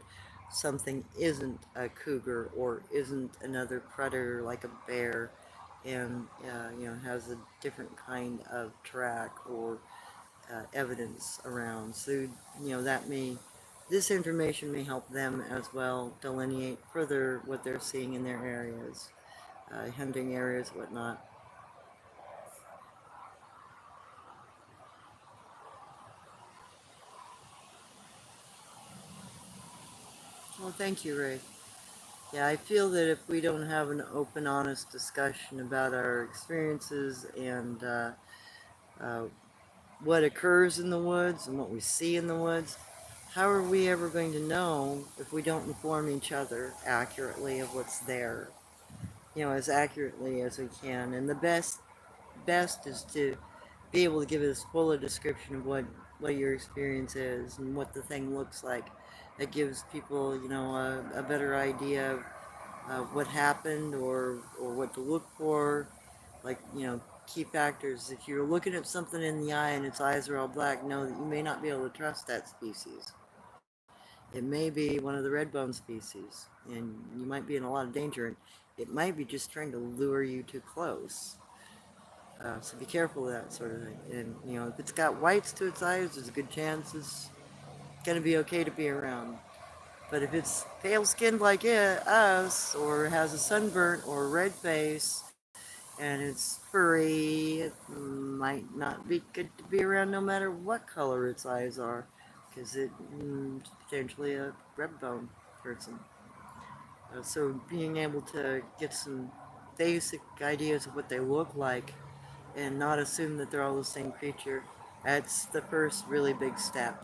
something isn't a cougar or isn't another predator like a bear, and has a different kind of track or evidence around. So this information may help them as well delineate further what they're seeing in their areas, hunting areas, whatnot. Well, thank you, Ray. Yeah, I feel that if we don't have an open, honest discussion about our experiences and uh, what occurs in the woods and what we see in the woods, how are we ever going to know if we don't inform each other accurately of what's there? As accurately as we can. And the best is to be able to give as full a description of what your experience is and what the thing looks like. That gives people, a better idea of what happened or what to look for. Like, key factors. If you're looking at something in the eye and its eyes are all black, know that you may not be able to trust that species. It may be one of the red bone species, and you might be in a lot of danger, and it might be just trying to lure you too close. So be careful of that sort of thing. And, you know, if it's got whites to its eyes, there's a good chance it's going to be okay to be around. But if it's pale-skinned like us, or has a sunburnt or a red face, and it's furry, it might not be good to be around no matter what color its eyes are, because it's potentially a red bone person. So being able to get some basic ideas of what they look like and not assume that they're all the same creature, that's the first really big step.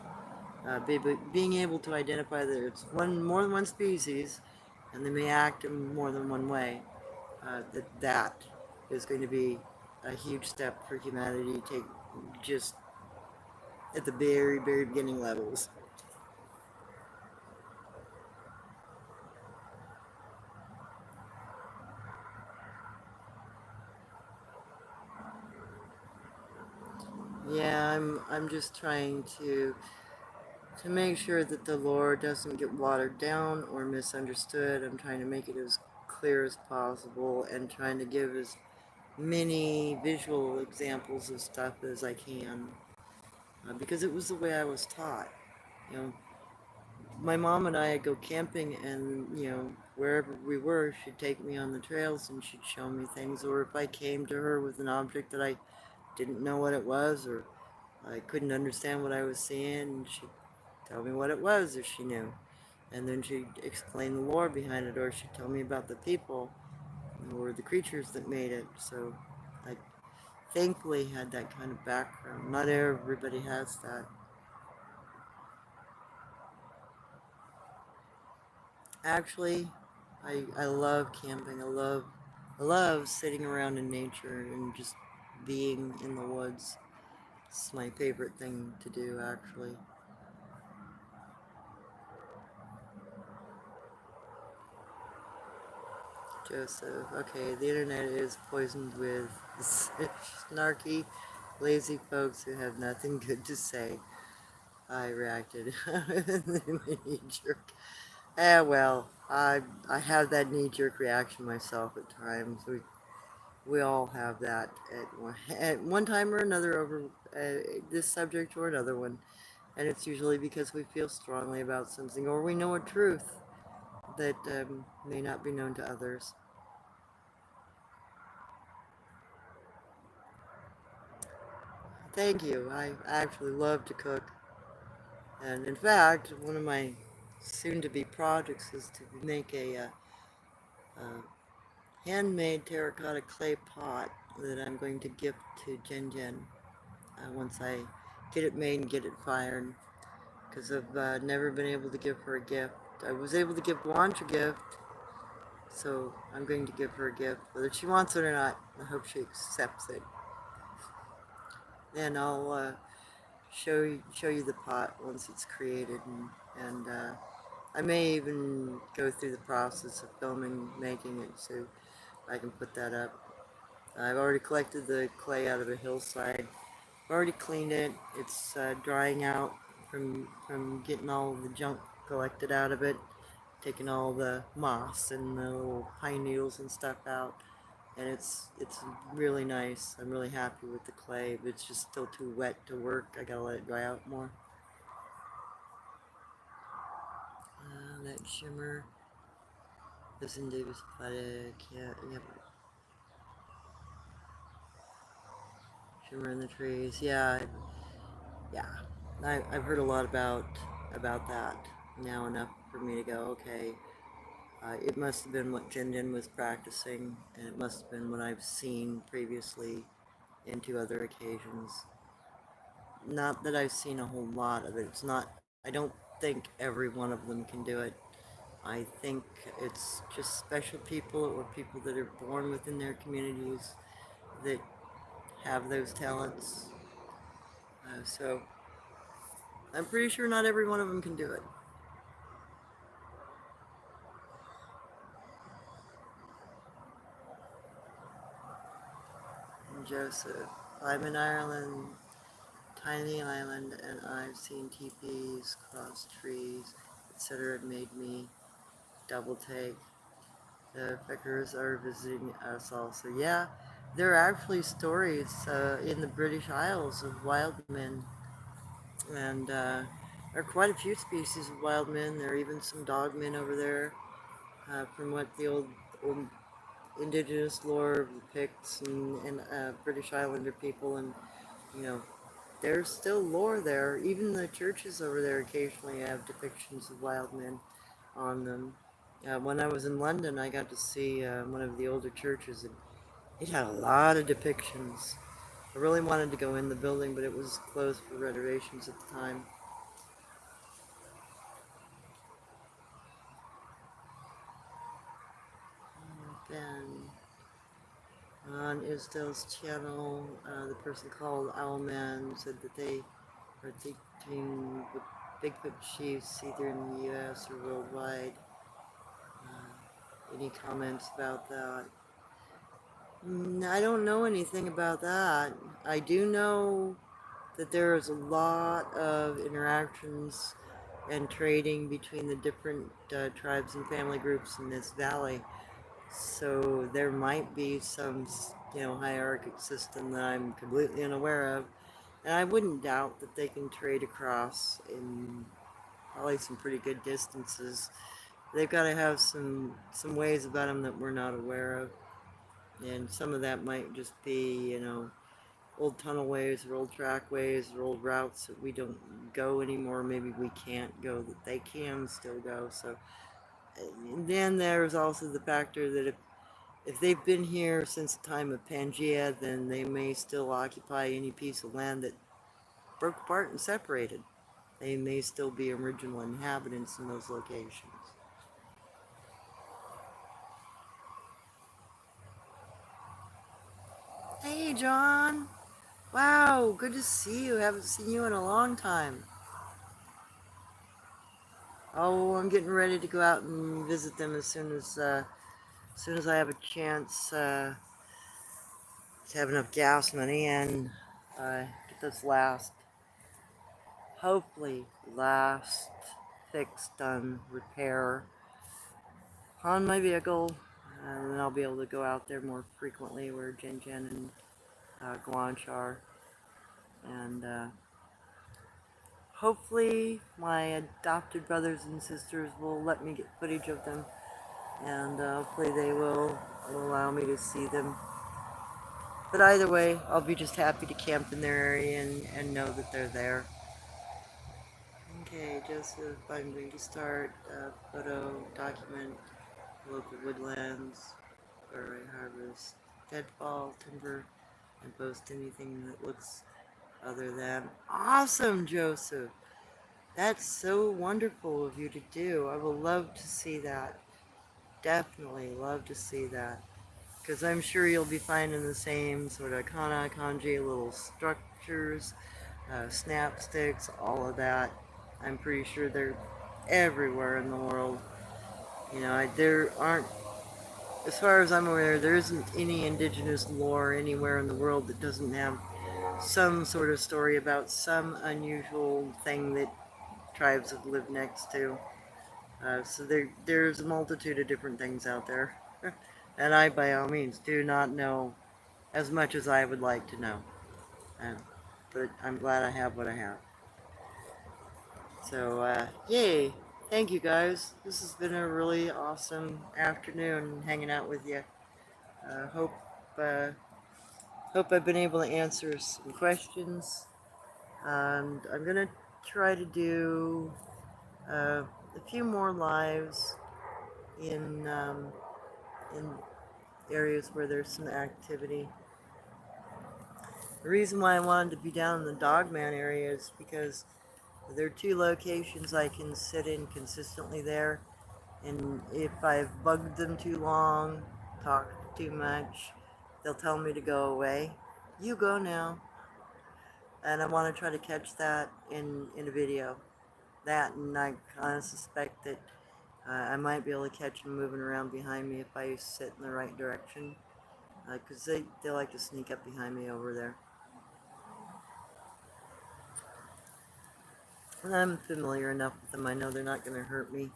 Being able to identify that it's more than one species, and they may act in more than one way, that is going to be a huge step for humanity to take just at the very, very beginning levels. Yeah, I'm just trying to make sure that the lore doesn't get watered down or misunderstood. I'm trying to make it as clear as possible and trying to give as many visual examples of stuff as I can, because it was the way I was taught. You know, my mom and I'd go camping, and wherever we were, she'd take me on the trails and she'd show me things. Or if I came to her with an object that I didn't know what it was, or I couldn't understand what I was seeing, she'd tell me what it was if she knew. And then she'd explain the lore behind it, or she'd tell me about the people or the creatures that made it. So I thankfully had that kind of background. Not everybody has that. Actually, I love camping. I love sitting around in nature and just being in the woods. It's my favorite thing to do, actually. Joseph, okay, the internet is poisoned with snarky, lazy folks who have nothing good to say. I reacted. Knee-jerk. Well, I have that knee-jerk reaction myself at times. We all have that at one time or another over this subject or another one. And it's usually because we feel strongly about something, or we know a truth that may not be known to others. Thank you. I actually love to cook. And in fact, one of my soon-to-be projects is to make a handmade terracotta clay pot that I'm going to gift to Jen Jen once I get it made and get it fired, because I've never been able to give her a gift. I was able to give Blanche a gift, so I'm going to give her a gift. Whether she wants it or not, I hope she accepts it. And I'll show you the pot once it's created, and I may even go through the process of filming making it, so I can put that up. I've already collected the clay out of a hillside. I've already cleaned it. It's drying out from getting all the junk collected out of it, taking all the moss and the little pine needles and stuff out. And it's really nice. I'm really happy with the clay, but it's just still too wet to work. I gotta let it dry out more. That shimmer is in Davis Athletic. Yeah, yep. Shimmer in the trees. Yeah, yeah. I've heard a lot about that now, enough for me to go, okay, it must have been what Jen was practicing, and it must have been what I've seen previously in two other occasions. Not that I've seen a whole lot of it. It's not, I don't think every one of them can do it. I think it's just special people or people that are born within their communities that have those talents. So I'm pretty sure not every one of them can do it. Joseph. I'm in Ireland, tiny island, and I've seen teepees, cross trees, etc. It made me double take. The Vickers are visiting us also. Yeah, there are actually stories in the British Isles of wild men, and there are quite a few species of wild men. There are even some dog men over there, from what the old indigenous lore of the Picts and British Islander people, and you know, there's still lore there. Even the churches over there occasionally have depictions of wild men on them. When I was in London, I got to see one of the older churches, and it had a lot of depictions. I really wanted to go in the building, but it was closed for renovations at the time. Then on Isdale's channel, the person called Owlman said that they are thinking with Bigfoot chiefs either in the U.S. or worldwide. Any comments about that? I don't know anything about that. I do know that there is a lot of interactions and trading between the different tribes and family groups in this valley. So there might be some, hierarchic system that I'm completely unaware of. And I wouldn't doubt that they can trade across in probably some pretty good distances. They've got to have some ways about them that we're not aware of. And some of that might just be, old tunnel ways or old track ways or old routes that we don't go anymore. Maybe we can't go that they can still go. So and then there's also the factor that if they've been here since the time of Pangea, then they may still occupy any piece of land that broke apart and separated. They may still be original inhabitants in those locations. Hey, John. Wow, good to see you. Haven't seen you in a long time. Oh, I'm getting ready to go out and visit them as soon as I have a chance to have enough gas money and get this hopefully last fix done, repair on my vehicle, and then I'll be able to go out there more frequently where Jen and Guanch are, and hopefully my adopted brothers and sisters will let me get footage of them, and hopefully they will allow me to see them. But either way, I'll be just happy to camp in their area and know that they're there. Okay, Joseph, I'm going to start a photo document local woodlands where I harvest deadfall timber and post anything that looks other than awesome, Joseph. That's so wonderful of you to do. I will love to see that. Definitely love to see that. Because I'm sure you'll be finding the same sort of kanji little structures, snap sticks, all of that. I'm pretty sure they're everywhere in the world. There aren't, as far as I'm aware, there isn't any indigenous lore anywhere in the world that doesn't have some sort of story about some unusual thing that tribes have lived next to. So there's a multitude of different things out there. And I, by all means, do not know as much as I would like to know. Um, but I'm glad I have what I have. So, yay! Thank you guys. This has been a really awesome afternoon hanging out with you. Uh, hope, uh, hope I've been able to answer some questions. And I'm gonna try to do a few more lives in areas where there's some activity. The reason why I wanted to be down in the Dogman area is because there are two locations I can sit in consistently there, and if I've bugged them too long, talked too much, they'll tell me to go away. You go now. And I want to try to catch that in a video. That, and I kind of suspect that I might be able to catch them moving around behind me if I sit in the right direction. because they like to sneak up behind me over there. And I'm familiar enough with them. I know they're not going to hurt me.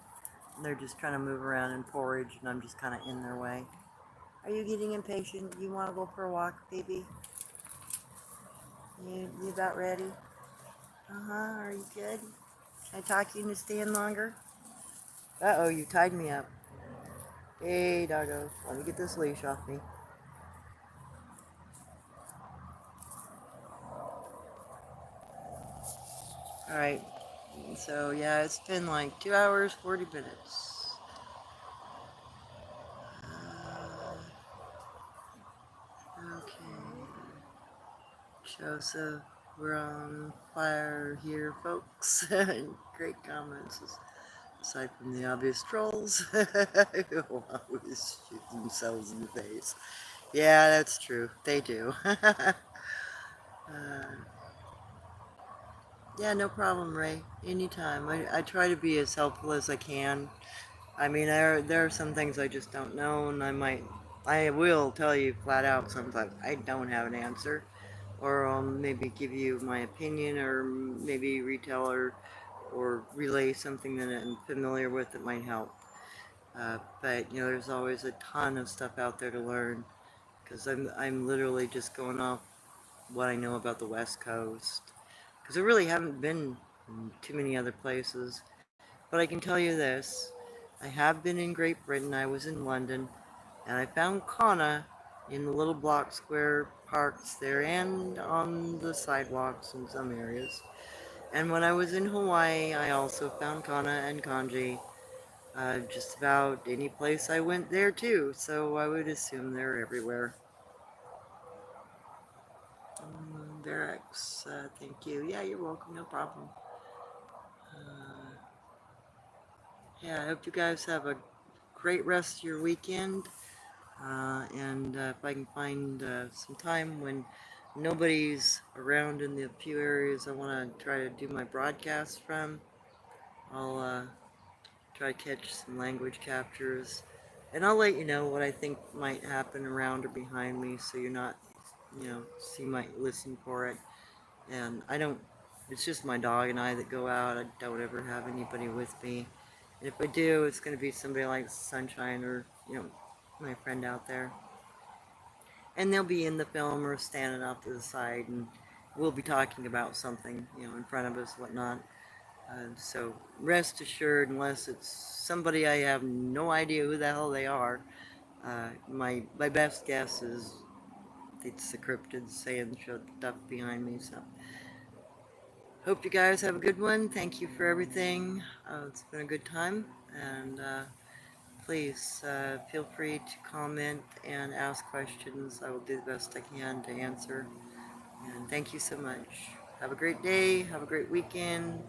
They're just trying to move around and forage, and I'm just kind of in their way. Are you getting impatient? You want to go for a walk, baby? You about ready? Uh-huh. Are you good? Can I talk you into staying longer? Uh-oh, you tied me up. Hey, doggo. Let me get this leash off me. Alright. So, yeah, it's been like 2 hours, 40 minutes. Okay. Joseph, we're on fire here, folks. Great comments. Aside from the obvious trolls who always shoot themselves in the face. Yeah, that's true. They do. Yeah, no problem, Ray. Anytime. I try to be as helpful as I can. I mean, there are some things I just don't know, and I will tell you flat out sometimes I don't have an answer, or maybe give you my opinion, or maybe retell or relay something that I'm familiar with that might help. But you know, there's always a ton of stuff out there to learn, because I'm literally just going off what I know about the West Coast, because I really haven't been too many other places. But I can tell you this: I have been in Great Britain. I was in London, and I found fauna in the little block square parks there and on the sidewalks in some areas. And when I was in Hawaii, I also found kana and kanji. Just about any place I went there too, so I would assume they're everywhere. Barracks, thank you. Yeah, you're welcome, no problem. Uh, yeah, I hope you guys have a great rest of your weekend. And if I can find some time when nobody's around in the few areas I want to try to do my broadcast from, I'll try to catch some language captures. And I'll let you know what I think might happen around or behind me, so you're not, so you might listen for it. And I don't, it's just my dog and I that go out. I don't ever have anybody with me. And if I do, it's going to be somebody like Sunshine or, my friend out there. And they'll be in the film or standing off to the side, and we'll be talking about something, in front of us, whatnot. So rest assured, unless it's somebody I have no idea who the hell they are, my best guess is it's the cryptids saying stuff behind me. So hope you guys have a good one. Thank you for everything. It's been a good time, and please feel free to comment and ask questions. I will do the best I can to answer. And thank you so much. Have a great day. Have a great weekend.